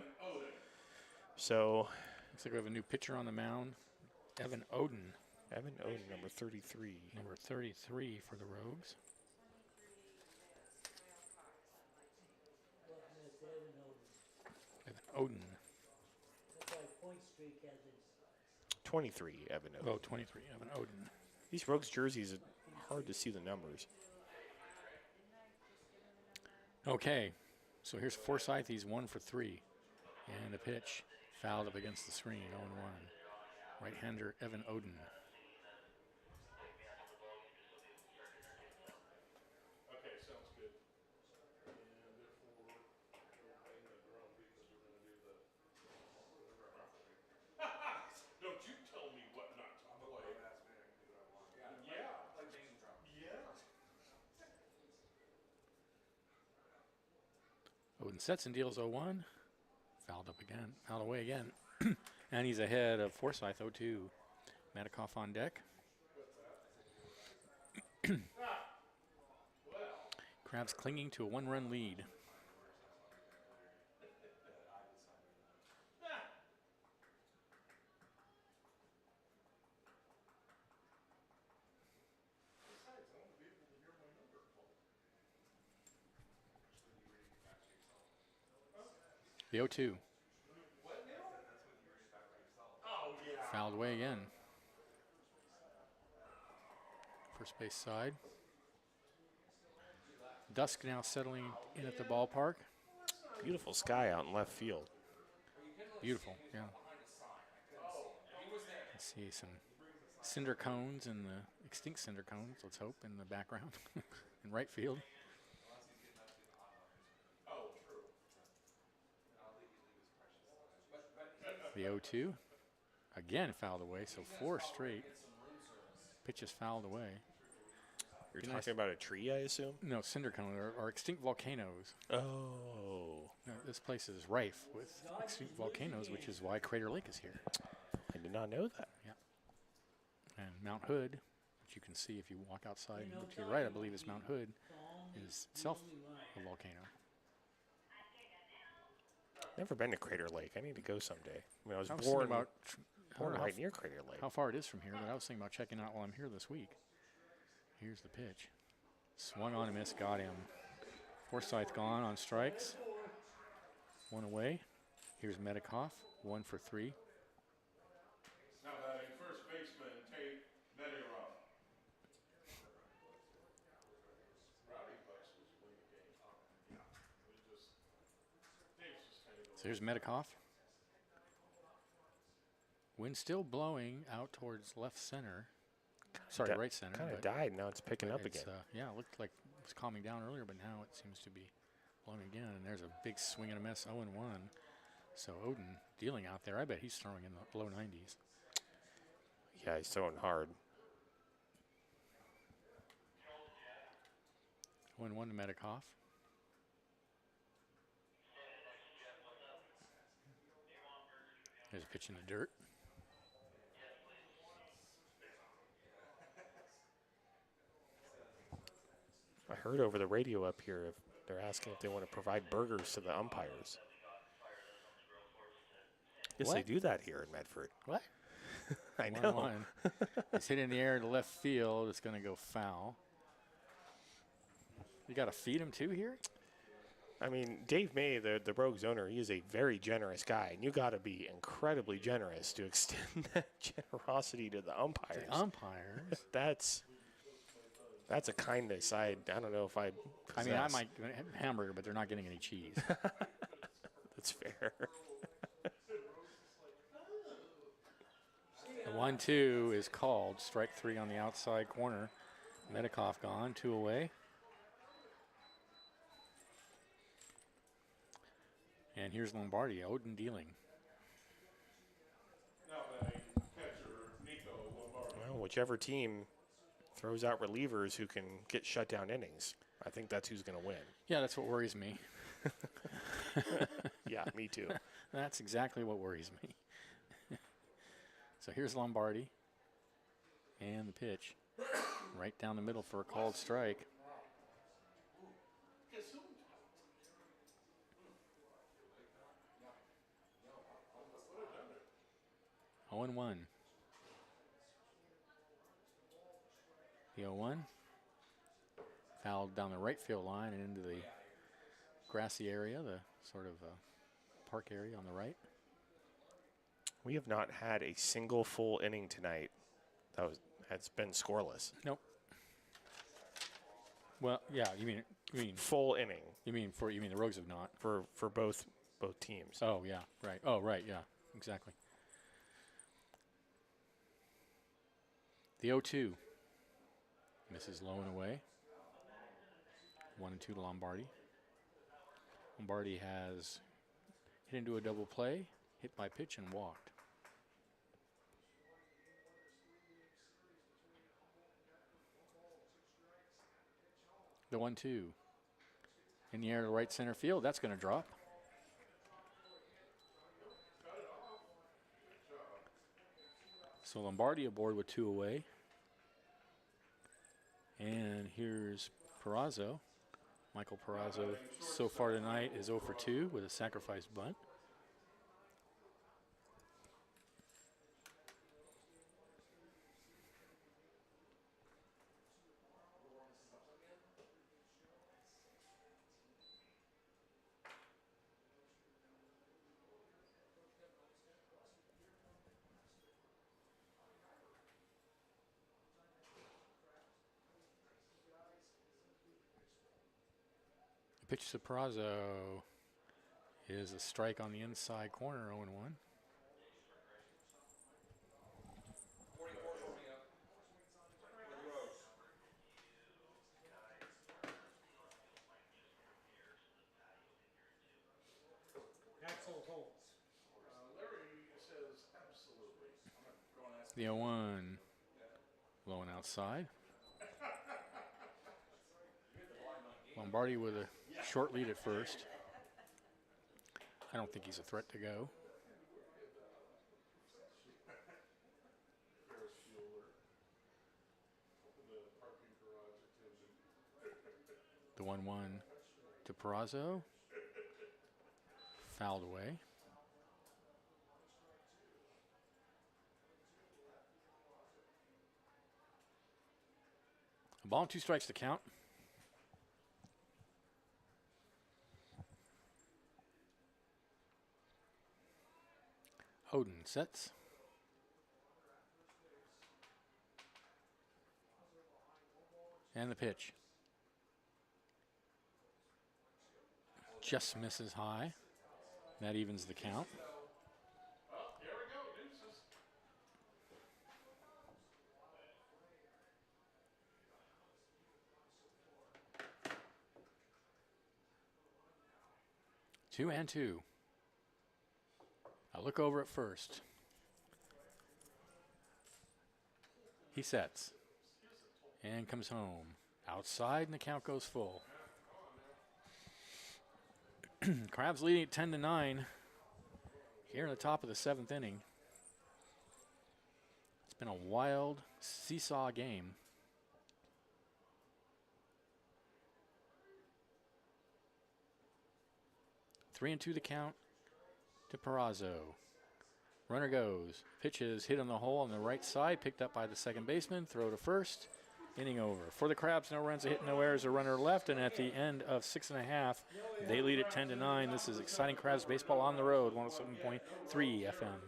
So Looks like we have a new pitcher on the mound, Evan Oden, Evan Oden, number 33. number 33 for the Rogues. Evan Oden. That's why Point Streak has its 23, Evan Oden. Oh, 23, Evan Oden. These Rogues jerseys, are hard to see the numbers. Okay, so here's Forsyth. He's 1 for 3. And a pitch fouled up against the screen, 0-1. Right-hander Evan Oden. Okay, sounds good. And therefore, we'll bang the drum. Odin sets and deals 0-1. Fouled up again. Fouled away again. And he's ahead of Forsyth 0-2. Medikoff on deck. Crabs clinging to a 1-run lead. The 0-2. Fouled away again. First base side. Dusk now settling in at the ballpark. Beautiful sky out in left field. Beautiful, yeah. Let's see some cinder cones and the extinct cinder cones, let's hope, in the background in right field. The 0-2. Again fouled away, so 4 straight pitches fouled away. You're talking about a tree, I assume? No, cinder cone or extinct volcanoes. Oh. No, this place is rife with extinct volcanoes, which is why Crater Lake is here. I did not know that. Yeah. And Mount Hood, which you can see if you walk outside and look to your right, I believe is Mount Hood, is itself a volcano. Never been to Crater Lake. I need to go someday. I mean, I was thinking born about right near Crater Lake. how far it is from here, but I was thinking about checking out while I'm here this week. Here's the pitch. Swung on and missed, got him. Forsyth gone on strikes. 1 away. Here's Medikoff, 1 for 3. Now batting first baseman Tate Medeiros. Rowdy Bucks was winning the game. Yeah. Dave's just kind of So here's Medikoff. Wind still blowing out towards left center. Sorry, right center. Kind of but died. Now it's picking up it's, again. yeah, it looked like it was calming down earlier, but now it seems to be blowing again. And there's a big swing and a miss, 0-1. So Odin dealing out there. I bet he's throwing in the low 90s. Yeah, he's throwing hard. 1-1 to Medikoff. There's a pitch in the dirt. I heard over the radio up here if they're asking if they want to provide burgers to the umpires. Yes, they What? do that here in Medford. What? I know. 1-1. It's hit in the air to left field. It's going to go foul. You got to feed him too here? I mean, Dave May, the Rogues owner, he is a very generous guy, and you got to be incredibly generous to extend that generosity to the umpires. The umpires. That's a kindness I don't know if I I mean, I possess. might have a hamburger, but they're not getting any cheese. That's fair. The 1-2 is called. Strike 3 on the outside corner. Medikoff gone, 2 away. And here's Lombardi, Odin dealing. now batting catcher Nico Lombardi. Well, whichever team throws out relievers who can get shutdown innings, I think that's who's going to win. Yeah, that's what worries me. Yeah, me too. That's exactly what worries me. So here's Lombardi. And the pitch. Right down the middle for a called strike. 0-1. The 0-1. Fouled down the right field line and into the grassy area, the sort of park area on the right. We have not had a single full inning tonight. That's been scoreless. Nope. Well, yeah, you mean Full inning you mean the Rogues have not. for both teams. Oh yeah, right. Oh right, yeah, exactly. The 0-2 misses low and away. 1-2 to Lombardi. Lombardi has hit into a double play, hit by pitch, and walked. The 1-2 in the air to right center field. That's going to drop. So Lombardi aboard with 2 away. And here's Perazo. Michael Perazo so far tonight is 0 for 2 with a sacrifice bunt. The pitch to Perazo is a strike on the inside corner, 0-1. 44 warming up for the Rogues. Axel Holtz. Larry says absolutely. I'm going to go and ask The 0-1 low and outside. Lombardi with a short lead at first. I don't think he's a threat to go. Ferris Bueller. The parking garage attendant. The 1-1 to Perazo. Fouled away. A ball and 2 strikes to count. Oden sets. And the pitch. Just misses high. That evens the count. Oh, here we go. Deuces. 2-2. I look over at first. He sets. And comes home. Outside, and the count goes full. Crabs leading at 10-9 here in the top of the 7th inning. It's been a wild seesaw game. Three and 2 the count to Perazo. Runner goes. Pitch is hit on the hole on the right side, picked up by the second baseman. Throw to first. Inning over. For the Crabs, no runs, a hit, no errors, a runner left. And at the end of 6.5, they lead at 10-9. This is exciting Crabs baseball on the road, 107.3 FM.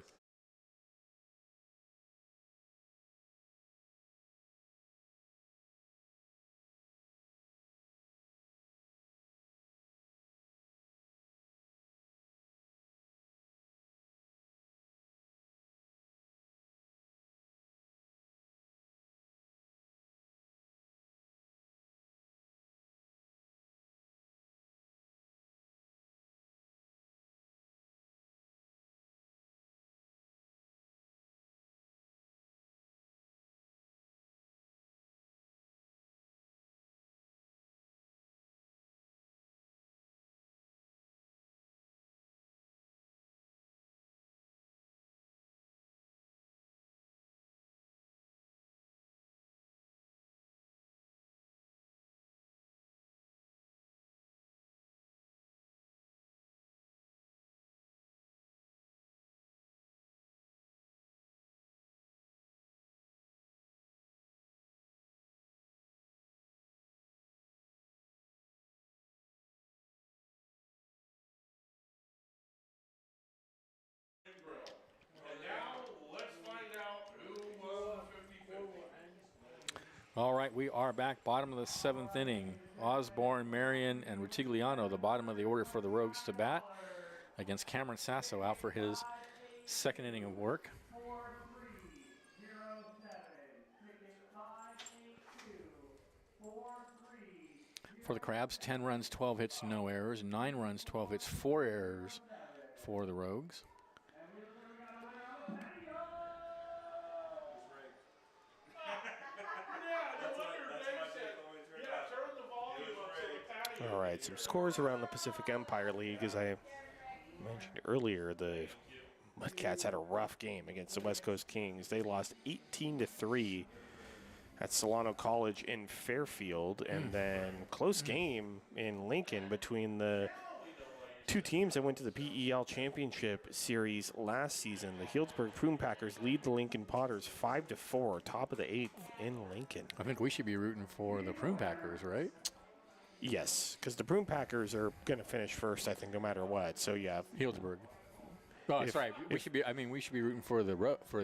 And now let's find out who won 50-50. All right, we are back. Bottom of the 7th inning. Osborne, Marion, and Rutigliano, the bottom of the order for the Rogues to bat against Cameron Sasso out for his 2nd inning of work. For the Crabs, 10 runs, 12 hits, no errors. 9 runs, 12 hits, 4 errors for the Rogues. Yeah, no wonder Dave said, yeah, turn the volume up so the patio right, some scores around the Pacific Empire League. As I mentioned earlier, the Mudcats had a rough game against the West Coast Kings. They lost 18-3 at Solano College in Fairfield, and then close game in Lincoln between the two teams that went to the PEL Championship Series last season. The Healdsburg Prune Packers lead the Lincoln Potters 5-4, top of the 8th in Lincoln. I think we should be rooting for the Prune Packers, right? Yes, because the Prune Packers are going to finish first, I think, no matter what. So, yeah. Healdsburg. Oh, that's right. We should be. I mean, we should be rooting for the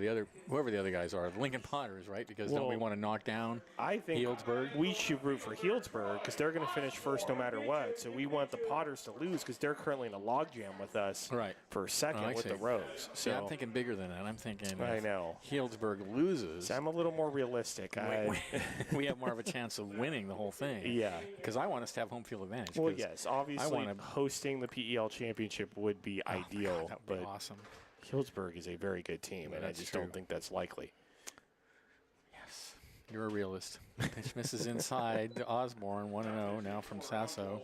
other, whoever the other guys are, the Lincoln Potters, right? Because don't we want to knock down I think Healdsburg? we should root for Healdsburg because they're going to finish first no matter what. So we want the Potters to lose because they're currently in a logjam with us for second with the Rogues. So yeah, I'm thinking bigger than that. I'm thinking I know Healdsburg loses. So I'm a little more realistic. We have more of a chance of winning the whole thing. Yeah. Because I want us to have home field advantage. Well, yes, obviously hosting the PEL Championship would be ideal. That would be but awesome. Healdsburg is a very good team, and I just don't think that's likely. Yes, you're a realist. Pitch misses inside to Osborne, 1-0 now from Sasso.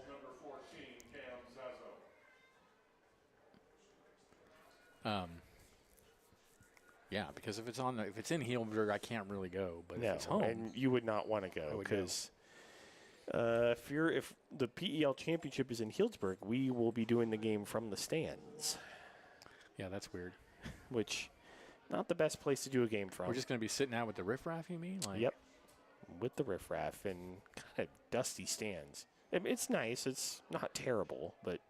Yeah, because if it's in Healdsburg, I can't really go. But if it's home, and you would not want to go because if the PEL Championship is in Healdsburg, we will be doing the game from the stands. Yeah, that's weird. Which, not the best place to do a game from. We're just going to be sitting out with the riffraff, you mean? Yep, with the riffraff and kind of dusty stands. It's nice. It's not terrible, but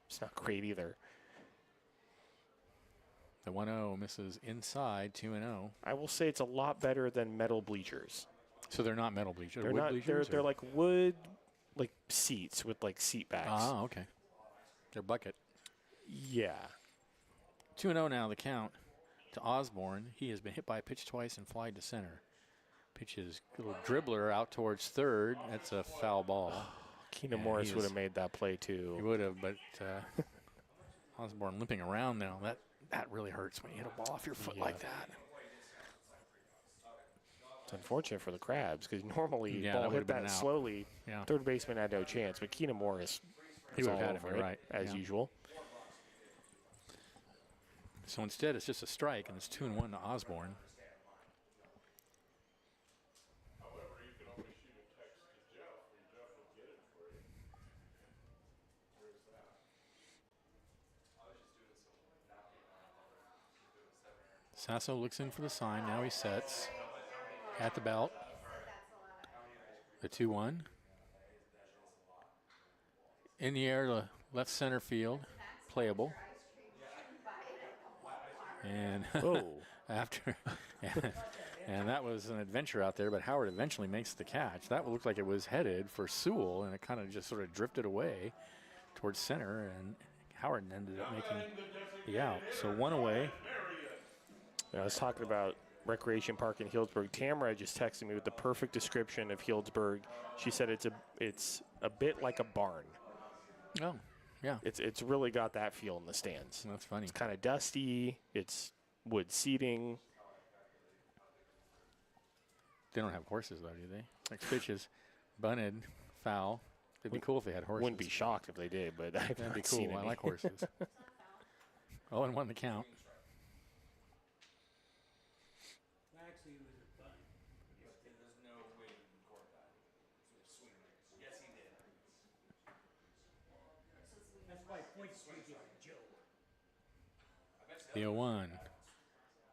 it's not great either. The 1-0 misses inside, 2-0. I will say it's a lot better than metal bleachers. So they're not metal bleachers. They're wood not. Bleachers, they're like wood, like seats with like seat backs. Ah, okay. They're bucket. Yeah. 2-0 now, the count to Osborne. He has been hit by a pitch twice and flied to center. Pitches a little dribbler out towards third. That's a foul ball. Keenan Morris would have made that play too. He would have, but Osborne limping around now. That really hurts when you hit a ball off your foot like that. It's unfortunate for the Crabs because normally ball that hit that slowly. Yeah. Third baseman had no chance, but Keenan Morris he would have had it right as usual. So instead, it's just a strike, and it's 2-1 to Osborne. However, you can always shoot a text to Jeff, and Jeff will get it for you. Where's that? Sasso looks in for the sign. Now he sets at the belt. The 2-1. In the air to left center field. Playable. And after, and that was an adventure out there, but Howard eventually makes the catch. That looked like it was headed for Sewell, and it kind of just sort of drifted away towards center, and Howard ended up making the out. So one away. I was talking about Recreation Park in Healdsburg. Tamara just texted me with the perfect description of Healdsburg. She said it's a bit like a barn. Oh. Yeah, it's really got that feel in the stands. That's funny. It's kind of dusty. It's wood seating. They don't have horses, though, do they? Next pitch is bunted, foul. It'd be cool if they had horses. Wouldn't be shocked if they did, but I've That'd not be cool. seen any. I like horses. 0-1 the count. Actually, it was a bunt. There's no way you can record that. Swing. Yes, he did. That's why points we give Joe. The 0-1.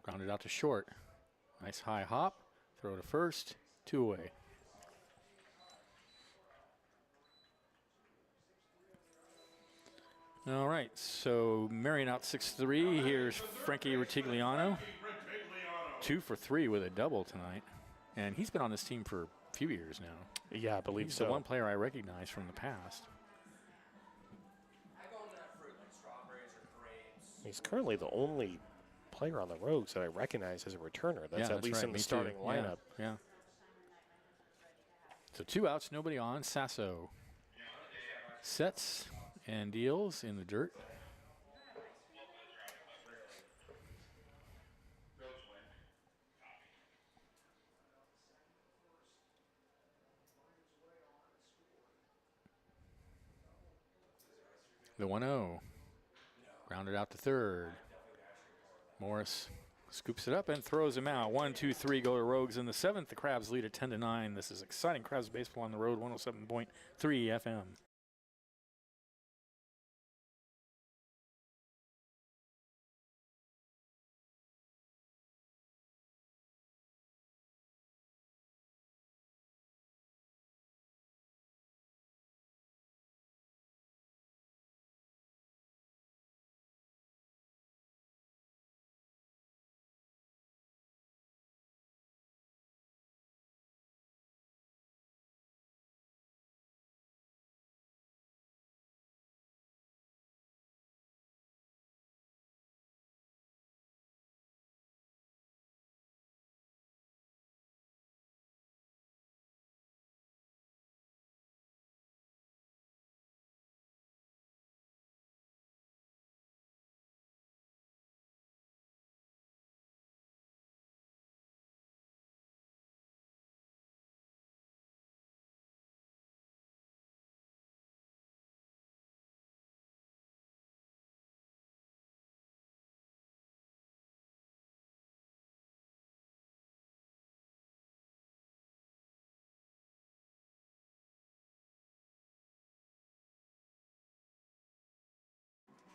Grounded out to short. Nice high hop. Throw to first. 2 away. All right, so Marion out 6-3. Here's Frankie Retigliano. 2 for 3 with a double tonight. And he's been on this team for a few years now. Yeah, I believe he's so. The one player I recognize from the past. I go into that fruit like strawberries or grapes. He's currently the only player on the Rogues that I recognize as a returner. That's at least right. in the Me starting too. lineup. Yeah. So 2 outs, nobody on. Sasso sets and deals in the dirt. The 1-0. Rounded out to third. Morris scoops it up and throws him out. 1, 2, 3 go to Rogues in the seventh. The Crabs lead at 10-9. This is exciting Crabs baseball on the road, 107.3 FM.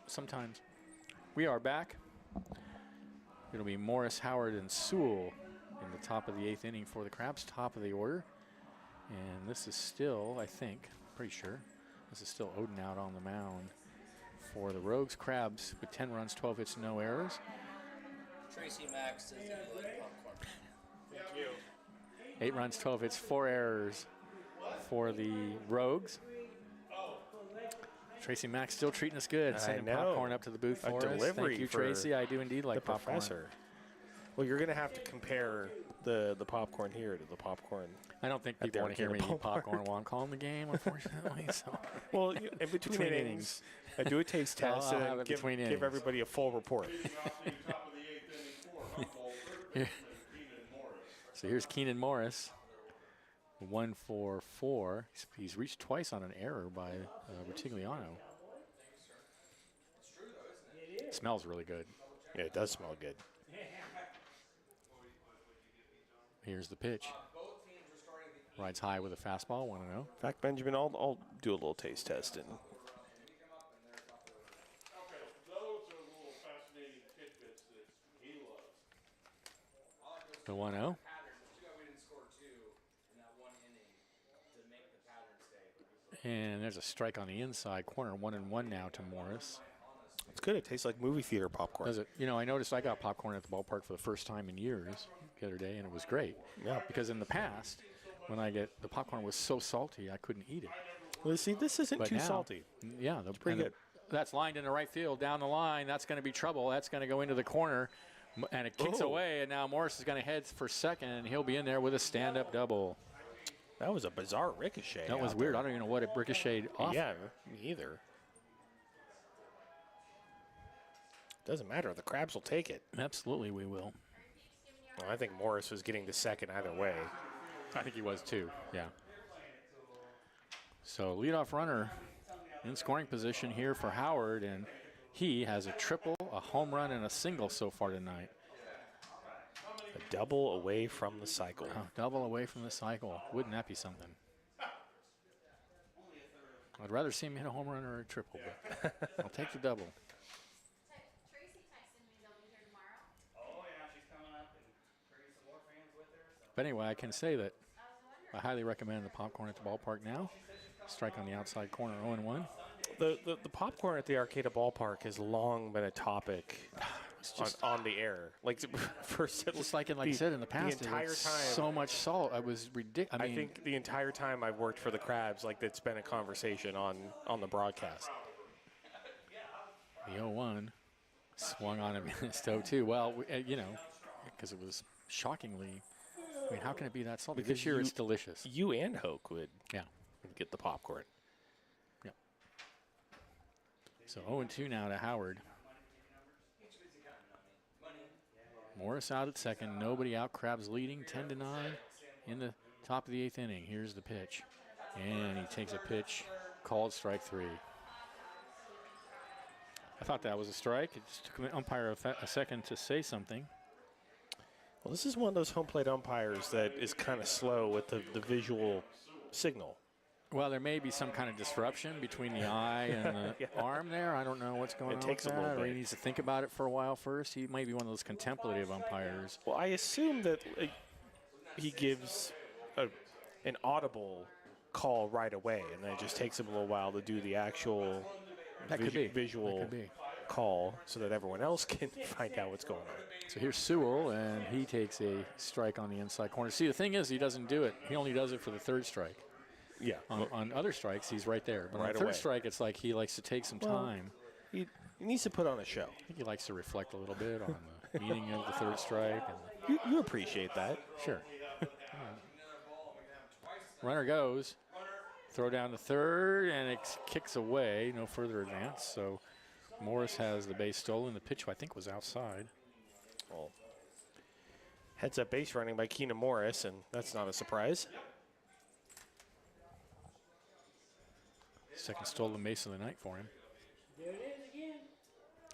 Sometimes. We are back. It'll be Morris, Howard, and Sewell in the top of the 8th inning for the Crabs, top of the order. And this is still, I think, pretty sure, this is still Oden out on the mound for the Rogues. Crabs with 10 runs, 12 hits, no errors. Tracy Max says that you like popcorn. Thank you. 8 runs, 12 hits, 4 errors for the Rogues. Tracy Mack still treating us good. Sending popcorn up to the booth for us. Delivery. Thank you, Tracy. I do indeed like the popcorn. professor. Well, you're going to have to compare the popcorn here to the popcorn. I don't think people want to hear me eat popcorn while I'm calling the game, unfortunately. So. Well, in between innings, do a taste test and give everybody a full report. So here's Keenan Morris. 1 for 4. He's reached twice on an error by Rutigliano. Smells really good. Yeah, it does smell good. Here's the pitch. Rides high with a fastball, 1-0. In fact, Benjamin, I'll do a little taste test. And Okay, those are little fascinating tidbits that he loves. The 1-0. And there's a strike on the inside corner, 1-1 now to Morris. it's good. It tastes like movie theater popcorn. Does it? You know, I noticed I got popcorn at the ballpark for the first time in years the other day, and it was great. Yeah. Because in the past, when the popcorn was so salty, I couldn't eat it. Well, see, this isn't But too now, salty. Yeah, pretty good. That's lined into right field, down the line. That's going to be trouble. That's going to go into the corner, and it kicks away. And now Morris is going to head for second, and he'll be in there with a stand-up double. That was a bizarre ricochet. That was weird. I don't even know what it ricocheted off. Yeah, me either. Doesn't matter. The Crabs will take it. Absolutely, we will. Well, I think Morris was getting the second either way. I think he was too. Yeah. So leadoff runner in scoring position here for Howard, and he has a triple, a home run, and a single so far tonight. A double away from the cycle. Oh, double away from the cycle. Wouldn't that be something? I'd rather see him hit a home run or a triple, but I'll take the double. Tracy texted me they'll be here tomorrow. Oh, yeah, she's coming up and bringing some more fans with her. So. But anyway, I can say that I was wondering. I highly recommend the popcorn at the ballpark now. Strike on the outside corner, 0-1. The popcorn at the Arcata ballpark has long been a topic on the air. Like first, Just like I said in the past, the entire it's time, so much salt. I was ridiculous. I think the entire time I've worked for the Crabs, like that's been a conversation on the broadcast. The 0-1 swung on him in his toe too. Well, you know, because it was shockingly. I mean, how can it be that salty? Because this year it's delicious. You and Hoke would get the popcorn. Yeah. So 0-2 now to Howard. Morris out at second. Nobody out. Crabs leading 10-9 in the top of the 8th inning. Here's the pitch. And he takes a pitch called strike 3. I thought that was a strike. It just took the umpire a second to say something. Well, this is one of those home plate umpires that is kind of slow with the visual signal. Well, there may be some kind of disruption between the eye and the Yeah. arm there. I don't know what's going on. It takes with a little that, or he bit. needs to think about it for a while first. He might be one of those contemplative umpires. Well, I assume that he gives an audible call right away, and then it just takes him a little while to do the actual That could be. visual That could be. call so that everyone else can find out what's going on. So here's Sewell, and he takes a strike on the inside corner. See, the thing is, he doesn't do it. He only does it for the third strike. Yeah. On other strikes, he's right there. But on Right the third away. strike, it's like he likes to take some Well, time. He needs to put on a show. I think he likes to reflect a little bit on the meaning of the third strike. And You appreciate that. sure. Runner goes. Throw down to third, and it kicks away. No further advance. So Morris has the base stolen. The pitch, I think, was outside. Well, heads up base running by Keenan Morris, and that's not a surprise. Second stolen base of the night for him. There it is again.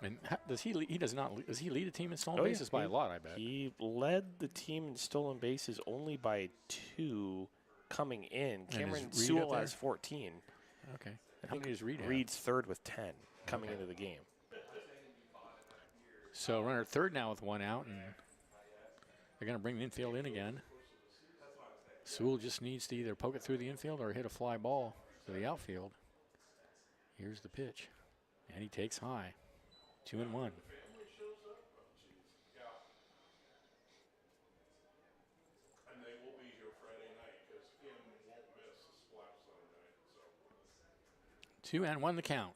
And does he? He does not. Does he lead a team in stolen Oh, yeah. bases by a lot? I bet. He led the team in stolen bases only by 2 coming in. is Cameron Reed up Sewell there? has 14. Okay. How many does Reed have? Reed's third with 10 coming into the game. So runner at third now with 1 out, and they're going to bring the infield in again. Sewell just needs to either poke it through the infield or hit a fly ball to the outfield. Here's the pitch, and he takes high. 2-1. And they will be here Friday night because Kim won't miss the splash zone night. So 2-1 the count.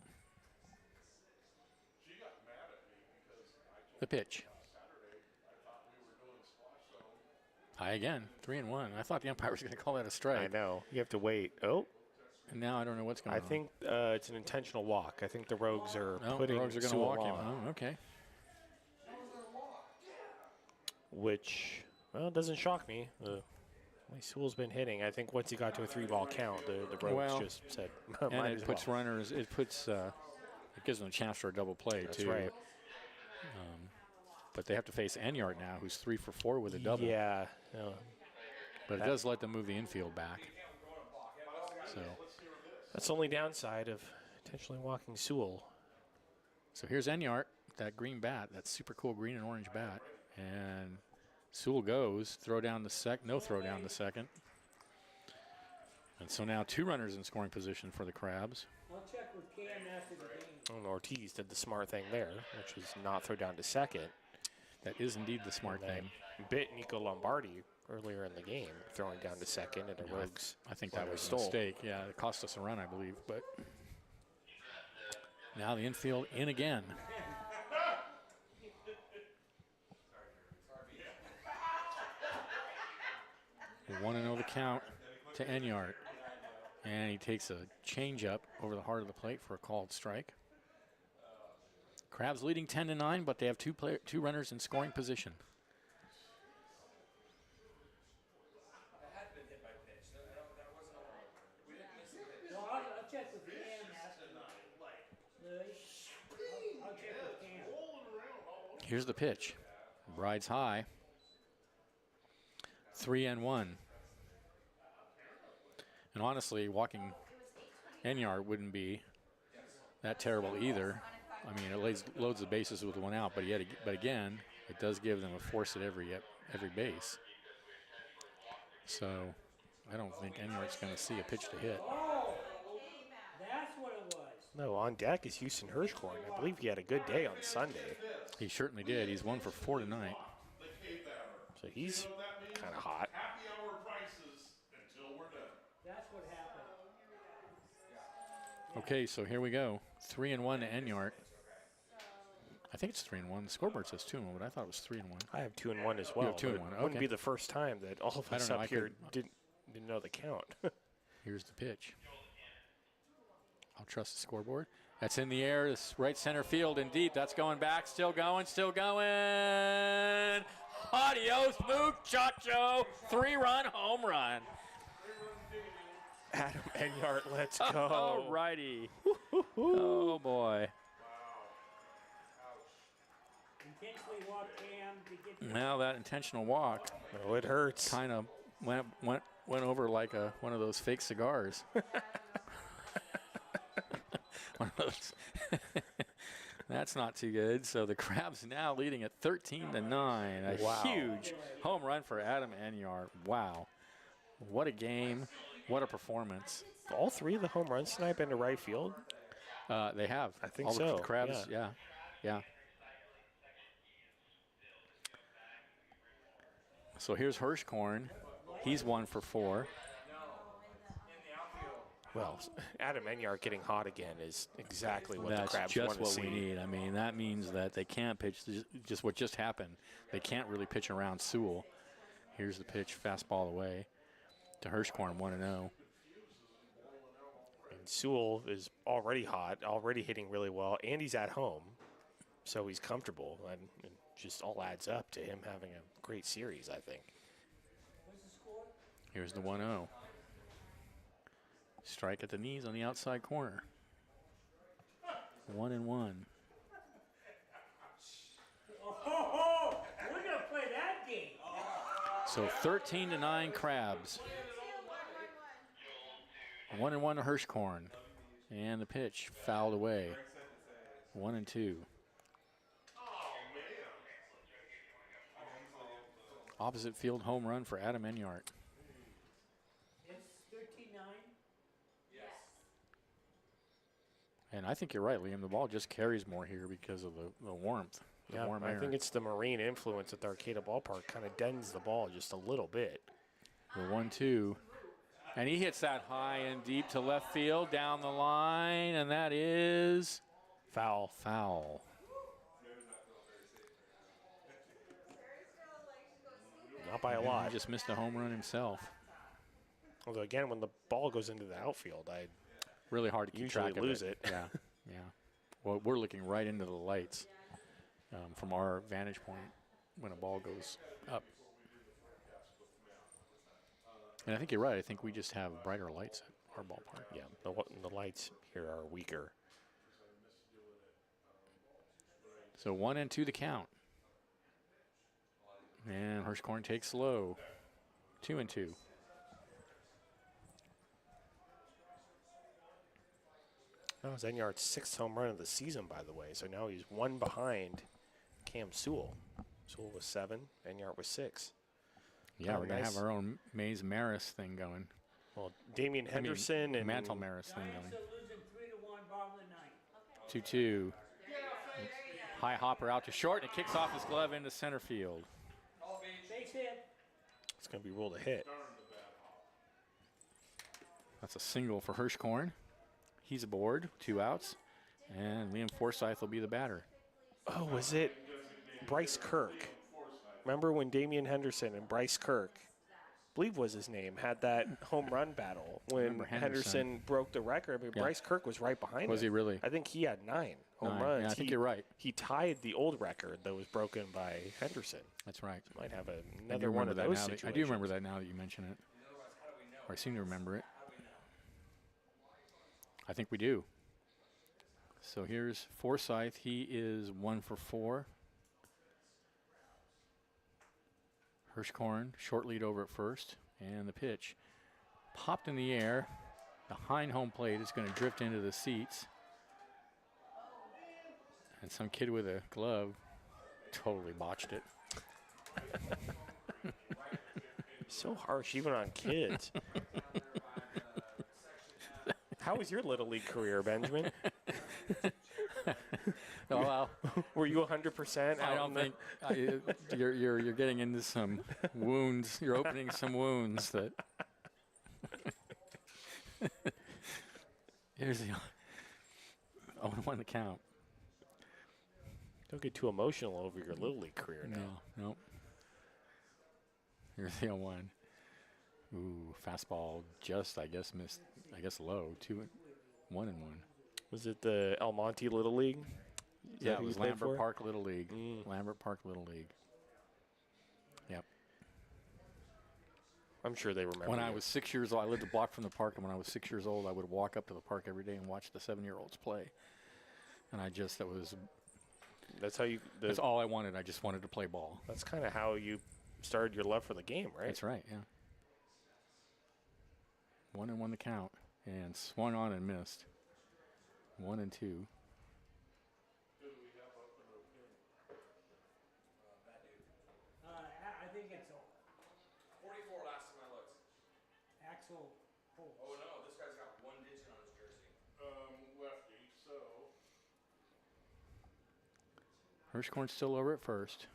she got mad at me because I told The pitch. her Saturday I thought we were doing splash zone. High again. 3-1. I thought the umpire was going to call that a strike. I know. You have to wait. Oh, And now I don't know what's going I on. think it's an intentional walk. I think the Rogues are No, the putting Rogues are going to Sewell walk him. on, Oh, okay. which, well, doesn't shock me. The way Sewell's been hitting, I think once he got to a 3-ball count, the Rogues Well, just said, And might it as puts well. runners. It puts. It gives them a chance for a double play That's too. right. But they have to face Enyart now, who's 3 for 4 with a double. Yeah. But it does let them move the infield back. So That's the only downside of intentionally walking Sewell. here's Enyart, that green bat, that super cool green and orange bat, and Sewell goes. Throw down the no throw down the second. And so now 2 runners in scoring position for the Crabs. I'll check with Cam after the game. And Ortiz did the smart thing there, which was not throw down to second. That is indeed the smart And then thing. bit Nico Lombardi earlier in the game, throwing down to second, and the Rogues. I think that runner was a stole. mistake. Yeah, it cost us a run, I believe. But now the infield in again. We 1-0 the count to Enyart. And he takes a changeup over the heart of the plate for a called strike. Crabs leading 10-9, but they have 2 runners in scoring position. Well, I'll check with Cam after. Louis, I'll check with Cam. Here's the pitch. Rides high. 3-1. And honestly, walking Enyart wouldn't be that terrible either. I mean, it loads the bases with 1 out, but again, it does give them a force at every base. So I don't think Enyart's going to see a pitch to hit. Oh, that's what it was. No, on deck is Houston Hirschhorn. I believe he had a good day on Sunday. He certainly did. He's 1 for 4 tonight. So he's kind of hot. Happy hour prices until we're done. That's what happened. Okay, so here we go. 3-1 to Enyart. I think it's 3-1. The scoreboard says 2-1, but I thought it was 3-1. I have 2-1 as well. have 2 but and 1, it Wouldn't okay. be the first time that all of I us don't know, up I here could- didn't know the count. Here's the pitch. I'll trust the scoreboard. That's in the air. This right center field and deep. That's going back. Still going. Still going. Adios, muchacho. 3-run home run. Adam Enyart, let's go. All righty. Oh, boy. intentionally walk Cam to get the Now that intentional walk Oh, it hurts. kind of went over like one of those fake cigars. One of those. That's not too good. So the Crabs now leading at 13-9. A Wow. huge home run for Adam Enyart. Wow. What a game. What a performance. All 3 of the home runs tonight been to right field. They have. I think All so, The Crabs, yeah. So here's Hirschkorn. He's 1 for 4. Well, Adam Enyart getting hot again is exactly what That's the Crabs just want to what see. we need. I mean, that means that they can't pitch just what just happened. They can't really pitch around Sewell. Here's the pitch, fastball away to Hirschkorn, 1-0. And Sewell is already hot, already hitting really well, and he's at home, so he's comfortable. And it just all adds up to him having a great series, I think. What's the score? Here's the 1-0. Strike at the knees on the outside corner. 1-1. Oh, we're gonna play that game. So 13-9 Crabs. 1-1 to Hirschkorn. And the pitch fouled away. 1-2. Opposite field home run for Adam Enyart. It's 13-9. And I think you're right, Liam. The ball just carries more here because of the warmth, the Yeah, warm I air. think it's the marine influence at the Arcata ballpark kind of dens the ball just a little bit. The 1-2. And he hits that high and deep to left field, down the line, and that is Foul. foul. Not by a He lot. just missed a home run himself. Although, again, when the ball goes into the outfield, I Really hard to keep usually track of lose it. Yeah, yeah. Well, we're looking right into the lights from our vantage point when a ball goes up. And I think you're right. I think we just have brighter lights at our ballpark. Yeah, the lights here are weaker. So 1-2 the count. And Hirschkorn takes low. 2-2. That was Enyart's 6th home run of the season, by the way. So now he's 1 behind Cam Sewell. Sewell was 7, Enyart was 6. Yeah, Oh, we're going to nice. have our own Mays Maris thing going. Well, Damian Henderson and Mantle Maris thing Giants going. are losing 3-1, bottom of the ninth. 2-2. High hopper out to short, and it kicks off his glove into center field. Base hit. it's going to be ruled a hit. That's a single for Hirschkorn. He's aboard, 2 outs, and Liam Forsythe will be the batter. Oh, was it Bryce Kirk? Remember when Damian Henderson and Bryce Kirk, I believe was his name, had that home run battle when Remember Henderson. Henderson broke the record? I mean, Yeah. Bryce Kirk was right behind him. Was he really? I think he had 9 home 9. runs. Yeah, I think you're right. He tied the old record that was broken by Henderson. That's right. Might have I another do one remember of that those now. situations. I do remember that now that you mention it. Or I seem to remember it. I think we do. So here's Forsythe. He is 1 for 4. Hirschkorn, short lead over at first. And the pitch popped in the air. Behind home plate is going to drift into the seats. And some kid with a glove totally botched it. So harsh, even on kids. How was your Little League career, Benjamin? Oh, well, Were you 100%? I don't think you're getting into some wounds. You're opening some wounds that. Here's the 0-1 the count. Don't get too emotional over your Little League career now. No. Here's the 0-1. Ooh, fastball just missed. I guess low. 2-1. Was it the El Monte Little League? Is Yeah, that it who was you played Lambert for? Park Little League. Mm. Lambert Park Little League. Yep. I'm sure they remember. When I you. was 6 years old, I lived a block from the park, and when I was 6 years old, I would walk up to the park every day and watch the 7-year-olds play. And that was That's how you. That's all I wanted. I just wanted to play ball. That's kind of how you started your love for the game, right? That's right, yeah. 1-1 the count. And swung on and missed. 1-2. Who do we have up in our pin? That dude. I think it's 44 last time I looked. Axel Holtz. Oh no, this guy's got 1 digit on his jersey. Lefty, so Hirschhorn still over at first.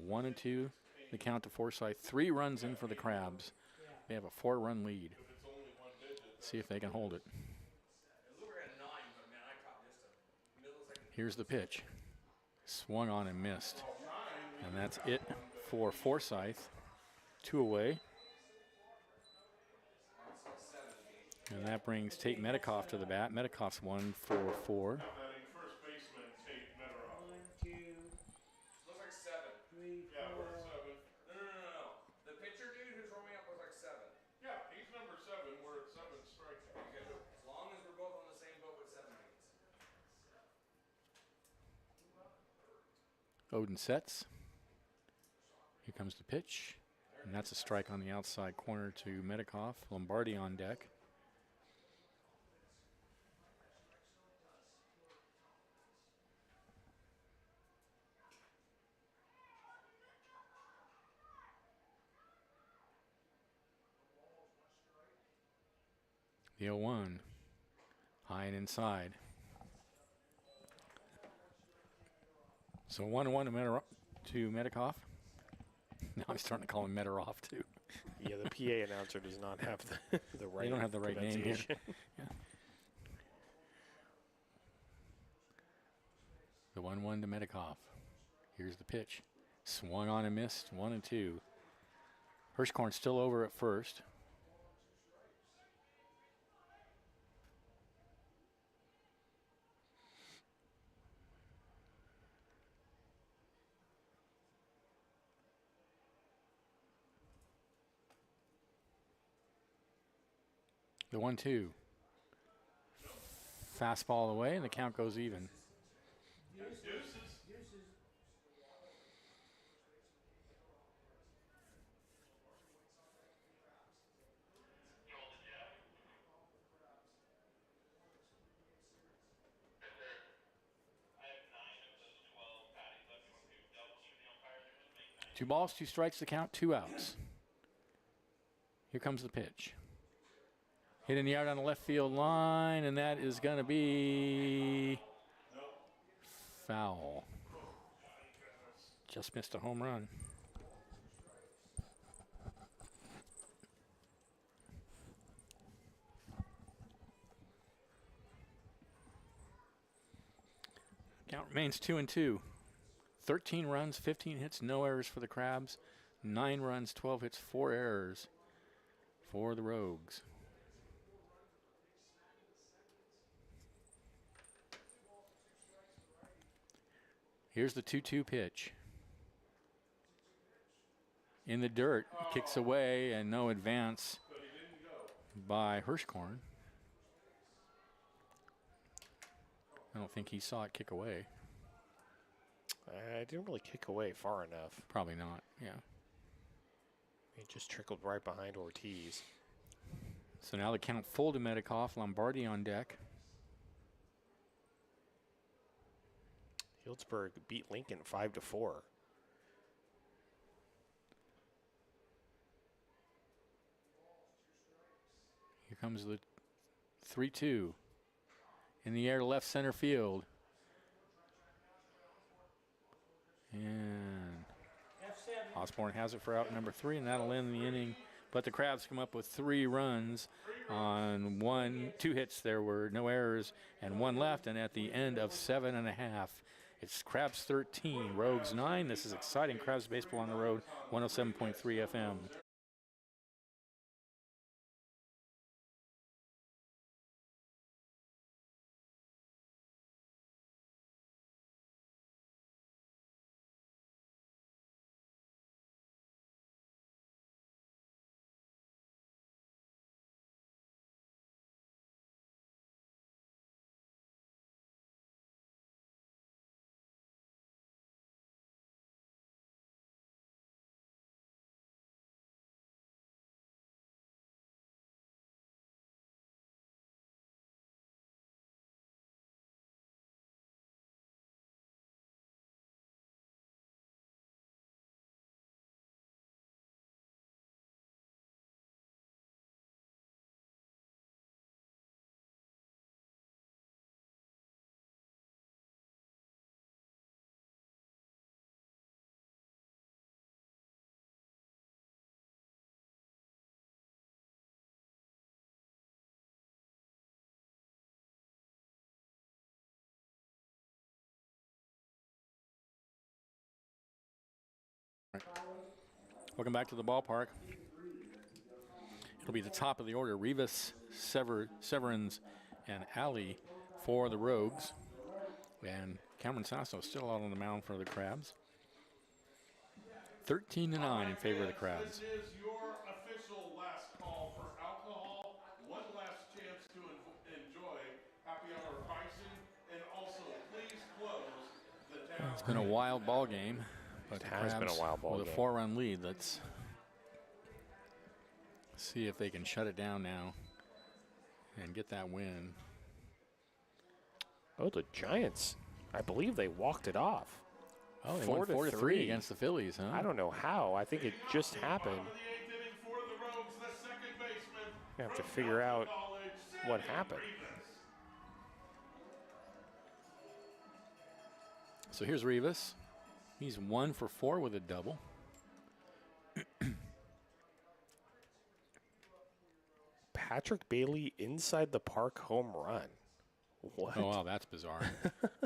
1-2. The count to Forsyth. 3 runs in for the Crabs. Yeah. They have a 4-run lead. if it's only 1 digit, See if they can hold it. And Luger had 9, but man, I caught just a millisecond. Here's the pitch. Swung on and missed. And that's it for Forsyth. 2 away. And that brings Tate Metcalf to the bat. Metcalf's 1 for 4. batting first baseman Tate Metteroff. 1, 2, Looks like 7. 3, 4. Yeah, we're 7. No. The pitcher dude who's warming up looks like 7. Yeah, he's number 7. We're at 7 strikeouts. Okay. As long as we're both on the same boat with 7 innings. Odin sets. Here comes the pitch. And that's a strike on the outside corner to Metcalf. Lombardi on deck. The 0-1. High and inside. So 1-1 to Metcalf. Now I'm starting to call him Metteroff too. Yeah, the PA announcer does not have the right. They don't have the right name here. pronunciation. The 1-1 to Metcalf. Here's the pitch. Swung on and missed. 1-2. Hirschhorn still over at first. The 1-2. Fastball away, and the count goes even. Deuces. Two balls, 2 strikes, the count, 2 outs. Here comes the pitch. Hit in the yard on the left field line, and that is going to be foul. Just missed a home run. Count remains 2-2. 13 runs, 15 hits, no errors for the Crabs. 9 runs, 12 hits, 4 errors for the Rogues. Here's the 2-2 pitch. In the dirt, kicks away, and no advance by Hirschhorn. I don't think he saw it kick away. I didn't really kick away far enough. Probably not, yeah. It just trickled right behind Ortiz. So now the count full to Metcalf. Lombardi on deck. Healdsburg beat Lincoln 5-4. Here comes the 3-2. In the air to left center field. And F7. Osborne has it for out number 3, and that'll end the inning. But the Crabs come up with 3 runs on 2 hits. There were no errors and 1 left. And at the end of 7.5, it's Crabs 13, Rogues 9. This is exciting Crabs baseball on the road, 107.3 FM. Welcome back to the ballpark. It'll be the top of the order. Rivas, Severins, and Alley for the Rogues. And Cameron Sasso still out on the mound for the Crabs. 13-9 in favor of the Crabs. This is your official last call for alcohol. One last chance to enjoy happy hour pricing, and also please close the tap. It's been a wild ball game, but the has been a Crabs wild ball with game. a 4-run lead. Let's see if they can shut it down now and get that win. Oh, the Giants. I believe they walked it off. Oh, they won 4-3 against the Phillies, huh? I don't know how. I think it just happened. You have to figure out what happened. So here's Rivas. He's 1 for 4 with a double. Patrick Bailey inside the park home run. What? Oh, wow, that's bizarre.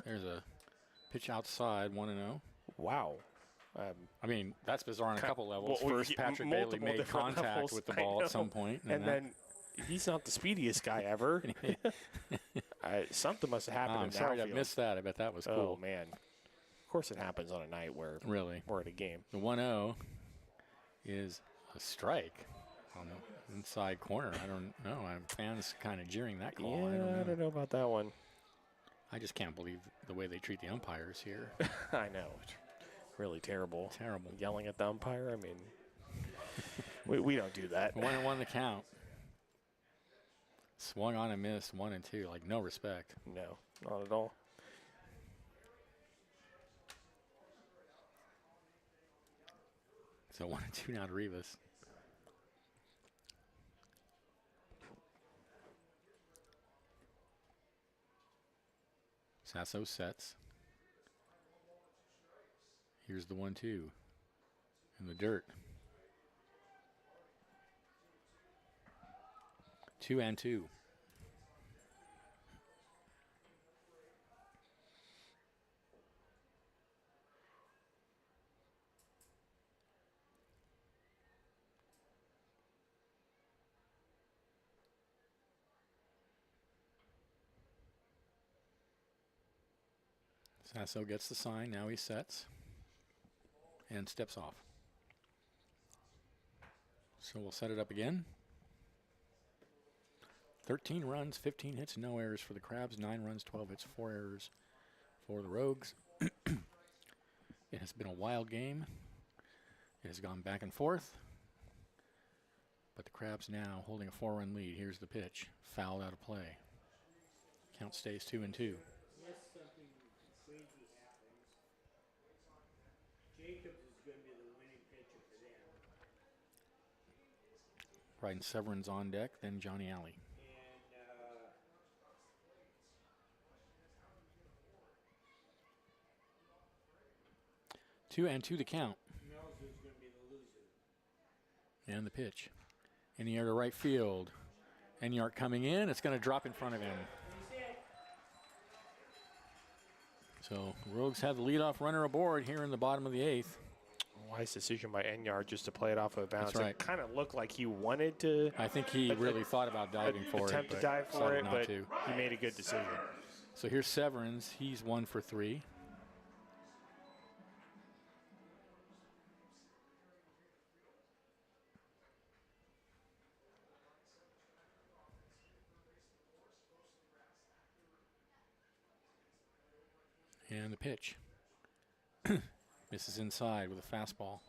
There's a pitch outside, 1-0. Wow. I mean, that's bizarre on a couple levels. Well, First, Patrick Bailey made different contact levels, with the I ball know. at some point, And then he's not the speediest guy ever. Something must have happened I'm in sorry I outfield. missed that. I bet that was cool. Oh, man. Of course it happens on a night where Really. we're at a game. The 1-0 is a strike on the inside corner. I don't know. Fans kind of jeering that call. Yeah, I don't know about that one. I just can't believe the way they treat the umpires here. I know. It's really terrible. Terrible. Yelling at the umpire. I mean, we don't do that. 1-1 the count. Swung on and missed 1-2. Like, no respect. No, not at all. So 1-2 now to Rivas. Sasso sets. Here's the 1-2 in the dirt. 2-2. Sasso gets the sign. Now he sets and steps off. So we'll set it up again. 13 runs, 15 hits, no errors for the Crabs. 9 runs, 12 hits, 4 errors for the Rogues. It has been a wild game. It has gone back and forth. But the Crabs now holding a 4-run lead. Here's the pitch. Fouled out of play. Count stays 2-2. Unless something crazy happens, Jacobs is going to be the winning pitcher for them. Riding Severins on deck, then Johnny Alley. And 2-2 the count. Mills is going to be the loser. And the pitch. In the air to right field. Enyart coming in. It's going to drop in front of him. So Rogues have the leadoff runner aboard here in the bottom of the 8th. Wise decision by Enyart just to play it off of the bounce. That's right. It kind of looked like he wanted to I think he really thought about diving for it. attempt to but dive for decided it, not but to. he made a good decision. So here's Severins. He's 1 for 3. And the pitch. Misses inside with a fastball.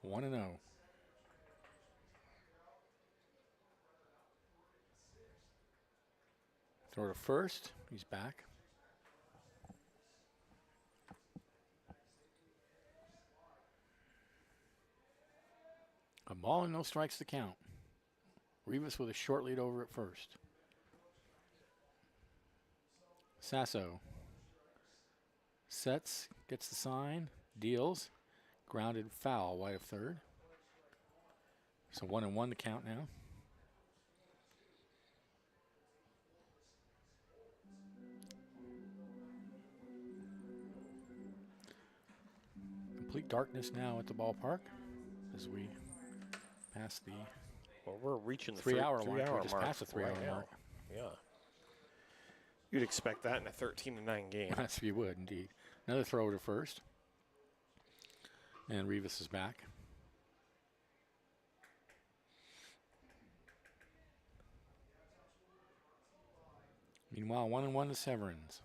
One and 0. Throw to first. He's back. A ball and no strikes to count. Rivas with a short lead over at first. Sasso sets, gets the sign, deals. Grounded foul, wide of third. So 1-1 to count now. Complete darkness now at the ballpark as we pass the Well, we're reaching the 3-hour mark. We just mark passed the 3-hour right now. mark. Yeah. You'd expect that in a 13-9 game. Yes, you would indeed. Another throw to first. And Rivas is back. Meanwhile, 1-1 to Severance.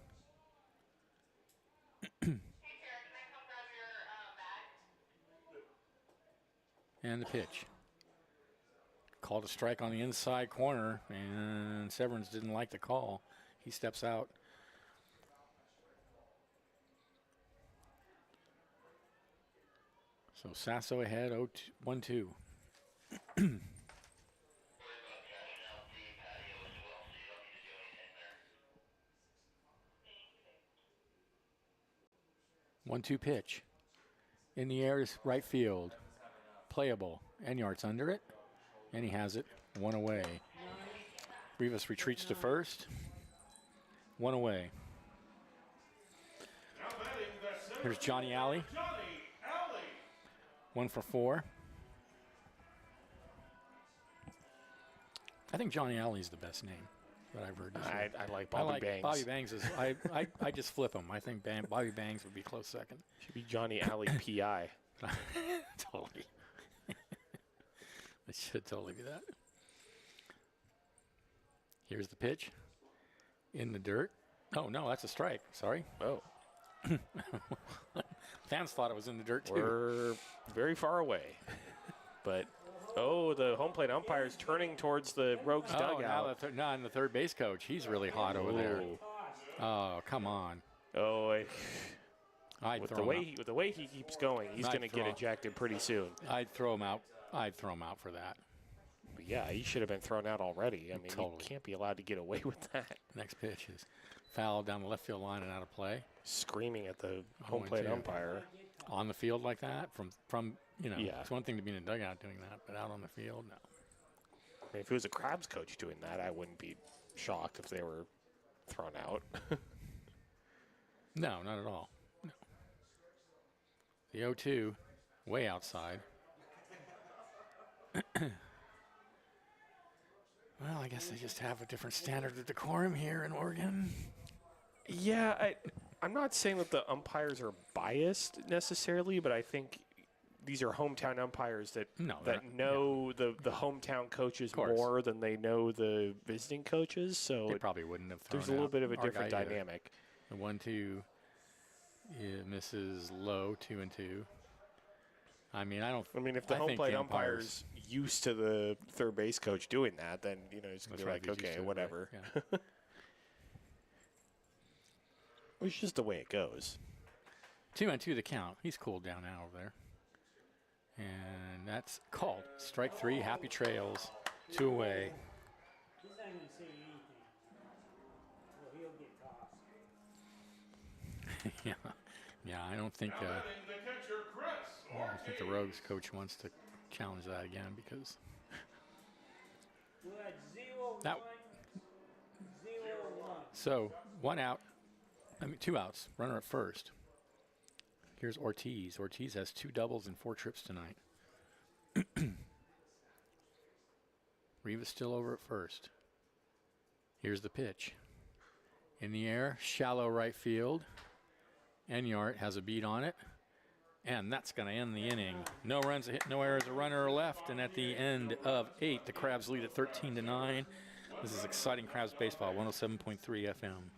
And the pitch. Called a strike on the inside corner, and Severance didn't like the call. He steps out. So Sasso ahead, 1-2. One-two pitch. In the air is right field. Playable. Enyart's under it, and he has it. 1 away. Rivas retreats to first. 1 away. Here's Johnny Alley. 1 for 4. I think Johnny Alley's the best name that I've heard this year. I like Bobby Bangs. Bobby Bangs is. I just flip him. I think Bobby Bangs would be close second. Should be Johnny Alley PI. Totally. It should totally be that. Here's the pitch. In the dirt. Oh, no, that's a strike. Sorry. Oh. Fans thought it was in the dirt, too. We're very far away. But, the home plate umpire's turning towards the Rogues dugout. Now the third base coach. He's really hot over there. Oh, come on. With the way he keeps going, he's going to get ejected pretty soon. I'd throw him out. I'd throw him out for that. But yeah, he should have been thrown out already. I mean, Totally. You can't be allowed to get away with that. Next pitch is foul down the left field line and out of play. Screaming at the home plate umpire. On the field like that? From Yeah. It's one thing to be in a dugout doing that, but out on the field, no. I mean, if it was a Crabs coach doing that, I wouldn't be shocked if they were thrown out. No, not at all. No. The 0-2, way outside. Well, I guess they just have a different standard of decorum here in Oregon. Yeah, I'm not saying that the umpires are biased necessarily, but I think these are hometown umpires that know the hometown coaches more than they know the visiting coaches. So they probably wouldn't have thrown there's a little out bit of a our different guy dynamic. The 1-2 misses low, 2-2. I mean, if the home plate umpire's used to the third base coach doing that, then it's gonna be like, okay, whatever. Right? Yeah. It's just the way it goes. 2-2 the count. He's cooled down now over there. And that's called. Strike 3, happy trails. 2 away. He's not going to say anything. Well, he'll get tossed. Yeah, I don't think The catcher, Chris the Rogues coach wants to challenge that again because We're at 0-1. that 0-1. so 2 outs, runner at first. Here's Ortiz. Ortiz has 2 doubles and 4 trips tonight. Rivas still over at first. Here's the pitch. In the air, shallow right field. Enyart has a beat on it. And that's going to end the inning. No runs, no errors, a runner left. And at the end of 8, the Crabs lead at 13-9. This is exciting Crabs baseball, 107.3 FM.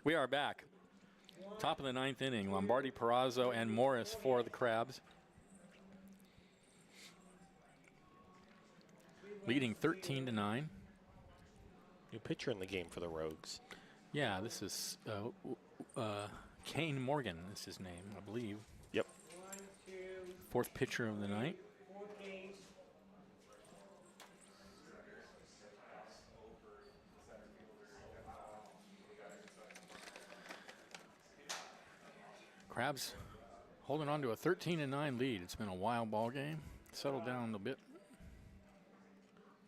We are back. Top of the 9th inning. Lombardi, Perazo, and Morris for the Crabs. Leading 13-9. New pitcher in the game for the Rogues. Yeah, this is Kane Morgan is his name, I believe. Yep. 4th pitcher of the night. 4 Ks. Crabs holding on to a 13-9 lead. It's been a wild ball game. Settled down a bit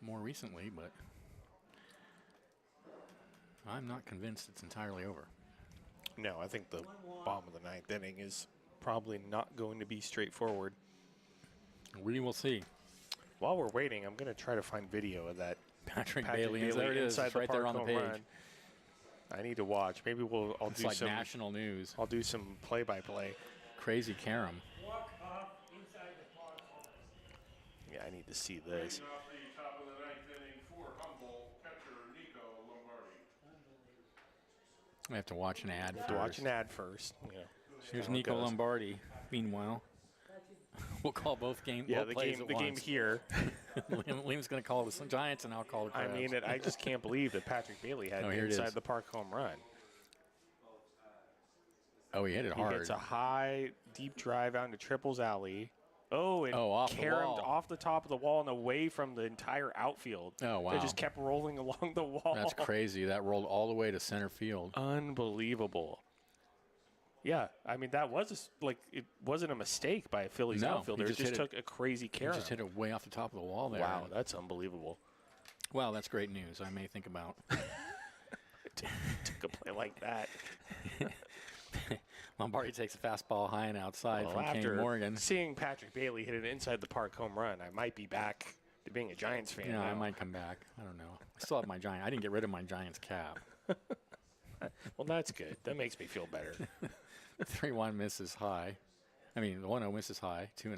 more recently, but I'm not convinced it's entirely over. No, I think the bottom of the 9th inning is probably not going to be straightforward. We will see. While we're waiting, I'm going to try to find video of that. Patrick Bailey, there it is. Inside It's right there on the home page. run. I need to watch. Maybe I'll It's do like some national news. I'll do some play-by-play. Crazy Karam. Walk off inside the park. Yeah, I need to see this. Leading off the top of the 9th inning for Humboldt, catcher Nico Lombardi. I have to watch an ad Have to watch first. an ad first. You know, Here's how it Nico goes. Lombardi. Meanwhile, we'll call both games. Yeah, both the plays game. at The game once. here. Liam's going to call the Giants, and I'll call the I Crabs. mean, I just can't believe that Patrick Bailey had Oh, an here it inside is. the park home run. Oh, he hit it He hard. hits a high, deep drive out into Triples Alley. Oh, and off the caromed wall. off the top of the wall and away from the entire outfield. Oh, wow. It just kept rolling along the wall. That's crazy. That rolled all the way to center field. Unbelievable. Yeah, I mean, that was it wasn't a mistake by a Phillies No, he outfielder. It just just hit took a crazy He carom. just hit it way off the top of the wall there. Wow, that's unbelievable. Well, that's great news. I may think about. Took a play like that. Lombardi takes a fastball high and outside Well, from Kane after Morgan. seeing Patrick Bailey hit an inside the park home run, I might be back to being a Giants fan. Yeah, now. I might come back. I don't know. I still have my Giant. I didn't get rid of my Giants cap. Well, that's good. That makes me feel better. 3-1 misses high. I mean, the 1-0 misses high. 2-0.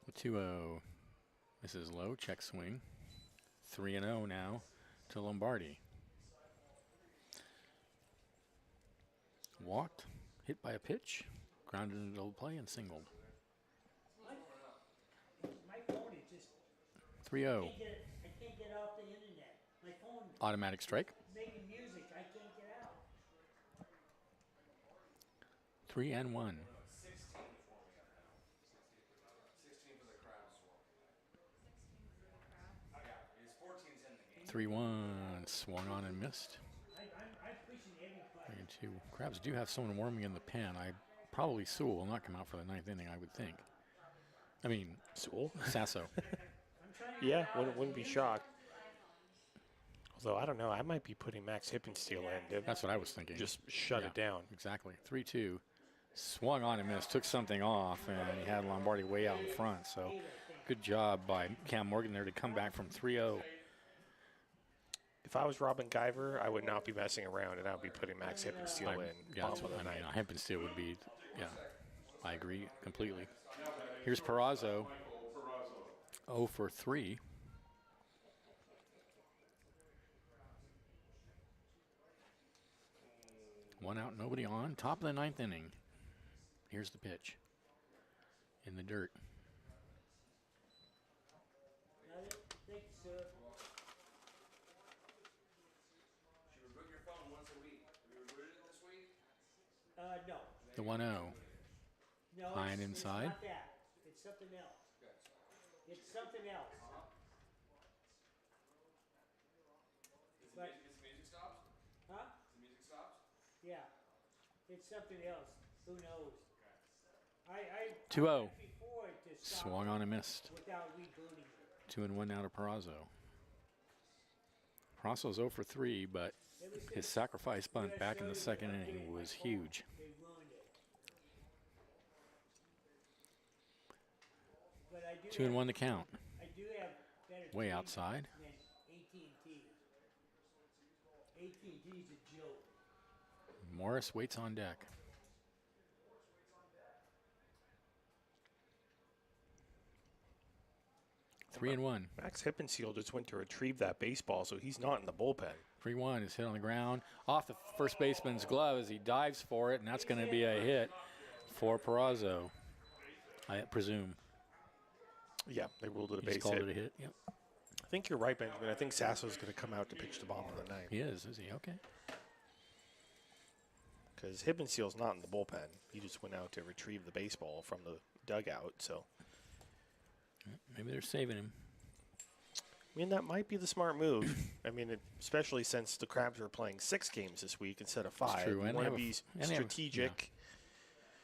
The 2-0 misses low. Check swing. 3-0 now to Lombardi. Walked, hit by a pitch, grounded into the play and singled. My phone is just 3-0. I can't get off the internet. My phone Automatic strike. making music. I can't get out. 3-1. 16 for the Crabs as well. Yeah, it's 14's in the game. 3-1. Swung on and missed. I'm pushing every button. 3-2. Crabs do have someone warming in the pen. Probably Sewell will not come out for the 9th inning, I would think. I mean, Sewell? Sasso. Yeah, wouldn't be shocked. Although, I don't know. I might be putting Max Hippensteel in to That's what I was thinking. just shut it down. Exactly. 3-2. Swung on and missed. Took something off, and he had Lombardi way out in front. So good job by Cam Morgan there to come back from 3-0. If I was Robin Guyver, I would not be messing around, and I would be putting Max Hippensteel in. Yeah, that's what I mean. Hemppensteel would be, yeah, I agree completely. Here's Perazo, 0 for 3. One out, nobody on. Top of the 9th inning. Here's the pitch. In the dirt. Thank you, sir. Should reboot your phone once a week. Have you rebooted it this week? No. The 1-0. No, High and it's inside. not that. It's something else. It's something else. Is But- the music stopped? Huh? Is the music stopped? Yeah. It's something else. Who knows? I 2-0. before it to stop Swung on and missed. without rebooting it. 2-1 now to Perazo. Perazo's 0 for 3, but his sacrifice bunt back in the 2nd inning was huge. They ruined it. But I do 2-1 to count. I do have better Way teams outside. than AT&T. AT&T's a joke. Morris waits on deck. 3-1. Max Hippensteel just went to retrieve that baseball, so he's not in the bullpen. 3-1 is hit on the ground. Off the first baseman's glove as he dives for it, and that's going to be a hit for Peraza, I presume. Yeah, they ruled it a He's base called hit. it a hit. Yep. I think you're right, Benjamin. I think Sasso's going to come out to pitch the bottom of the ninth. He is he? Okay. Because Hippensteel's not in the bullpen. He just went out to retrieve the baseball from the dugout, so. Maybe they're saving him. I mean, that might be the smart move. I mean, especially since the Crabs are playing 6 games this week instead of 5. True. You want to be strategic.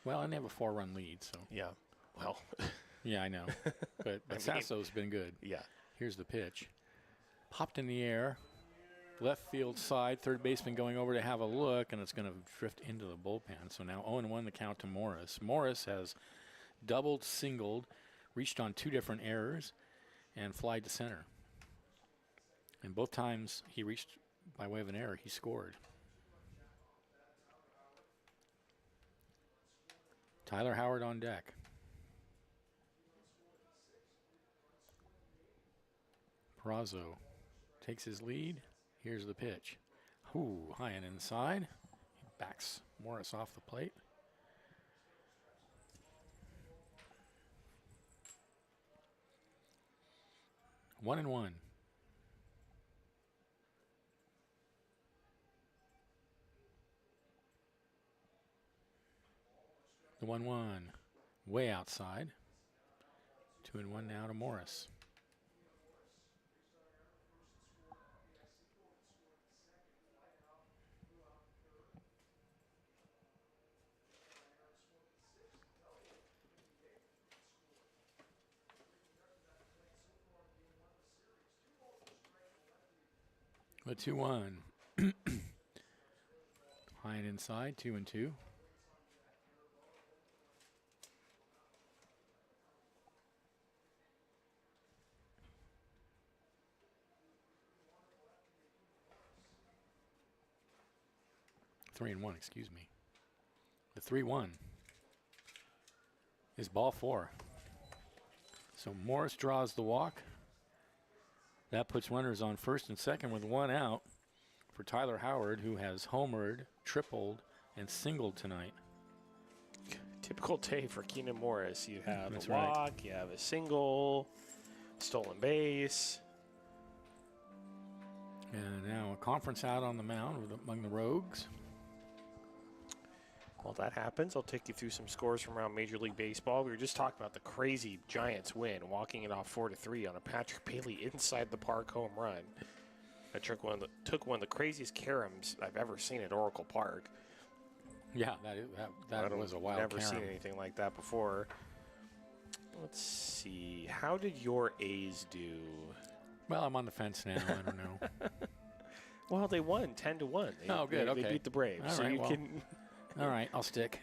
Well, and they have a 4-run lead, so. Yeah. Well. Yeah, I know. But Sasso's been good. Yeah. Here's the pitch. Popped in the air. Left field side. Third baseman going over to have a look, and it's going to drift into the bullpen. So now 0-1 the count to Morris. Morris has doubled, singled, reached on 2 different errors, and flied to center. And both times he reached by way of an error, he scored. Tyler Howard on deck. Peraza takes his lead. Here's the pitch. Ooh, high and inside. He backs Morris off the plate. One and one. The 1-1 way outside. 2-1 now to Morris. The 2-1. High and inside, 2-2. Three and one, excuse me. The 3-1 is ball 4. So Morris draws the walk. That puts runners on first and second with 1 out for Tyler Howard, who has homered, tripled, and singled tonight. Typical day for Keenan Morris. You have That's a walk, right. you have a single, stolen base. And now a conference out on the mound among the Rogues. While that happens, I'll take you through some scores from around Major League Baseball. We were just talking about the crazy Giants win, walking it off 4-3 on a Patrick Bailey inside the park home run. That took one of the craziest caroms I've ever seen at Oracle Park. Yeah, that was a wild I've never carom. seen anything like that before. Let's see. How did your A's do? Well, I'm on the fence now. I don't know. Well, they won 10-1. Oh, good, They okay. beat the Braves. All so right, you well. can. All right, I'll stick.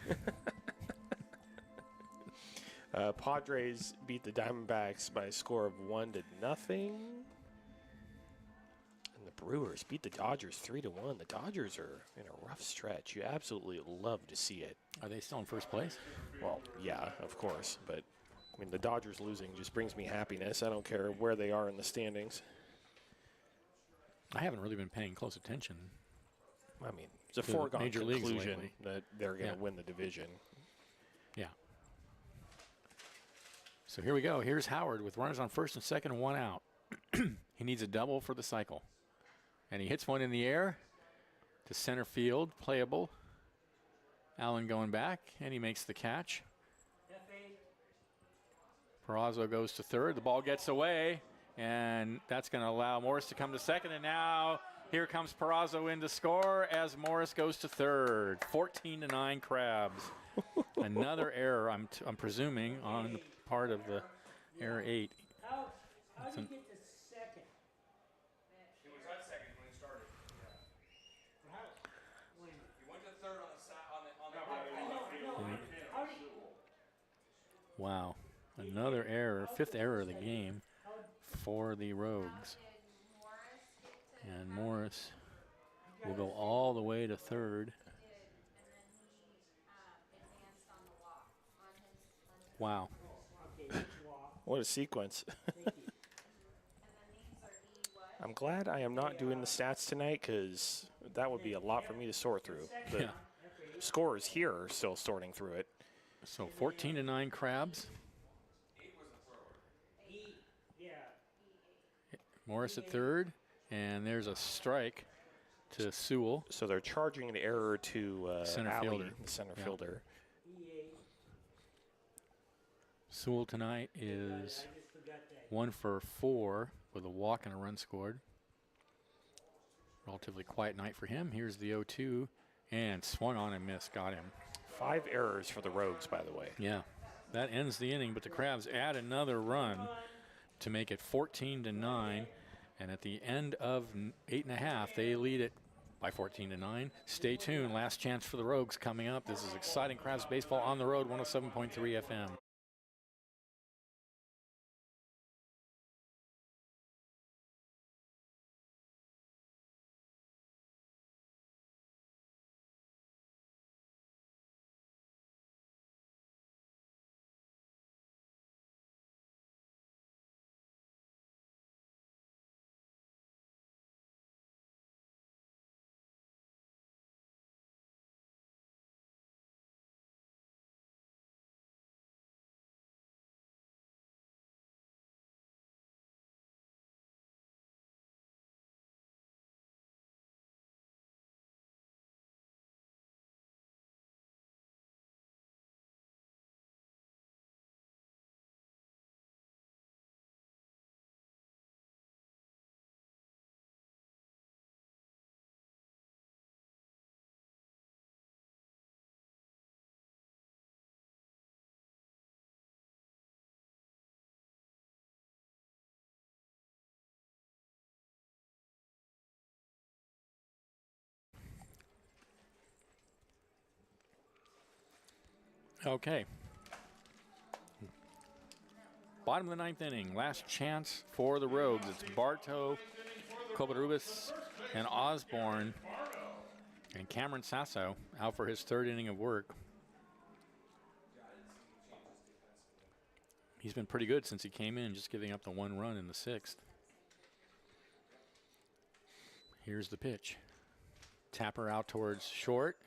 Padres beat the Diamondbacks by a score of 1-0. And the Brewers beat the Dodgers 3-1. The Dodgers are in a rough stretch. You absolutely love to see it. Are they still in first place? Well, yeah, of course. But, I mean, the Dodgers losing just brings me happiness. I don't care where they are in the standings. I haven't really been paying close attention. I mean, it's a The foregone major leagues conclusion lately. that they're going to Yeah. win the division. Yeah. So here we go. Here's Howard with runners on first and second and 1 out. He needs a double for the cycle. And he hits one in the air to center field, playable. Allen going back, and he makes the catch. Peraza goes to third. The ball gets away, and that's going to allow Morris to come to second. And now here comes Peraza in to score as Morris goes to third. 14-9 Crabs. Another error, I'm presuming, on the part of the error 8. How did you get to second? He was on second when he started. When? He went to third on the side on the I know. How did Wow. Another error, 5th error of the game for the Rogues. And Morris will go all the way to third. Wow. okay, walk. What a sequence. Thank you. I'm glad I am not doing the stats tonight because that would be a lot for me to sort through. The scores here are still sorting through it. So 14-9 Crabs. Morris at third, and there's a strike to Sewell. So they're charging an error to Center Alley, fielder. the center fielder. Sewell tonight is 1 for 4 with a walk and a run scored. Relatively quiet night for him. Here's the 0-2, and swung on and missed. Got him. 5 errors for the Rogues, by the way. Yeah, that ends the inning, but the Crabs add another run to make it 14-9. And at the end of 8.5, they lead it by 14-9. Stay tuned. Last chance for the Rogues coming up. This is exciting Crabs baseball on the road, 107.3 FM. Okay. Bottom of the 9th inning. Last chance for the Rogues. It's Bartow, Covarrubias, and Osborne. And Cameron Sasso out for his 3rd inning of work. He's been pretty good since he came in, just giving up the 1 run in the 6th. Here's the pitch. Tapper out towards short.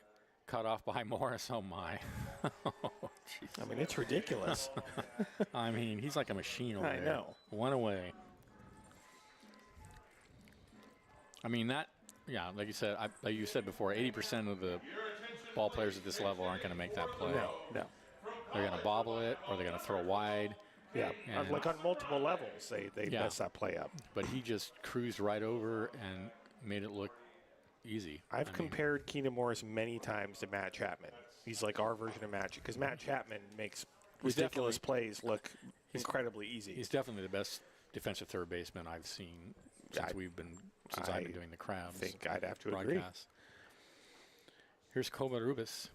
Cut off by Morris. Oh, my. I mean, it's ridiculous. I mean, he's like a machine over there. I know. 1 away. I mean, that, yeah, like you said before, 80% of the ball players at this level aren't going to make that play. No. They're going to bobble it, or they're going to throw wide. Yeah, And like on multiple levels, they mess that play up. But he just cruised right over and made it look easy. I've compared Keenan Morris many times to Matt Chapman. He's like our version of Matt, because Matt Chapman makes ridiculous plays look incredibly easy. He's definitely the best defensive third baseman I've seen since I've been doing the Crabs. I think I'd have to broadcast. agree. Here's Covarrubias.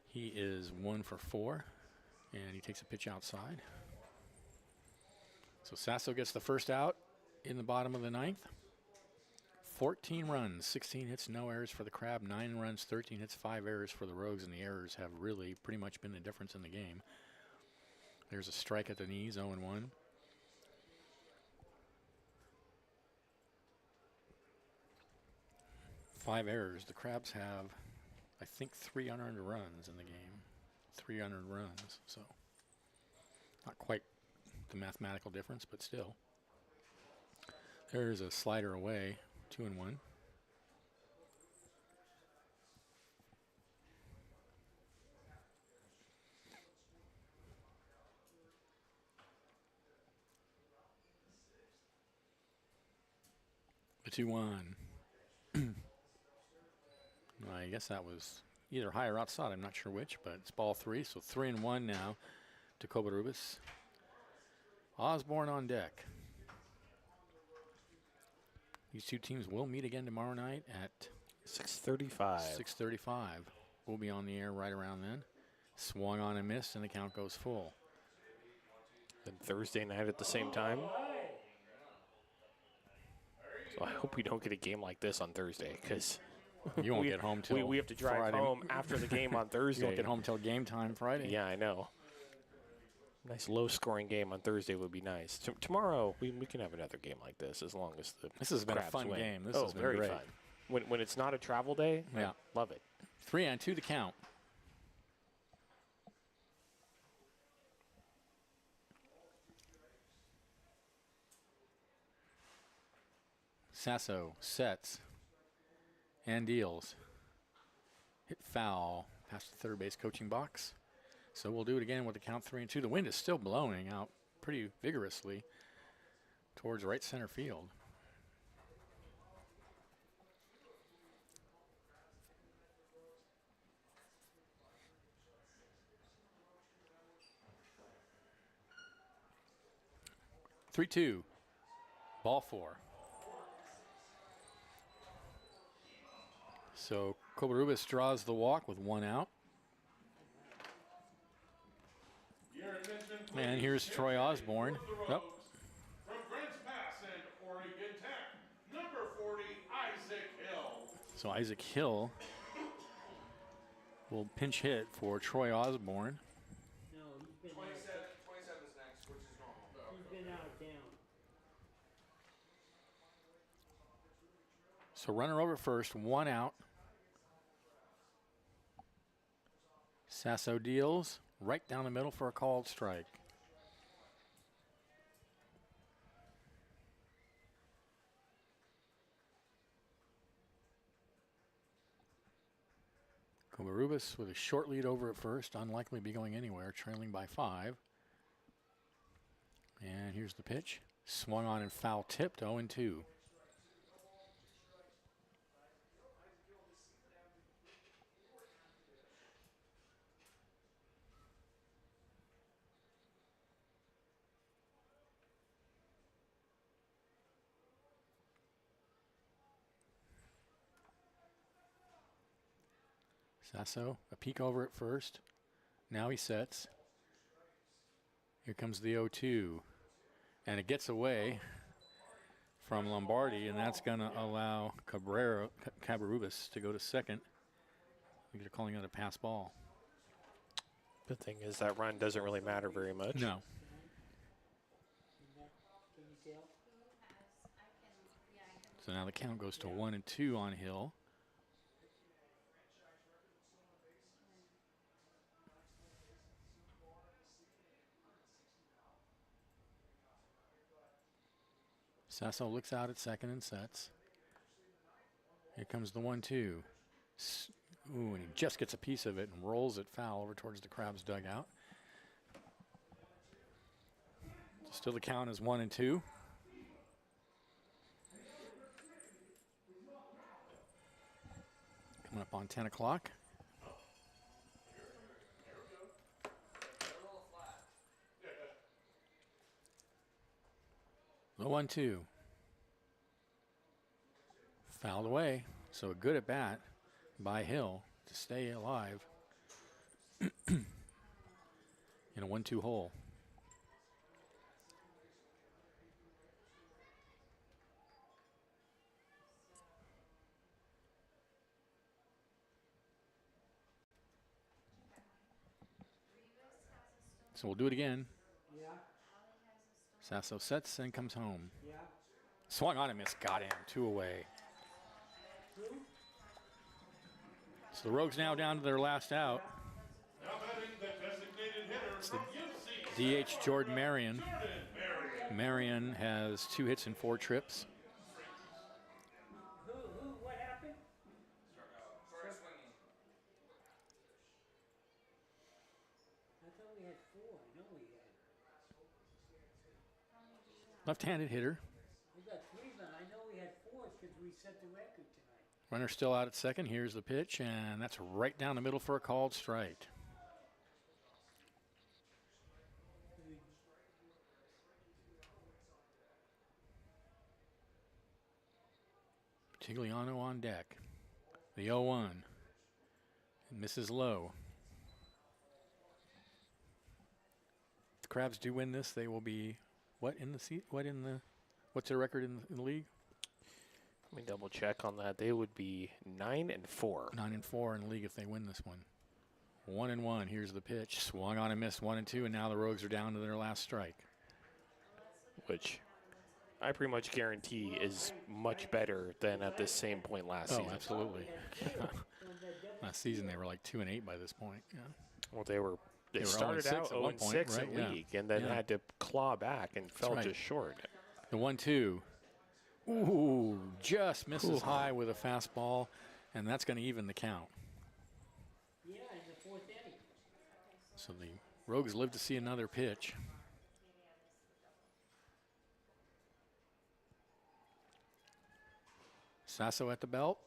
He is 1 for 4, and he takes a pitch outside. So Sasso gets the first out in the bottom of the 9th. 14 runs, 16 hits, no errors for the Crab, 9 runs, 13 hits, 5 errors for the Rogues, and the errors have really pretty much been the difference in the game. There's a strike at the knees, 0-1. 5 errors. The Crabs have, I think, 3 unearned runs in the game. 3 unearned runs, so not quite the mathematical difference, but still. There's a slider away, 2-1. The 2-1. I guess that was either high or outside. I'm not sure which, but it's ball 3, so 3-1 now to Covarrubias. Osborne on deck. These two teams will meet again tomorrow night at 6:35. 6:35. We'll be on the air right around then. Swung on and missed, and the count goes full. And Thursday night at the same time. So I hope we don't get a game like this on Thursday, because you won't get home till we have to drive Friday. home after the game on Thursday. You won't get home till game time Friday. Yeah, I know. Nice low-scoring game on Thursday would be nice. Tomorrow we can have another game like this as long as the This has been a Crabs fun win. game. This oh, has been very great. fun. When it's not a travel day, Yeah. I love it. 3-2 the count. Sasso sets and deals. Hit foul past the third base coaching box. So we'll do it again with the count 3-2. The wind is still blowing out pretty vigorously towards right center field. Three-two. Ball four. So Covarrubias draws the walk with 1 out. And here's Troy Osborne. Yep. From Grants Pass and Oregon Tech, number 40, Isaac Hill. So Isaac Hill will pinch hit for Troy Osborne. No, he's been 27 is next, which is normal. he's been out of town. So runner over first, 1 out. Sasso deals right down the middle for a called strike. Covarrubias with a short lead over at first, unlikely to be going anywhere, trailing by 5. And here's the pitch. Swung on and foul tipped, 0-2. Sasso, a peek over at first. Now he sets. Here comes the 0-2. And it gets away from Lombardi, and that's going to allow Covarrubias to go to second. I think they're calling it a pass ball. The thing is that run doesn't really matter very much. No. Can you tell? So now the count goes to 1-2 on Hill. Sasso looks out at second and sets. Here comes the 1-2. Ooh, and he just gets a piece of it and rolls it foul over towards the Crabs dugout. Still the count is 1-2. Coming up on 10 o'clock. The 1-2. Fouled away. So a good at bat by Hill to stay alive in a 1-2 hole. So we'll do it again. Yeah, Sasso sets and comes home. yeah. Swung on and missed. Got him. 2 away. Who? So the Rogues now down to their last out. Now batting the designated hitter from UC. DH Jordan Marion. Marion has 2 hits and 4 trips. Who, what happened? Troy swinging. I thought we had 4. I know we had. Left-handed hitter. We got 3, but I know we had 4 because we set the record tonight. Runner still out at second. Here's the pitch, and that's right down the middle for a called strike. Tigliano on deck. The 0-1. It misses low. If the Crabs do win this, they will be what's their record in the league? Let me double check on that. They would be 9-4. 9-4 in the league if they win this one. 1-1. Here's the pitch. Swung on and missed 1-2, and now the Rogues are down to their last strike. Which I pretty much guarantee is much better than at this same point last season. Oh, absolutely. Last season they were like 2-8 by this point. Yeah. Well, they were started 0-6 out at one point, 0-6 right? in Yeah. league, and then Yeah. had to claw back and fell right. just short. The 1-2. Ooh, just misses high with a fastball, and that's going to even the count. Yeah, in the fourth inning. So the Rogues live to see another pitch. Sasso at the belt.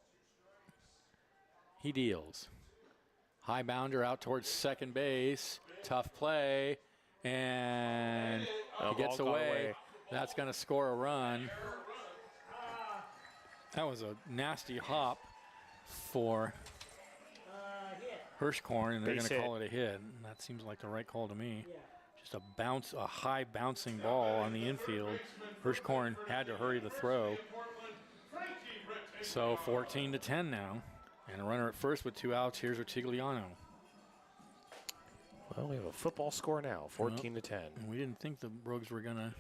He deals. High bounder out towards second base. Tough play. And he gets away. That's going to score a run. That was a nasty hop for Hirschkorn, and they're going to call it a hit. And that seems like the right call to me. Just a high bouncing ball on the infield. Hirschkorn had to hurry the throw. So 14-10 now. And a runner at first with 2 outs. Here's Ortigliano. Well, we have a football score now, 14-10. And we didn't think the Rogues were going to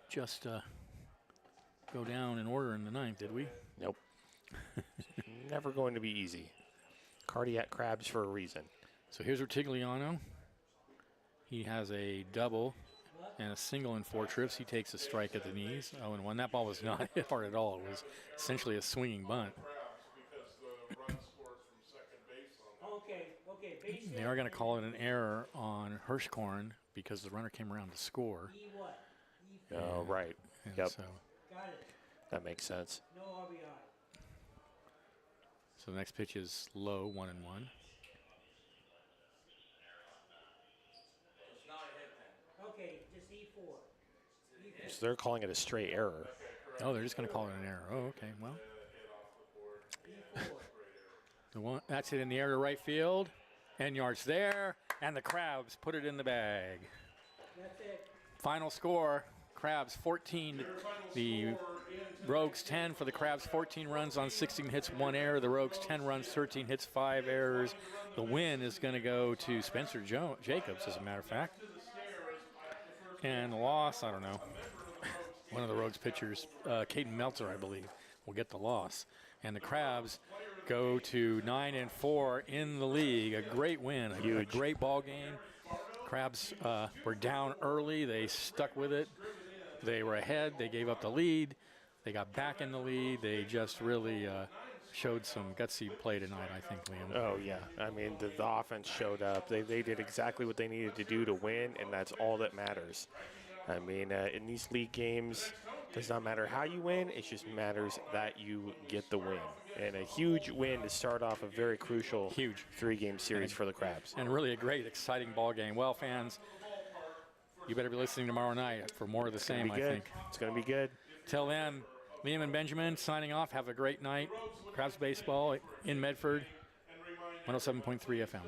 just go down in order in the 9th, did we? Nope. Never going to be easy. Cardiac crabs for a reason. So here's Ortigliano. He has a double and a single in 4 trips. He takes a strike at the knees. 0-1. That ball was not hit hard at all. It was essentially a swinging bunt. Okay. They are going to call it an error on Hirschkorn because the runner came around to score. Oh, right. And Yep. So, Got it. That makes sense. No RBI. so the next pitch is low, 1-1. It's not a hit then. Okay, just E4. So they're calling it a straight error. Oh, they're just going to call it an error. Oh, okay. Well, that's hit in the air to right field. Enyart's there, and the Crabs put it in the bag. That's it. Final score, Crabs 14, the Rogues 10. For the Crabs, 14 runs on 16 hits, 1 error. The Rogues 10 runs, 13 hits, 5 errors. The win is going to go to Spencer Jacobs, as a matter of fact. And the loss, I don't know. One of the Rogues pitchers, Caden Meltzer, I believe, will get the loss. And the Crabs go to 9-4 in the league. A great win, a great ball game. Crabs were down early. They stuck with it. They were ahead. They gave up the lead. They got back in the lead. They just really showed some gutsy play tonight, I think, Liam. Oh, yeah. I mean, the offense showed up. They did exactly what they needed to do to win, and that's all that matters. I mean, in these league games, it does not matter how you win. It just matters that you get the win. And a huge win to start off a very crucial 3-game series for the Crabs. And really a great, exciting ball game. Well, fans, you better be listening tomorrow night for more of the same, I think. It's going to be good. Till then, Liam and Benjamin signing off. Have a great night. Crabs baseball in Medford, 107.3 FM.